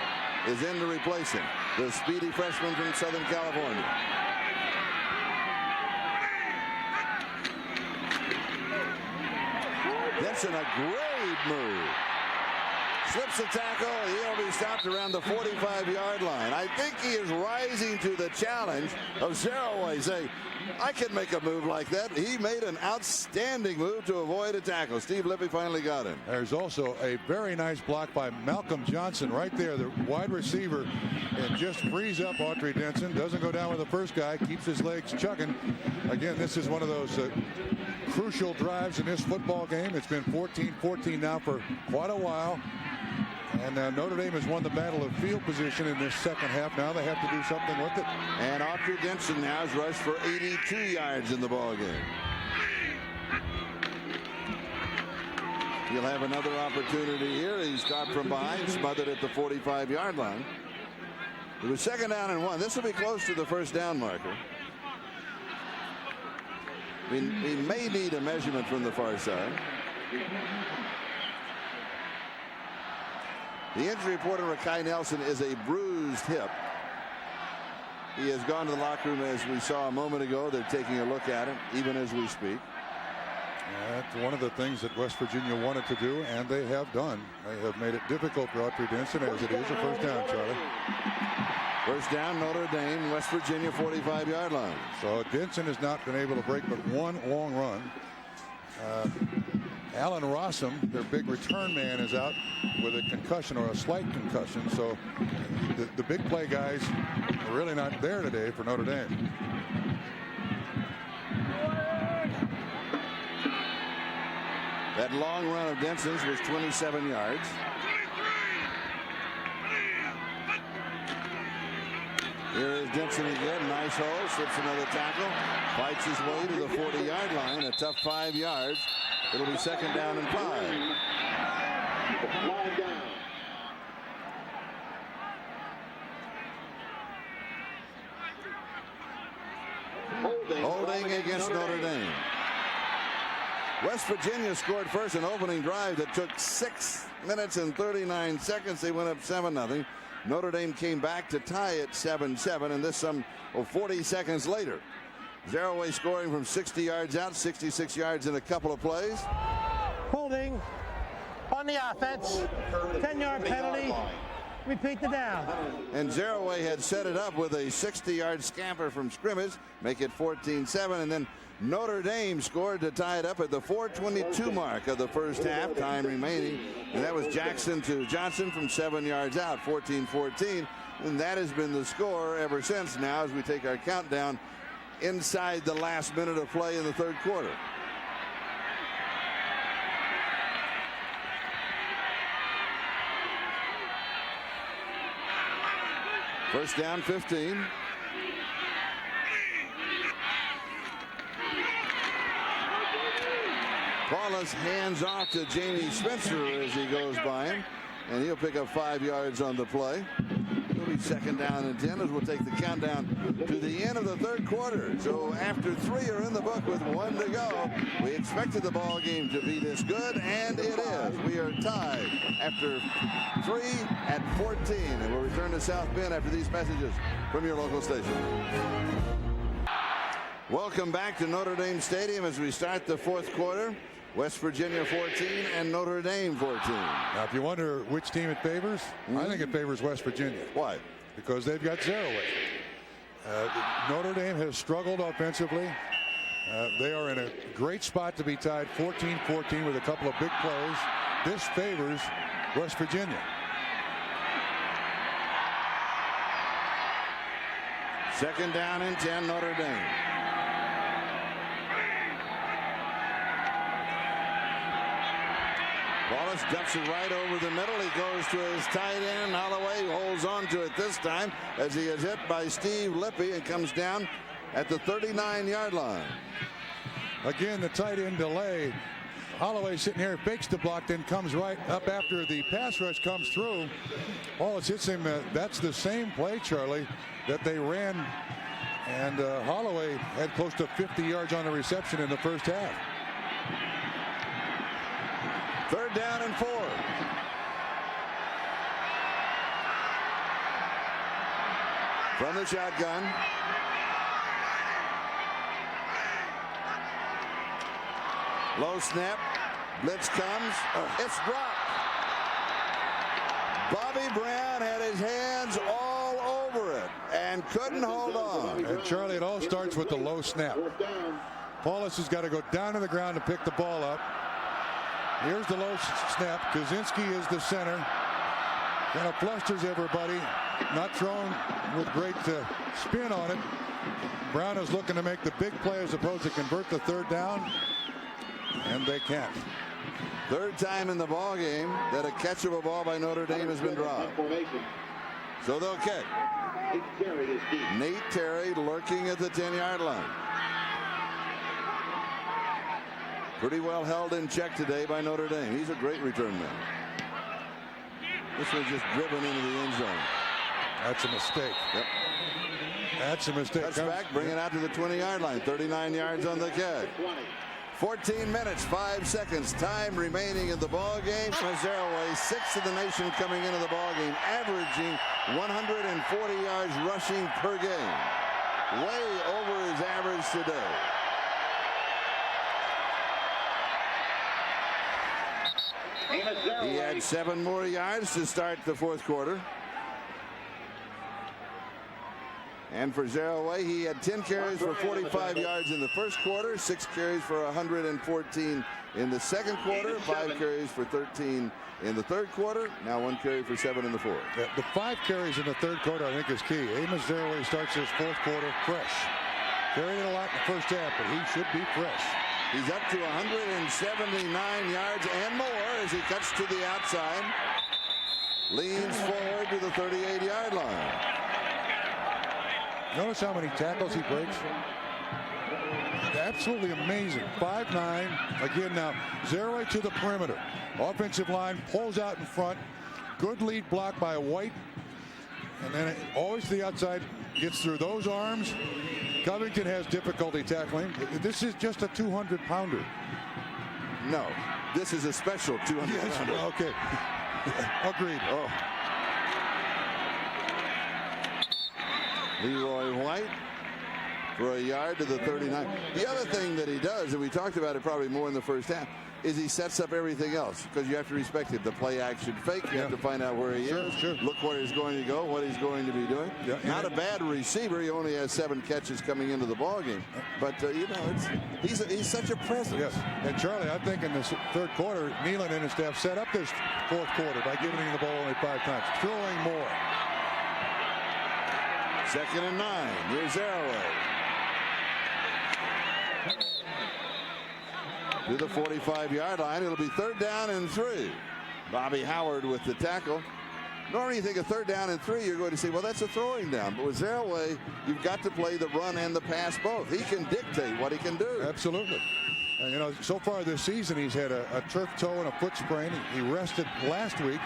is in to replace him. The speedy freshman from Southern California. Denson, a great move. Slips the tackle. He'll be stopped around the 45-yard line. I think he is rising to the challenge of Zereoue. Say, I can make a move like that. He made an outstanding move to avoid a tackle. Steve Lippy finally got him. There's also a very nice block by Malcolm Johnson right there, the wide receiver, and just frees up Autry Denson. Doesn't go down with the first guy, keeps his legs chugging. Again, this is one of those crucial drives in this football game. It's been 14-14 now for quite a while. And Notre Dame has won the battle of field position in this second half. Now they have to do something with it. And Autry Denson now has rushed for 82 yards in the ball game. He'll have another opportunity here. He's caught from behind, smothered at the 45-yard line. It was 2nd down and 1. This will be close to the first down marker. We may need a measurement from the far side. The injury report on Rakai Nelson is a bruised hip. He has gone to the locker room, as we saw a moment ago. They're taking a look at him, even as we speak. That's one of the things that West Virginia wanted to do, and they have done. They have made it difficult for Autry Denson, as it is a first down, Charlie. First down, Notre Dame, West Virginia 45-yard line. So Denson has not been able to break but one long run. Alan Rossum, their big return man, is out with a concussion or a slight concussion. So the big play guys are really not there today for Notre Dame. That long run of Denson's was 27 yards. Here is Denson again. Nice hole. Slips another tackle. Fights his way to the 40-yard line. A tough 5 yards. It'll be 2nd down and 5. Holding against Notre Dame. West Virginia scored first an opening drive that took 6 minutes and 39 seconds. They went up 7-0. Notre Dame came back to tie it 7-7, and this some 40 seconds later. Zereoue scoring from 60 yards out, 66 yards in a couple of plays. Holding on the offense. 10-yard penalty. Repeat the down. And Zereoue had set it up with a 60-yard scamper from scrimmage, make it 14-7, and then Notre Dame scored to tie it up at the 4:22 mark of the first half, time remaining, and that was Jackson to Johnson from 7 yards out, 14-14, and that has been the score ever since. Now, as we take our countdown inside the last minute of play in the third quarter. First down, 15. Paulus hands off to Jamie Spencer as he goes by him, and he'll pick up 5 yards on the play. It'll be be second down and 10 as we'll take the countdown to the end of the third quarter. So after 3 are in the book with 1 to go, we expected the ball game to be this good, and it is. We are tied after 3 at 14, and we'll return to South Bend after these messages from your local station. Welcome back to Notre Dame Stadium as we start the fourth quarter. West Virginia 14 and Notre Dame 14. Now, if you wonder which team it favors, I think it favors West Virginia. Why? Because they've got Zereoue. Notre Dame has struggled offensively. They are in a great spot to be tied 14-14 with a couple of big plays. This favors West Virginia. Second down and 10, Notre Dame. Wallace dumps it right over the middle. He goes to his tight end. Holloway holds on to it this time as he is hit by Steve Lippy and comes down at the 39-yard line. Again, the tight end delay. Holloway sitting here, fakes the block, then comes right up after the pass rush comes through. Wallace hits him. That's the same play, Charlie, that they ran. And Holloway had close to 50 yards on the reception in the first half. Third down and 4. From the shotgun. Low snap. Blitz comes. It's dropped. Bobby Brown had his hands all over it and couldn't hold on. And Charlie, it all starts with the low snap. Paulus has got to go down to the ground to pick the ball up. Here's the low snap. Kaczynski is the center. Kind of flusters everybody. Not thrown with great spin on it. Brown is looking to make the big play as opposed to convert the third down. And they can't. Third time in the ball game that a catchable ball by Notre Dame has been dropped. So they'll kick. Nate Terry lurking at the 10-yard line. Pretty well held in check today by Notre Dame. He's a great return man. This was just driven into the end zone. That's a mistake. Yep. That's a mistake. Cuts back, bring it out to the 20-yard line. 39 yards on the kick. 14 minutes, 5 seconds. Time remaining in the ball game. Zereoue, 6th in the nation coming into the ball game, averaging 140 yards rushing per game. Way over his average today. He had 7 more yards to start the fourth quarter. And for Zereoue, he had 10 carries for 45 yards in the first quarter, 6 carries for 114 in the second quarter, 5 carries for 13 in the third quarter, now 1 carry for 7 in the fourth. The 5 carries in the third quarter, I think, is key. Amos Zereoue starts his fourth quarter fresh. Carried it a lot in the first half, but he should be fresh. He's up to 179 yards and more as he cuts to the outside, leans forward to the 38-yard line. Notice how many tackles he breaks. Absolutely amazing. 5'9". Again now, Zereoue to the perimeter. Offensive line pulls out in front. Good lead block by White. And then always to the outside. Gets through those arms. Covington has difficulty tackling. This is just a 200-pounder. No, this is a special 200-pounder. Yes, okay. Agreed. Oh. Leroy White for a yard to the 39. The other thing that he does, and we talked about it probably more in the first half, is he sets up everything else because you have to respect him. The play action fake, you have to find out where he is. Sure. Look where he's going to go, what he's going to be doing. Yeah, not a bad receiver. He only has 7 catches coming into the ball game. But, you know, he's such a presence. Yes. And, Charlie, I think in this third quarter, Nealon and his staff set up this fourth quarter by giving him the ball only 5 times, throwing more. 2nd and 9. Here's Zereoue. To the 45-yard line. It'll be 3rd down and 3. Bobby Howard with the tackle. Normally you think a 3rd down and 3, you're going to say, well, that's a throwing down. But with Zereoue, you've got to play the run and the pass both. He can dictate what he can do. Absolutely. And, you know, so far this season, he's had a turf toe and a foot sprain. He rested last week.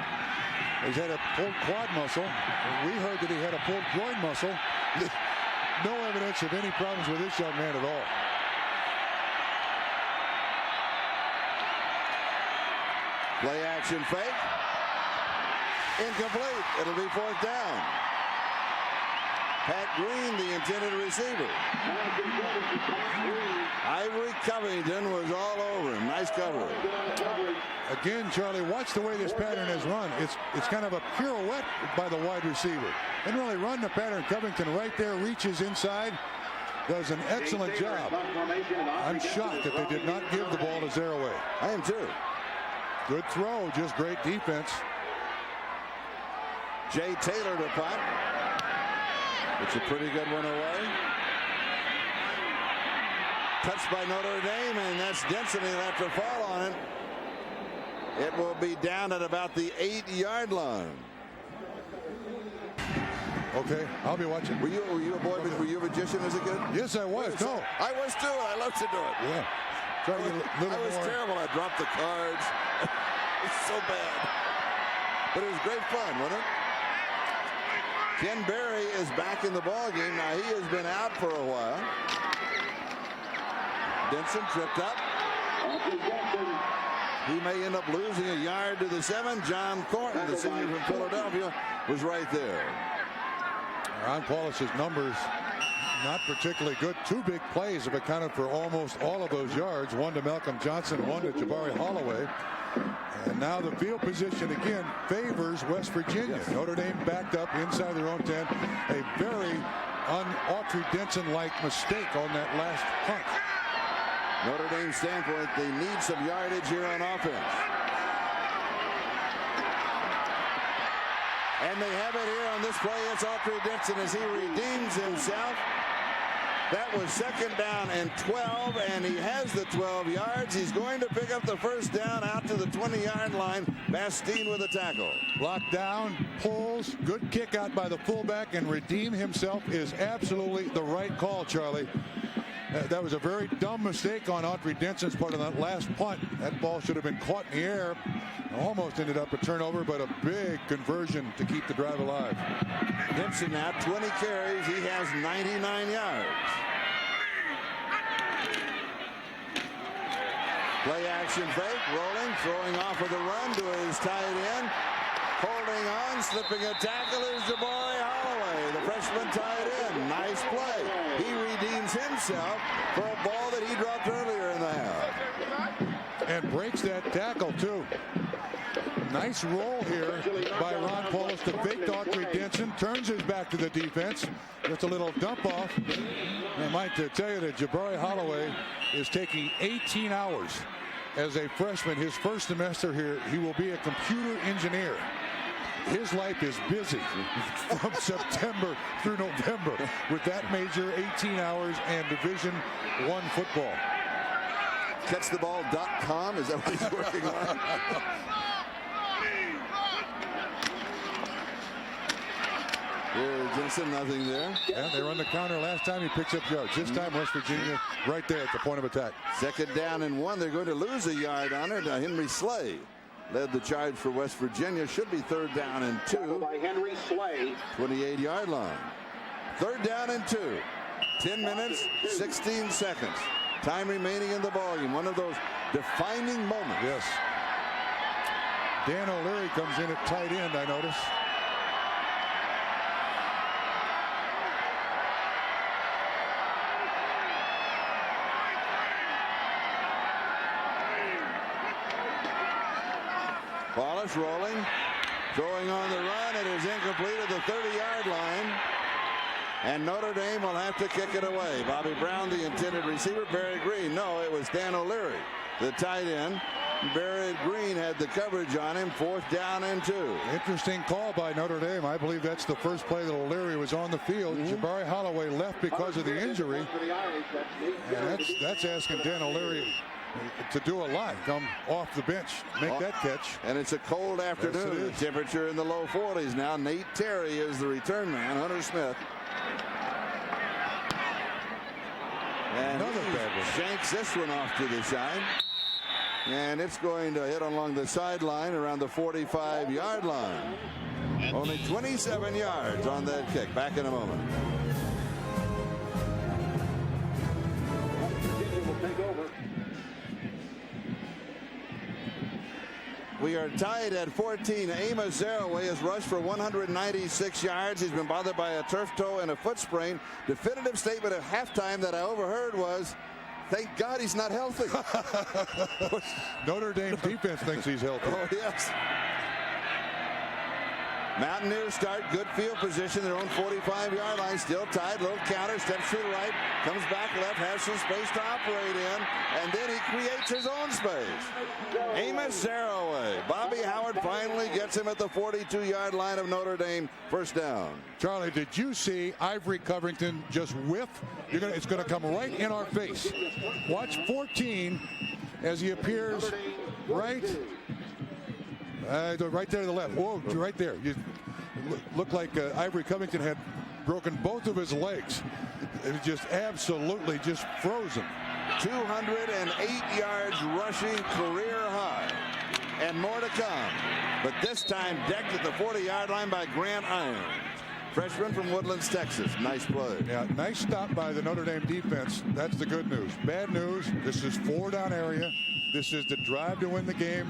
He's had a pulled quad muscle. We heard that he had a pulled groin muscle. No evidence of any problems with this young man at all. Play action fake. Incomplete. It'll be 4th down. Pat Green, the intended receiver. Ivory Covington was all over him. Nice coverage. Again, Charlie, watch the way this pattern is run. It's kind of a pirouette by the wide receiver. Didn't really run the pattern. Covington right there reaches inside. Does an excellent job. I'm shocked that they did not give the ball to Zereoue. I am too. Good throw, just great defense. Jay Taylor to punt. It's a pretty good one away. Touched by Notre Dame, and that's Denson. He'll have to fall on it. It will be down at about the 8-yard line. Okay, I'll be watching. Were you a boy? Were you a magician as a kid? Yes, I was. No, I was too. I loved to do it. Yeah. I was terrible. I dropped the cards. It's so bad. But it was great fun, wasn't it? Ken Berry is back in the ball game. Now he has been out for a while. Denson tripped up. He may end up losing a yard to the 7. John Thornton, the senior from Philadelphia, was right there. Ron Paulus's numbers not particularly good. 2 big plays have accounted for almost all of those yards. One to Malcolm Johnson, one to Jabari Holloway. And now the field position again favors West Virginia. Yes. Notre Dame backed up inside their own 10. A very un-Autry Denson-like mistake on that last punt. Notre Dame standpoint, they need some yardage here on offense. And they have it here on this play. It's Autry Denson as he redeems himself. That was 2nd down and 12, and he has the 12 yards. He's going to pick up the 1st down out to the 20-yard line. Bastine with a tackle. Blocked down, pulls, good kick out by the fullback, and redeem himself is absolutely the right call, Charlie. That was a very dumb mistake on Autry Denson's part of that last punt. That ball should have been caught in the air. Almost ended up a turnover, but a big conversion to keep the drive alive. Denson now 20 carries. He has 99 yards. Play action fake, rolling, throwing off with a run to his tight end. Holding on, slipping a tackle is Jabari Holloway, the freshman tight end. Nice play. He redeems himself for a ball that he dropped earlier in the half. And breaks that tackle, too. Nice roll here by Ron Paulus to fake Autry Denson. Turns his back to the defense. Gets a little dump off. I might tell you that Jabari Holloway is taking 18 hours as a freshman. His first semester here, he will be a computer engineer. His life is busy from September through November with that major, 18 hours, and Division I football. Catchtheball.com, is that what he's working on? Jensen, nothing there. Yeah, they run the counter last time. He picks up yards. This time, West Virginia right there at the point of attack. 2nd down and 1. They're going to lose a yard on it. Henry Slay led the charge for West Virginia. Should be 3rd down and 2. By Henry Slay. 28-yard line. 3rd down and 2. 10 minutes, 16 seconds. Time remaining in the ballgame. One of those defining moments. Yes. Dan O'Leary comes in at tight end, I notice. Wallace rolling, throwing on the run. It is incomplete at the 30-yard line. And Notre Dame will have to kick it away. Bobby Brown, the intended receiver. Barry Green. No, it was Dan O'Leary, the tight end. Barry Green had the coverage on him. 4th down and 2. Interesting call by Notre Dame. I believe that's the first play that O'Leary was on the field. Jabari Holloway left because of the injury. And that's asking Dan O'Leary to do a lot. Come off the bench, make that catch. And it's a cold afternoon. Yes, temperature in the low 40s now. Nate Terry is the return man. Hunter Smith. And another bad one. Shanks this one off to the side. And it's going to hit along the sideline around the 45-yard line. Only 27 yards on that kick. Back in a moment. We are tied at 14. Amos Zereoue has rushed for 196 yards. He's been bothered by a turf toe and a foot sprain. Definitive statement at halftime that I overheard was, thank God he's not healthy. Notre Dame defense thinks he's healthy. Oh, yes. Mountaineers start good field position, their own 45-yard line, still tied. Little counter, steps to the right, comes back left, has some space to operate in, and then he creates his own space. Amos Zereoue. Bobby Howard finally gets him at the 42-yard line of Notre Dame. First down. Charlie, did you see Ivory Covington just whiff? It's going to come right in our face. Watch 14 as he appears right there to the left. Whoa, right there. You look like Ivory Covington had broken both of his legs. It was just absolutely just frozen. 208 yards rushing, career high. And more to come. But this time decked at the 40-yard line by Grant Irons. Freshman from Woodlands, Texas. Nice play. Yeah, nice stop by the Notre Dame defense. That's the good news. Bad news, this is 4-down area. This is the drive to win the game.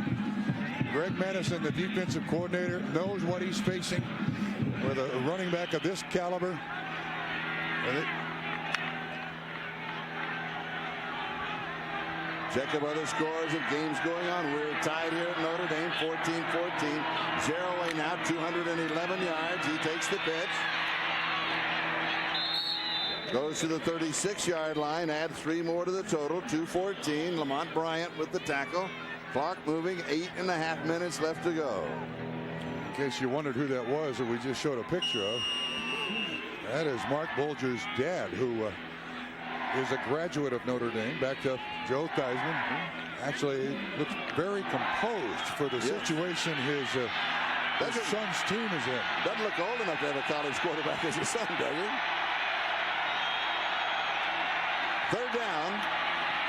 Greg Madison, the defensive coordinator, knows what he's facing with a running back of this caliber. Check of other scores of games going on. We're tied here at Notre Dame, 14-14. Zereoue now 211 yards. He takes the pitch. Goes to the 36-yard line, add 3 more to the total, 2:14. Lamont Bryant with the tackle. Clock moving, 8.5 minutes left to go. In case you wondered who that was that we just showed a picture of, that is Mark Bulger's dad, who is a graduate of Notre Dame. Back to Joe Theismann. Actually looks very composed for the situation his son's team is in. Doesn't look old enough to have a college quarterback as his son, does he? Third down.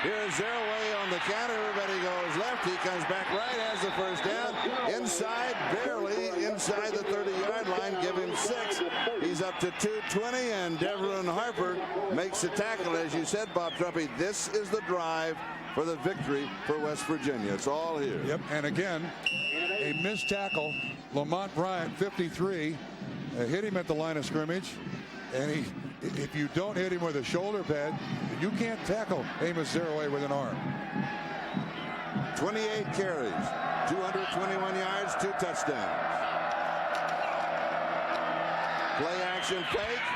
Here's Zereoue on the counter. Everybody goes left. He comes back right, has the first down. Inside, barely inside the 30-yard line. Give him 6. He's up to 220, and Devlin Harper makes the tackle. As you said, Bob Trumpy, this is the drive for the victory for West Virginia. It's all here. Yep, and again, a missed tackle. Lamont Bryant, 53, hit him at the line of scrimmage, and if you don't hit him with a shoulder pad, you can't tackle Amos Zereoue with an arm. 28 carries, 221 yards, 2 touchdowns. Play action fake.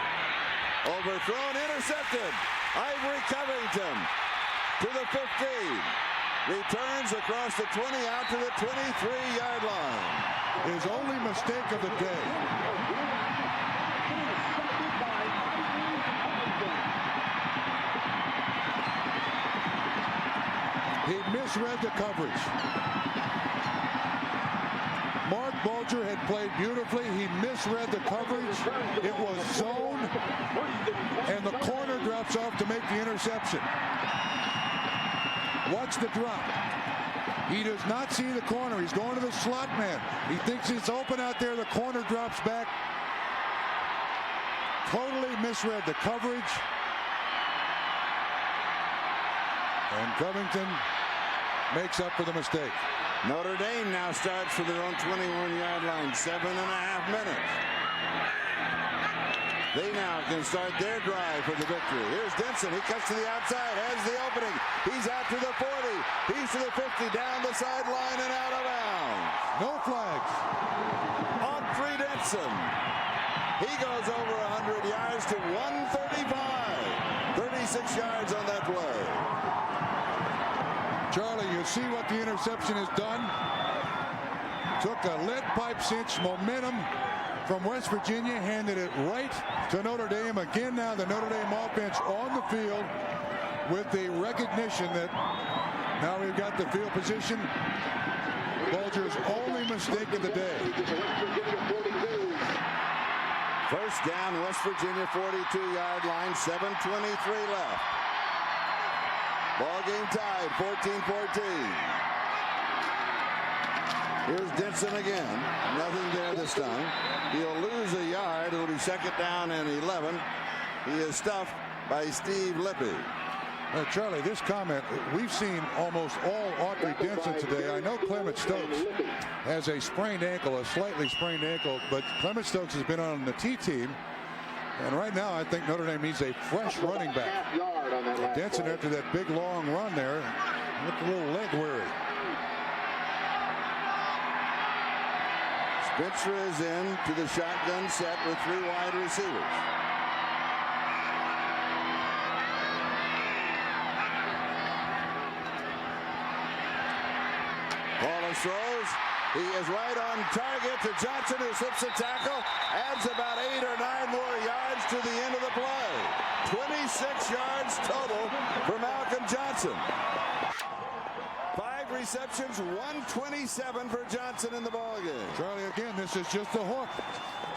Overthrown, intercepted. Ivory Covington to the 15. Returns across the 20 out to the 23-yard line. His only mistake of the day. He misread the coverage. Mark Bulger had played beautifully. He misread the coverage. It was zone, and the corner drops off to make the interception. Watch the drop. He does not see the corner. He's going to the slot man. He thinks it's open out there. The corner drops back. Totally misread the coverage. And Covington makes up for the mistake. Notre Dame now starts for their own 21-yard line. 7.5 minutes. They now can start their drive for the victory. Here's Denson. He cuts to the outside, has the opening. He's out to the 40. He's to the 50, down the sideline and out of bounds. No flags. Audrey Denson. He goes over 100 yards to 135. 36 yards on that play. Charlie, you see what the interception has done? Took a lead pipe cinch momentum from West Virginia, handed it right to Notre Dame. Again, now the Notre Dame offense on the field with the recognition that now we've got the field position. Bulger's only mistake of the day. First down, West Virginia 42-yard line, 7:23 left. Ball game tied, 14-14. Here's Denson again. Nothing there this time. He'll lose a yard. It'll be second down and 11. He is stuffed by Steve Lippy. Charlie, this comment, we've seen almost all Audrey Denson today. I know Clement Stokes has a sprained ankle, a slightly sprained ankle, but Clement Stokes has been on the T team. And right now, I think Notre Dame needs a fresh running back. Denson, after that big long run there, looked a little leg weary. Spencer is in to the shotgun set with 3 wide receivers. Wallace throws. He is right on target to Johnson, who slips a tackle, adds about 8 or 9 more yards to the end of the play. 26 yards total for Malcolm Johnson. 5 receptions, 127 for Johnson in the ballgame. Charlie, again, this is just a hook.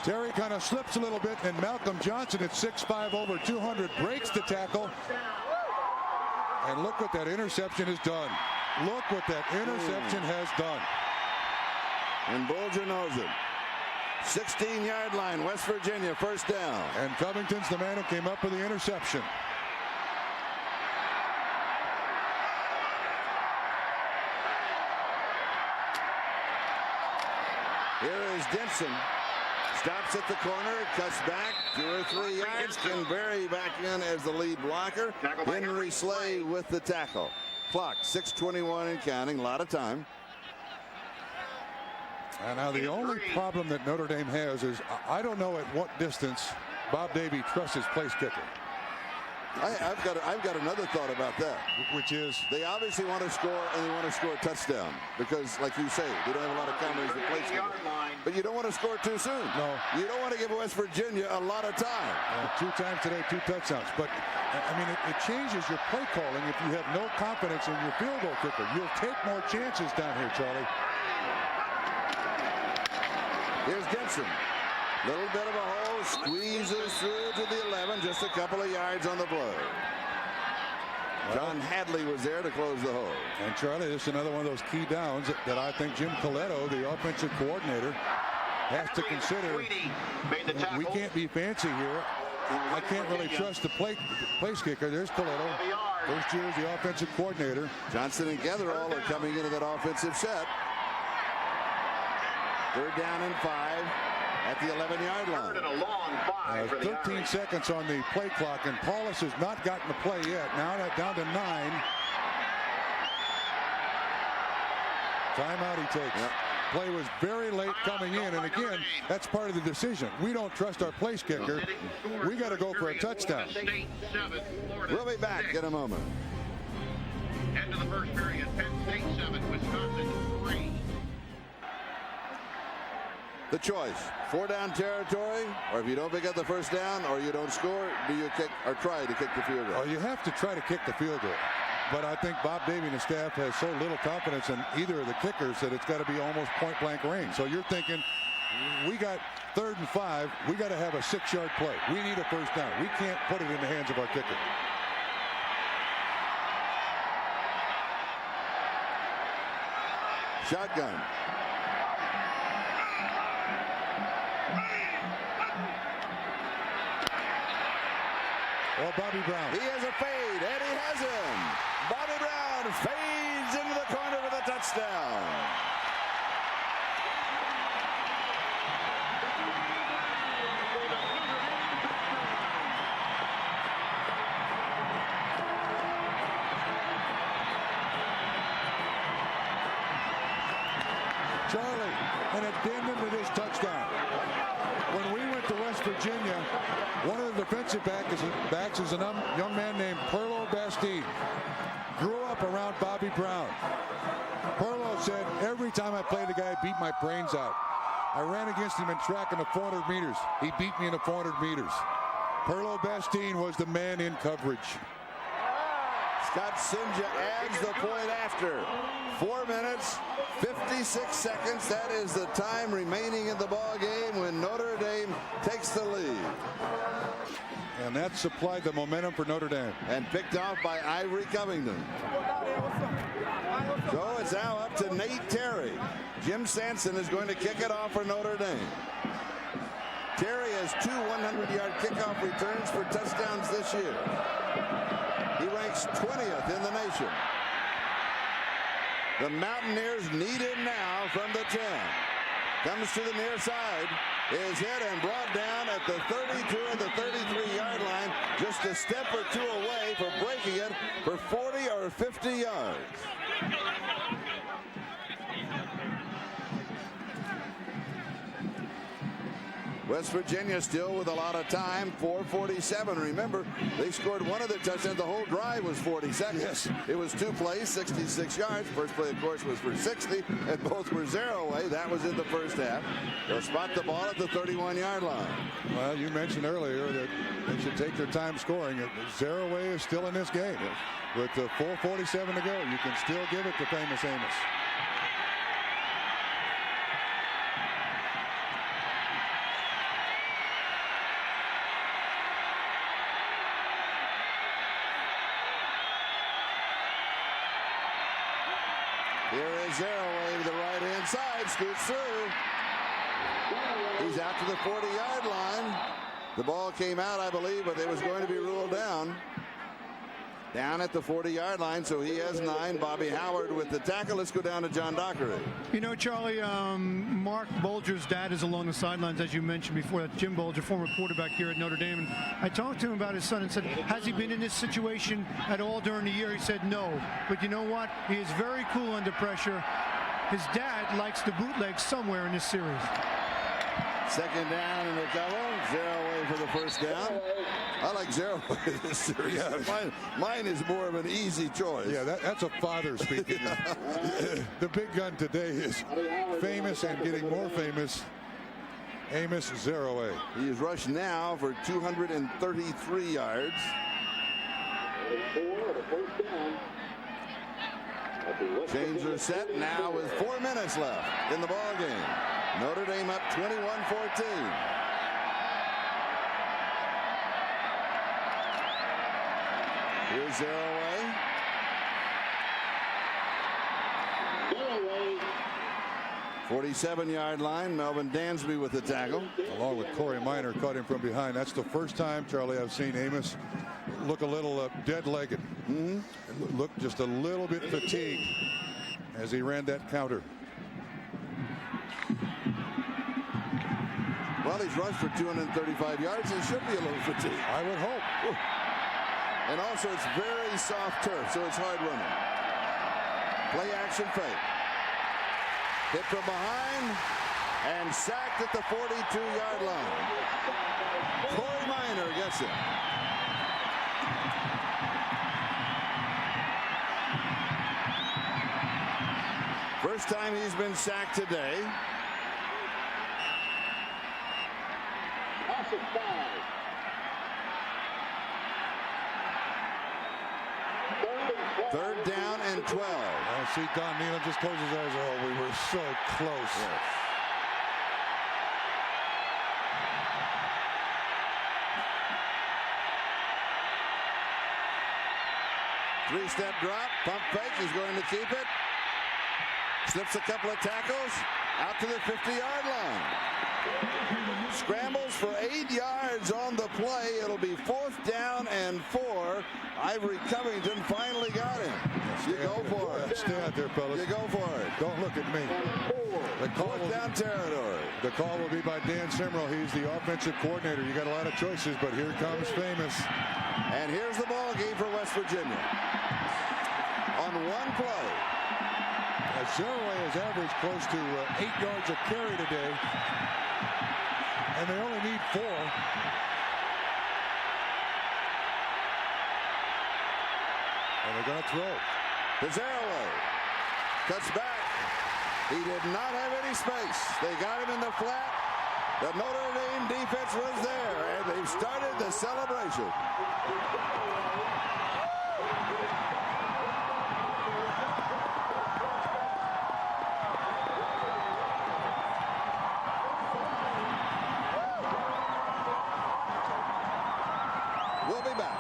Terry kind of slips a little bit, and Malcolm Johnson at 6'5", over 200, breaks the tackle. And look what that interception has done. Look what that interception has done. And Bulger knows it. 16-yard line, West Virginia, first down. And Covington's the man who came up with the interception. Here is Denson. Stops at the corner, cuts back 2 or 3 yards, can bury back in as the lead blocker. Henry Slay with the tackle. Clock 6:21 and counting, a lot of time. And now the only problem that Notre Dame has is I don't know at what distance Bob Davie trusts his place kicker. I've got another thought about that, which is they obviously want to score, and they want to score a touchdown because, like you say, they don't have a lot of confidence in the place kicker. But you don't want to score too soon. No, you don't want to give West Virginia a lot of time. 2 times today, 2 touchdowns. But I mean, it changes your play calling if you have no confidence in your field goal kicker. You'll take more chances down here, Charlie. Here's Denson. Little bit of a hole, squeezes through to the 11, just a couple of yards on the play. John Hadley was there to close the hole. And Charlie, this is another one of those key downs that I think Jim Coletto, the offensive coordinator, has to consider. We can't be fancy here. I can't really trust the place kicker. There's Coletto. First year as the offensive coordinator. Johnson and Getherall are coming into that offensive set. 3rd down and 5 at the 11-yard line. 13 seconds on the play clock, and Paulus has not gotten the play yet. Now that down to 9. Timeout he takes. Yep. Play was very late coming in, and again, that's part of the decision. We don't trust our place kicker. We got to go for a touchdown. We'll be back in a moment. End of the first period, Penn State 7, Wisconsin 3. The choice, 4-down territory, or if you don't pick up the first down or you don't score, do you kick or try to kick the field goal? Oh, you have to try to kick the field goal. But I think Bob Davie and the staff has so little confidence in either of the kickers that it's got to be almost point-blank range. So you're thinking, we got 3rd and 5. We got to have a 6-yard play. We need a first down. We can't put it in the hands of our kicker. Shotgun. Or Bobby Brown. He has a fade, and he has him. Bobby Brown fades into the corner for the touchdown. Charlie, an addendum to this touchdown. When we went to West Virginia, one of the defensive backs is a young man named Perlo Bastide. Grew up around Bobby Brown. Perlo said, every time I played the guy, I beat my brains out. I ran against him in track in the 400 meters. He beat me in the 400 meters. Perlo Bastide was the man in coverage. Scott Sinja adds the point after. 4 minutes, 56 seconds. That is the time remaining in the ball game when Notre Dame takes the lead. And that supplied the momentum for Notre Dame. And picked off by Ivory Covington. So it's now up to Nate Terry. Jim Sanson is going to kick it off for Notre Dame. Terry has 2 100-yard kickoff returns for touchdowns this year. He ranks 20th in the nation. The Mountaineers need him now from the 10. Comes to the near side. Is hit and brought down at the 32 and the 33-yard line. Just a step or two away for breaking it for 40 or 50 yards. West Virginia still with a lot of time, 4:47. Remember, they scored one of their touchdowns. The whole drive was 40 seconds. Yes. It was 2 plays, 66 yards. First play, of course, was for 60, and both were Zereoue. That was in the first half. They'll spot the ball at the 31-yard line. Well, you mentioned earlier that they should take their time scoring. Zereoue is still in this game. With 4:47 to go, you can still give it to famous Amos. Here is Zereoue to the right-hand side, scoots through. He's out to the 40-yard line. The ball came out, I believe, but it was going to be ruled down. Down at the 40-yard line, so he has 9. Bobby Howard with the tackle. Let's go down to John Dockery. You know, Charlie, Mark Bulger's dad is along the sidelines, as you mentioned before. That's Jim Bulger, former quarterback here at Notre Dame. And I talked to him about his son and said, has he been in this situation at all during the year? He said no. But you know what? He is very cool under pressure. His dad likes the bootleg somewhere in this series. Second down and a double. Zereoue for the first down. I like Zereoue in this series. Yeah. Mine is more of an easy choice. Yeah, that's a father speaking. The big gun today is famous and getting more famous. Amos Zereoue. He is rushed now for 233 yards. Chains are set now with 4 minutes left in the ball game. Notre Dame up 21-14. Here's Zereoue. 47-yard line. Melvin Dansby with the tackle. Along with Corey Minor, caught him from behind. That's the first time, Charlie, I've seen Amos look a little dead-legged. Look just a little bit fatigued as he ran that counter. Well, he's rushed for 235 yards. He should be a little fatigued. I would hope. And also, it's very soft turf, so it's hard running. Play action fake. Hit from behind and sacked at the 42-yard line. Corey Minor gets it. First time he's been sacked today. Third down and 12. I see Don Nealon just close his eyes. Oh, we were so close. Yes. Three-step drop, pump fake. He's going to keep it. Slips a couple of tackles out to the 50-yard line. Scrambles for 8 yards on the play. It'll be 4th down and 4. Ivory Covington finally got him. You go for it. Stay out there, fellas. You go for it. Don't look at me. The call 4th down territory. The call will be by Dan Simrell. He's the offensive coordinator. You got a lot of choices, but here comes famous. And here's the ball game for West Virginia. On one play. Zereoue has averaged close to 8 yards a carry today, and they only need 4. And they're going to throw. Zereoue cuts back. He did not have any space. They got him in the flat. The Notre Dame defense was there, and they've started the celebration. We'll be back.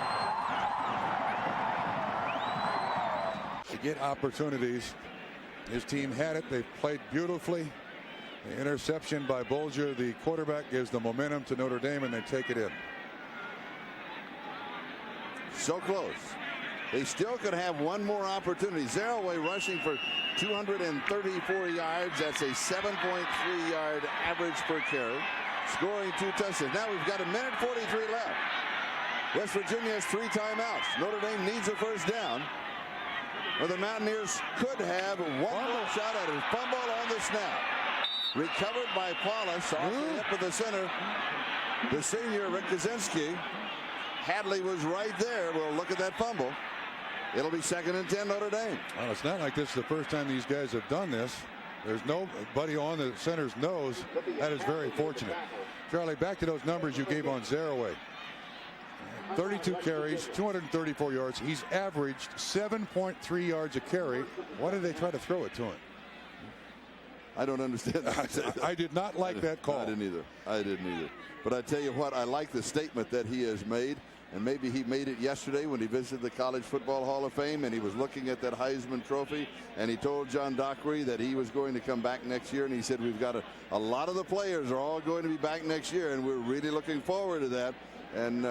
To get opportunities. His team had it. They played beautifully. The interception by Bolger, the quarterback, gives the momentum to Notre Dame, and they take it in. So close. They still could have one more opportunity. Zereoue rushing for 234 yards. That's a 7.3 yard average per carry. Scoring 2 touchdowns. Now we've got 1:43 left. West Virginia has 3 timeouts. Notre Dame needs a first down. Well, the Mountaineers could have one more shot at it. Fumble on the snap. Recovered by Paulus off the hip of the center. The senior, Rick Kaczynski. Hadley was right there. We'll look at that fumble. It'll be 2nd and 10 Notre Dame. Well, it's not like this is the first time these guys have done this. There's nobody on the center's nose. That is very fortunate. Charlie, back to those numbers you gave on Zereoue. 32 carries, 234 yards. He's averaged 7.3 yards a carry. Why did they try to throw it to him? I don't understand that. I did not like that call. I didn't either. But I tell you what, I like the statement that he has made. And maybe he made it yesterday when he visited the College Football Hall of Fame and he was looking at that Heisman Trophy, and he told John Dockery that he was going to come back next year, and he said we've got a lot of the players are all going to be back next year, and we're really looking forward to that. And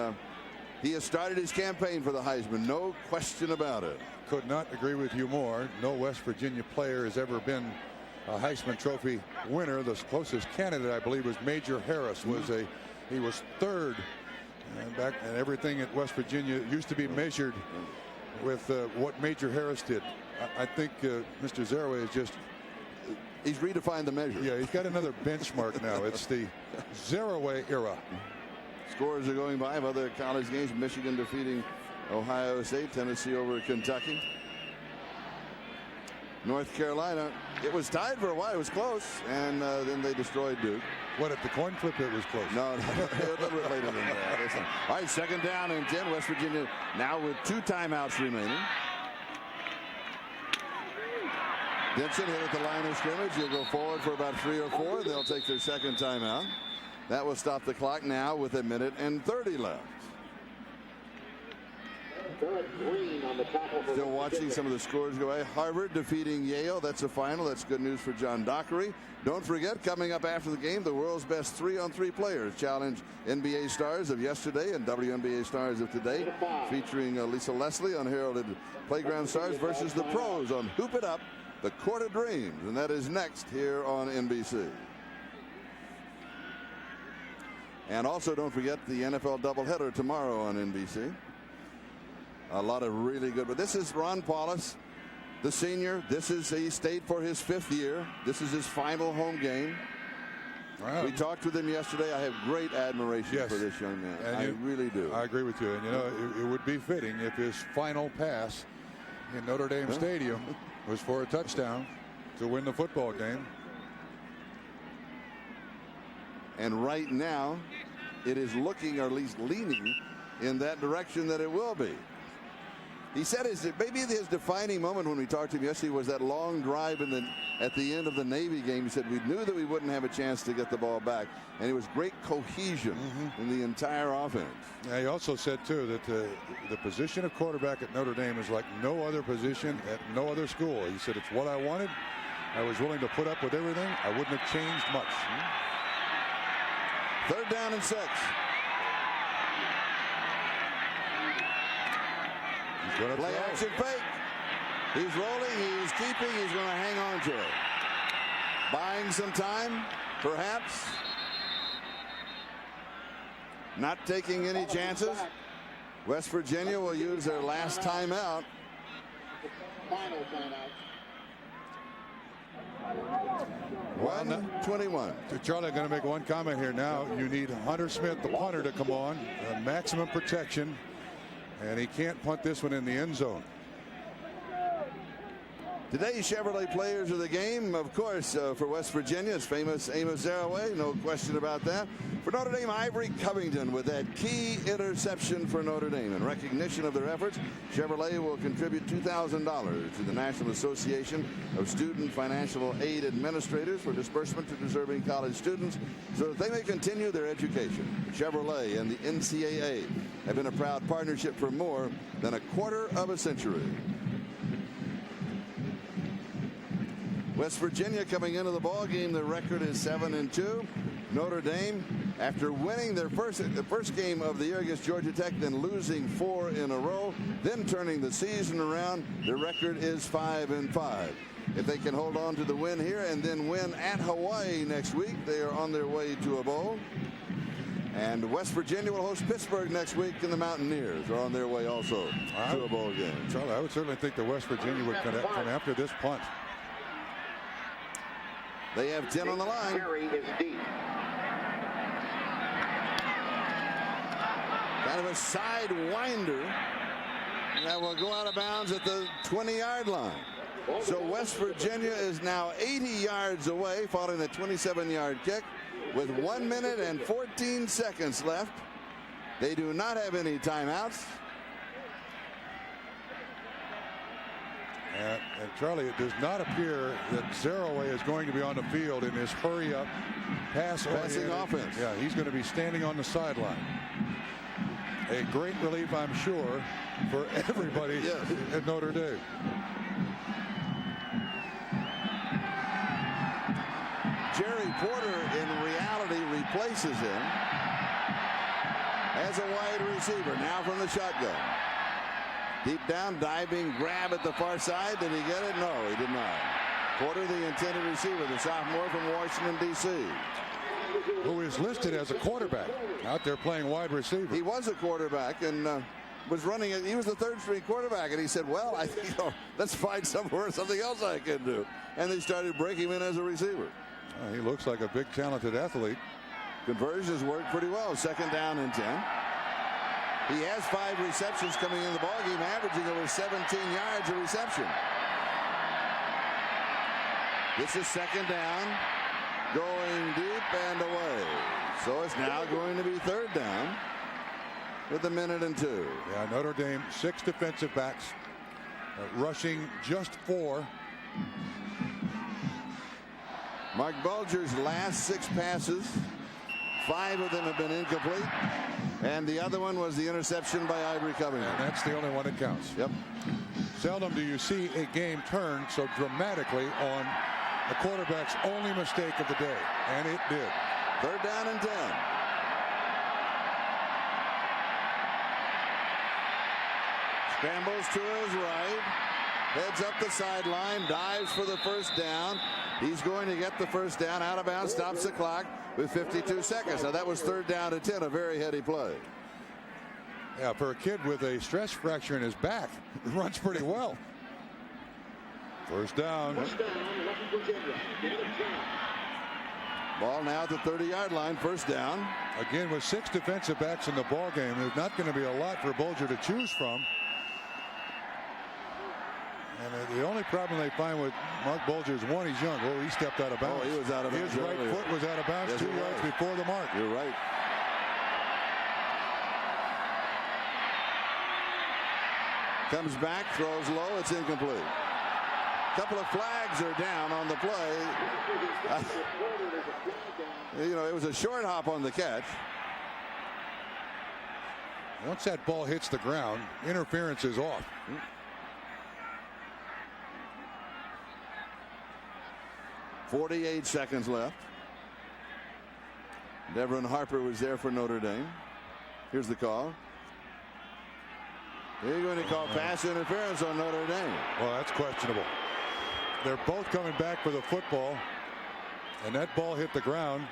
he has started his campaign for the Heisman, no question about it. Could not agree with you more. No West Virginia player has ever been a Heisman Trophy winner. The closest candidate, I believe, was Major Harris. He was 3rd. And back, and everything at West Virginia used to be measured with what Major Harris did. I think Mr. Zereoue is just. He's redefined the measure. Yeah, he's got another benchmark now. It's the Zereoue era. Scores are going by of other college games. Michigan defeating Ohio State. Tennessee over Kentucky. North Carolina, it was tied for a while. It was close, and then they destroyed Duke. What, at the coin flip it was close? No, a little bit later than that. All right, 2nd down and 10. West Virginia now with 2 timeouts remaining. Dixon hit at the line of scrimmage. He'll go forward for about 3 or 4. They'll take their 2nd timeout. That will stop the clock now with 1:30 left. Still watching some of the scores go by. Harvard defeating Yale. That's a final. That's good news for John Dockery. Don't forget, coming up after the game, the world's best 3-on-3 players challenge NBA stars of yesterday and WNBA stars of today, featuring Lisa Leslie, unheralded Playground Stars, versus the pros on Hoop It Up, the Court of Dreams. And that is next here on NBC. And also don't forget the NFL doubleheader tomorrow on NBC. A lot of really good, but this is Ron Paulus, the senior. He stayed for his 5th year. This is his final home game. Wow. We talked with him yesterday. I have great admiration for this young man. And I really do. I agree with you. And you know, it would be fitting if his final pass in Notre Dame Stadium was for a touchdown to win the football game. And right now, it is looking, or at least leaning, in that direction that it will be. He said maybe his defining moment when we talked to him yesterday was that long drive at the end of the Navy game. He said we knew that we wouldn't have a chance to get the ball back, and it was great cohesion in the entire offense. Yeah, he also said too that the position of quarterback at Notre Dame is like no other position at no other school. He said it's what I wanted. I was willing to put up with everything. I wouldn't have changed much. 3rd down and 6. Play action fake. He's rolling. He's keeping. He's going to hang on to it. Buying some time, perhaps. Not taking any chances. West Virginia will use their last timeout. Final timeout. 1:21. Charlie, I'm going to make one comment here now. You need Hunter Smith, the punter, to come on. Maximum protection. And he can't punt this one in the end zone. Today's Chevrolet players of the game, of course, for West Virginia, is famous Amos Zereoue, no question about that. For Notre Dame, Ivory Covington with that key interception for Notre Dame. In recognition of their efforts, Chevrolet will contribute $2,000 to the National Association of Student Financial Aid Administrators for disbursement to deserving college students so that they may continue their education. Chevrolet and the NCAA have been a proud partnership for more than a quarter of a century. West Virginia coming into the ball game, their record is 7-2. Notre Dame, after winning their first game of the year against Georgia Tech, then losing 4 in a row, then turning the season around, their record is 5-5. If they can hold on to the win here and then win at Hawaii next week, they are on their way to a bowl. And West Virginia will host Pittsburgh next week, and the Mountaineers are on their way also to a bowl game. Charlie, I would certainly think that West Virginia would come after this punt. They have 10 on the line. Carry is deep. Kind of a sidewinder that will go out of bounds at the 20-yard line. So West Virginia is now 80 yards away following the 27-yard kick with 1 minute and 14 seconds left. They do not have any timeouts. And Charlie, it does not appear that Zereoue is going to be on the field in this hurry-up passing offense. Yeah, he's going to be standing on the sideline. A great relief, I'm sure, for everybody at Notre Dame. Jerry Porter, in reality, replaces him as a wide receiver. Now from the shotgun. Deep down, diving grab at the far side. Did he get it? No, he did not. Porter, the intended receiver, the sophomore from Washington, D.C. Who is listed as a quarterback, out there playing wide receiver. He was a quarterback and was running it. He was the third-string quarterback, and he said, well, I think, let's find something else I can do. And they started breaking him in as a receiver. He looks like a big, talented athlete. Conversions worked pretty well. 2nd down and 10. He has 5 receptions coming in the ballgame, averaging over 17 yards a reception. This is 2nd down, going deep and away. So it's now going to be 3rd down with 1 minute and 2. Yeah, Notre Dame, 6 defensive backs, rushing just 4. Mark Bulger's last 6 passes, 5 of them have been incomplete. And the other one was the interception by Ivory Covington. And that's the only one that counts. Yep. Seldom do you see a game turn so dramatically on a quarterback's only mistake of the day. And it did. 3rd down and 10. Scrambles to his right. Heads up the sideline. Dives for the 1st down. He's going to get the 1st down. Out of bounds. Stops the clock with 52 seconds. Now that was 3rd down and 10. A very heady play. Yeah, for a kid with a stress fracture in his back, it runs pretty well. 1st down. Ball now at the 30-yard line. 1st down. Again, with 6 defensive backs in the ball game, there's not going to be a lot for Bulger to choose from. And the only problem they find with Mark Bulger is, one, he's young. Oh, he stepped out of bounds. Oh, he was out of bounds. His right foot was out of bounds 2 yards before the mark. You're right. Comes back, throws low. It's incomplete. Couple of flags are down on the play. It was a short hop on the catch. Once that ball hits the ground, interference is off. 48 seconds left. Devin Harper was there for Notre Dame. Here's the call. They're going to call pass interference on Notre Dame. Well, that's questionable. They're both coming back for the football, and that ball hit the ground.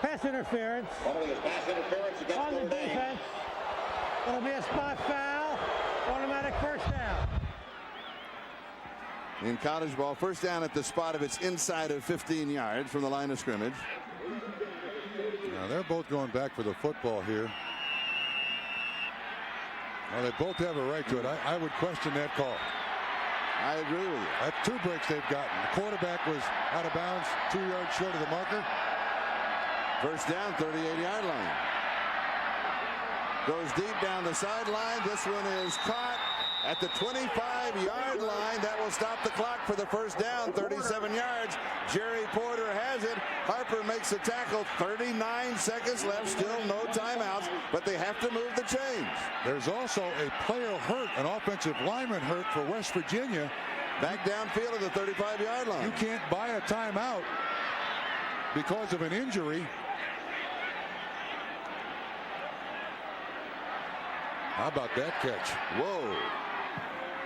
Pass interference. Pass interference against On the Notre Dame. defense. It'll be a spot foul. Automatic 1st down. In college ball, 1st down at the spot if it's inside of 15 yards from the line of scrimmage. Now they're both going back for the football here. Well, they both have a right to it. I would question that call. I agree with you. That's 2 breaks they've gotten. The quarterback was out of bounds, 2 yards short of the marker. First down, 38-yard line. Goes deep down the sideline. This one is caught at the 25-yard line. That will stop the clock for the first down, 37 yards. Jerry Porter has it. Harper makes the tackle. 39 seconds left. Still no timeouts, but they have to move the chains. There's also a player hurt, an offensive lineman hurt for West Virginia. Back downfield at the 35-yard line. You can't buy a timeout because of an injury. How about that catch? Whoa.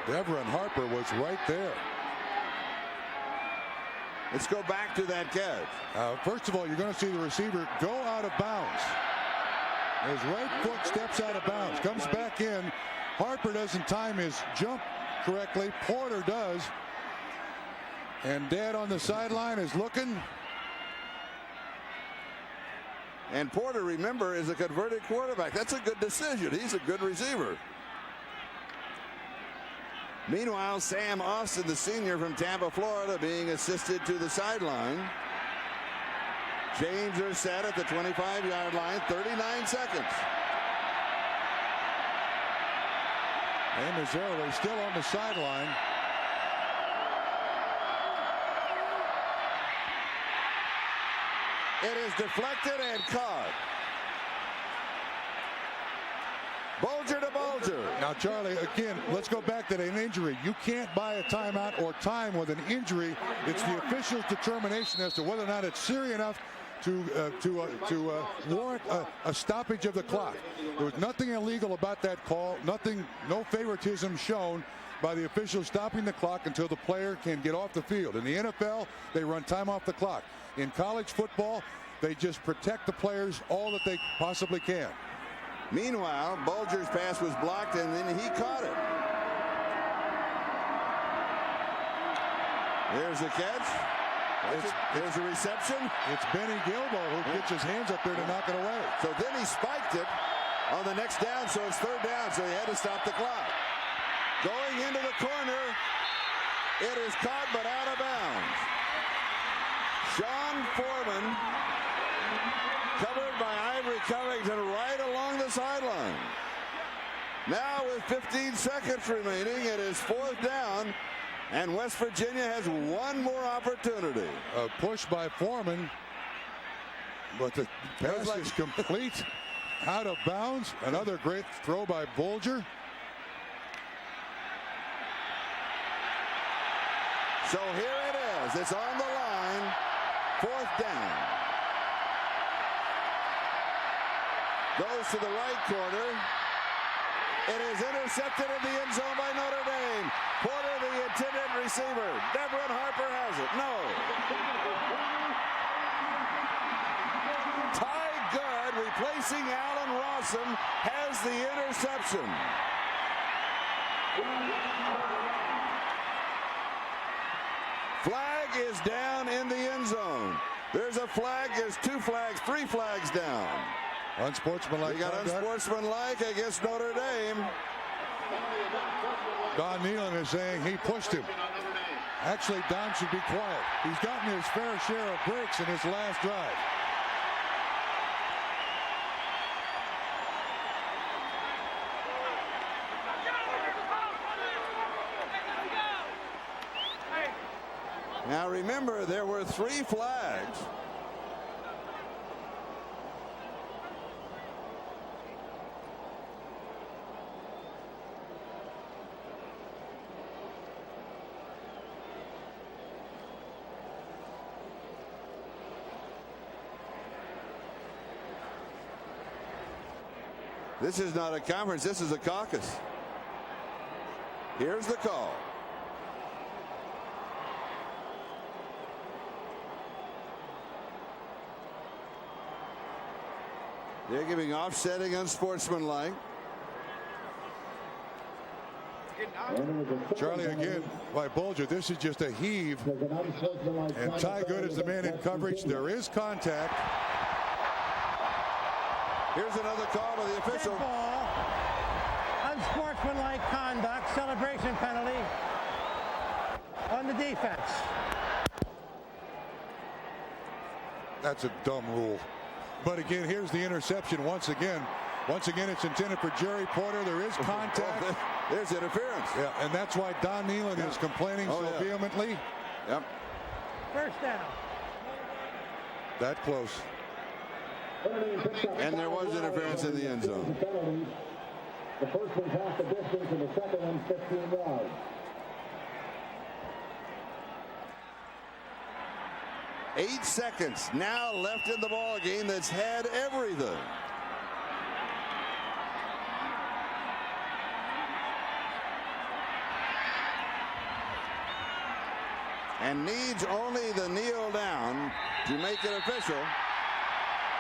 Devron Harper was right there. Let's go back to that catch. First of all, you're going to see the receiver go out of bounds. His right foot steps out of bounds, comes back in. Harper doesn't time his jump correctly. Porter does. And Dad on the sideline is looking. And Porter, remember, is a converted quarterback. That's a good decision. He's a good receiver. Meanwhile, Sam Austin, the senior from Tampa, Florida, being assisted to the sideline. Chains are set at the 25-yard line, 39 seconds. And Zereoue still on the sideline. It is deflected and caught. Bulger to Bulger. Now, Charlie, again, let's go back to an injury. You can't buy a timeout or time with an injury. It's the official's determination as to whether or not it's serious enough to warrant a stoppage of the clock. There was nothing illegal about that call. Nothing, no favoritism shown by the official stopping the clock until the player can get off the field. In the NFL, they run time off the clock. In college football, they just protect the players all that they possibly can. Meanwhile, Bulger's pass was blocked, and then he caught it. There's a catch. There's a reception. It's Benny Gilbo who gets his hands up there to knock it away. So then he spiked it on the next down, so it's third down, so he had to stop the clock. Going into the corner, it is caught but out of bounds. Sean Foreman, covered by Ivory Covington, right along the sideline. Now with 15 seconds remaining, it is fourth down, and West Virginia has one more opportunity. A push by Foreman, but the pass is complete, out of bounds. Another great throw by Bulger. So here it is. It's on the line. Fourth down. Goes to the right corner. It is intercepted in the end zone by Notre Dame. Porter, the intended receiver. Devron Harper has it. No. Ty Good, replacing Allen Rawson, has the interception. Flag is down in the end zone. There's a flag. There's 2 flags, 3 flags down. Unsportsmanlike. We got unsportsmanlike against Notre Dame. Don Nealon is saying he pushed him. Actually, Don should be quiet. He's gotten his fair share of breaks in his last drive. Now remember, there were 3 flags. This is not a conference, this is a caucus. Here's the call. They're giving offsetting unsportsmanlike. Charlie again by Bulger. This is just a heave. And Ty Good is the man in coverage. There is contact. Here's another call to the official. Ball. Unsportsmanlike conduct, celebration penalty on the defense. That's a dumb rule. But again, here's the interception once again. Once again, it's intended for Jerry Porter. There is contact. There's interference. Yeah, and that's why Don Nealon is complaining so vehemently. Yep. First down. That close. And there was interference in the end zone. The first one passed the distance and the second one 15 yards. Eight seconds now left in the ball game that's had everything. And needs only the kneel down to make it official.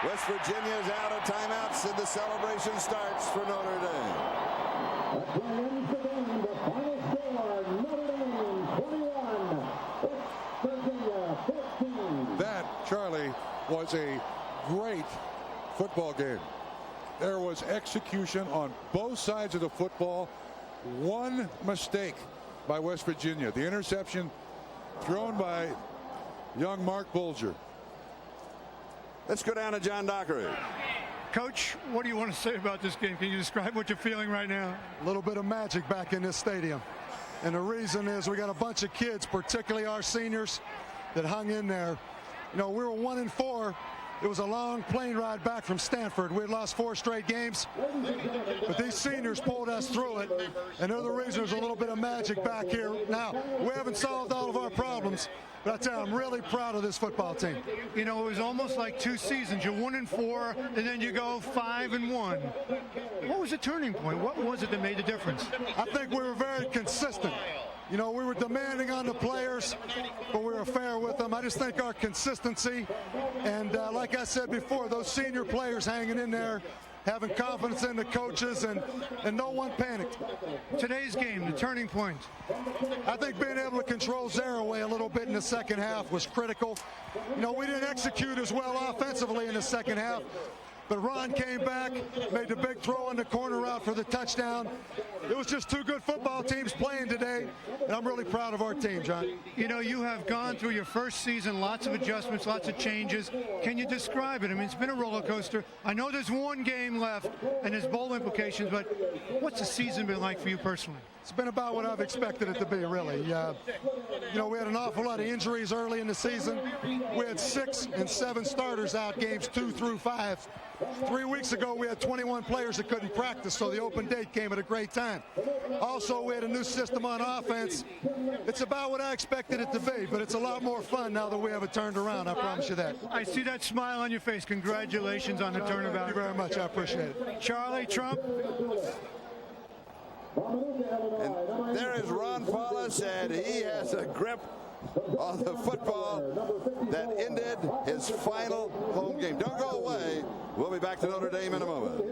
West Virginia's out of timeouts and the celebration starts for Notre Dame. That's where ends the game. The final score, Notre Dame 21, West Virginia 15. That, Charlie, was a great football game. There was execution on both sides of the football. One mistake by West Virginia. The interception thrown by young Mark Bulger. Let's go down to John Dockery. Coach, what do you want to say about this game? Can you describe what you're feeling right now? A little bit of magic back in this stadium. And the reason is we got a bunch of kids, particularly our seniors, that hung in there. You know, we were 1-4. It was a long plane ride back from Stanford. We had lost 4 straight games, but these seniors pulled us through it, and they're the reason there's a little bit of magic back here. Now, we haven't solved all of our problems, but I tell you, I'm really proud of this football team. You know, it was almost like 2 seasons. You're 1-4, and then you go 5-1. What was the turning point? What was it that made the difference? I think we were very consistent. You know, we were demanding on the players, but we were fair with them. I just think our consistency, and like I said before, those senior players hanging in there, having confidence in the coaches, and no one panicked. Today's game, the turning point. I think being able to control Zereoue a little bit in the second half was critical. You know, we didn't execute as well offensively in the second half, but Ron came back, made the big throw on the corner route for the touchdown. It was just 2 good football teams playing today, and I'm really proud of our team, John. You know, you have gone through your first season, lots of adjustments, lots of changes. Can you describe it? I mean, it's been a roller coaster. I know there's 1 game left, and there's bowl implications, but what's the season been like for you personally? It's been about what I've expected it to be, really. You know, we had an awful lot of injuries early in the season. We had 6 and 7 starters out games 2 through 5. 3 weeks ago, we had 21 players that couldn't practice, so the open date came at a great time. Also, we had a new system on offense. It's about what I expected it to be, but it's a lot more fun now that we have it turned around, I promise you that. I see that smile on your face. Congratulations on the turnabout. Thank you very much. I appreciate it. Charlie, Trump. And there is Ron Paulus, and he has a grip on the football that ended his final home game. Don't go away. We'll be back to Notre Dame in a moment.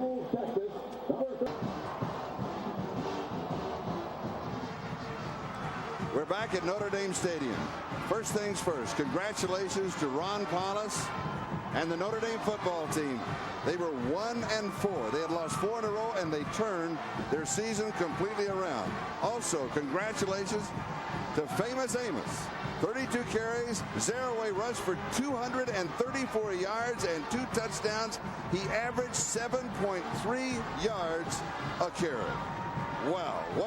We're back at Notre Dame Stadium. First things first, congratulations to Ron Paulus and the Notre Dame football team. They were 1-4. They had lost 4 in a row, and they turned their season completely around. Also, congratulations to famous Amos. 32 carries. Zereoue rushed for 234 yards and 2 touchdowns. He averaged 7.3 yards a carry. Wow, what an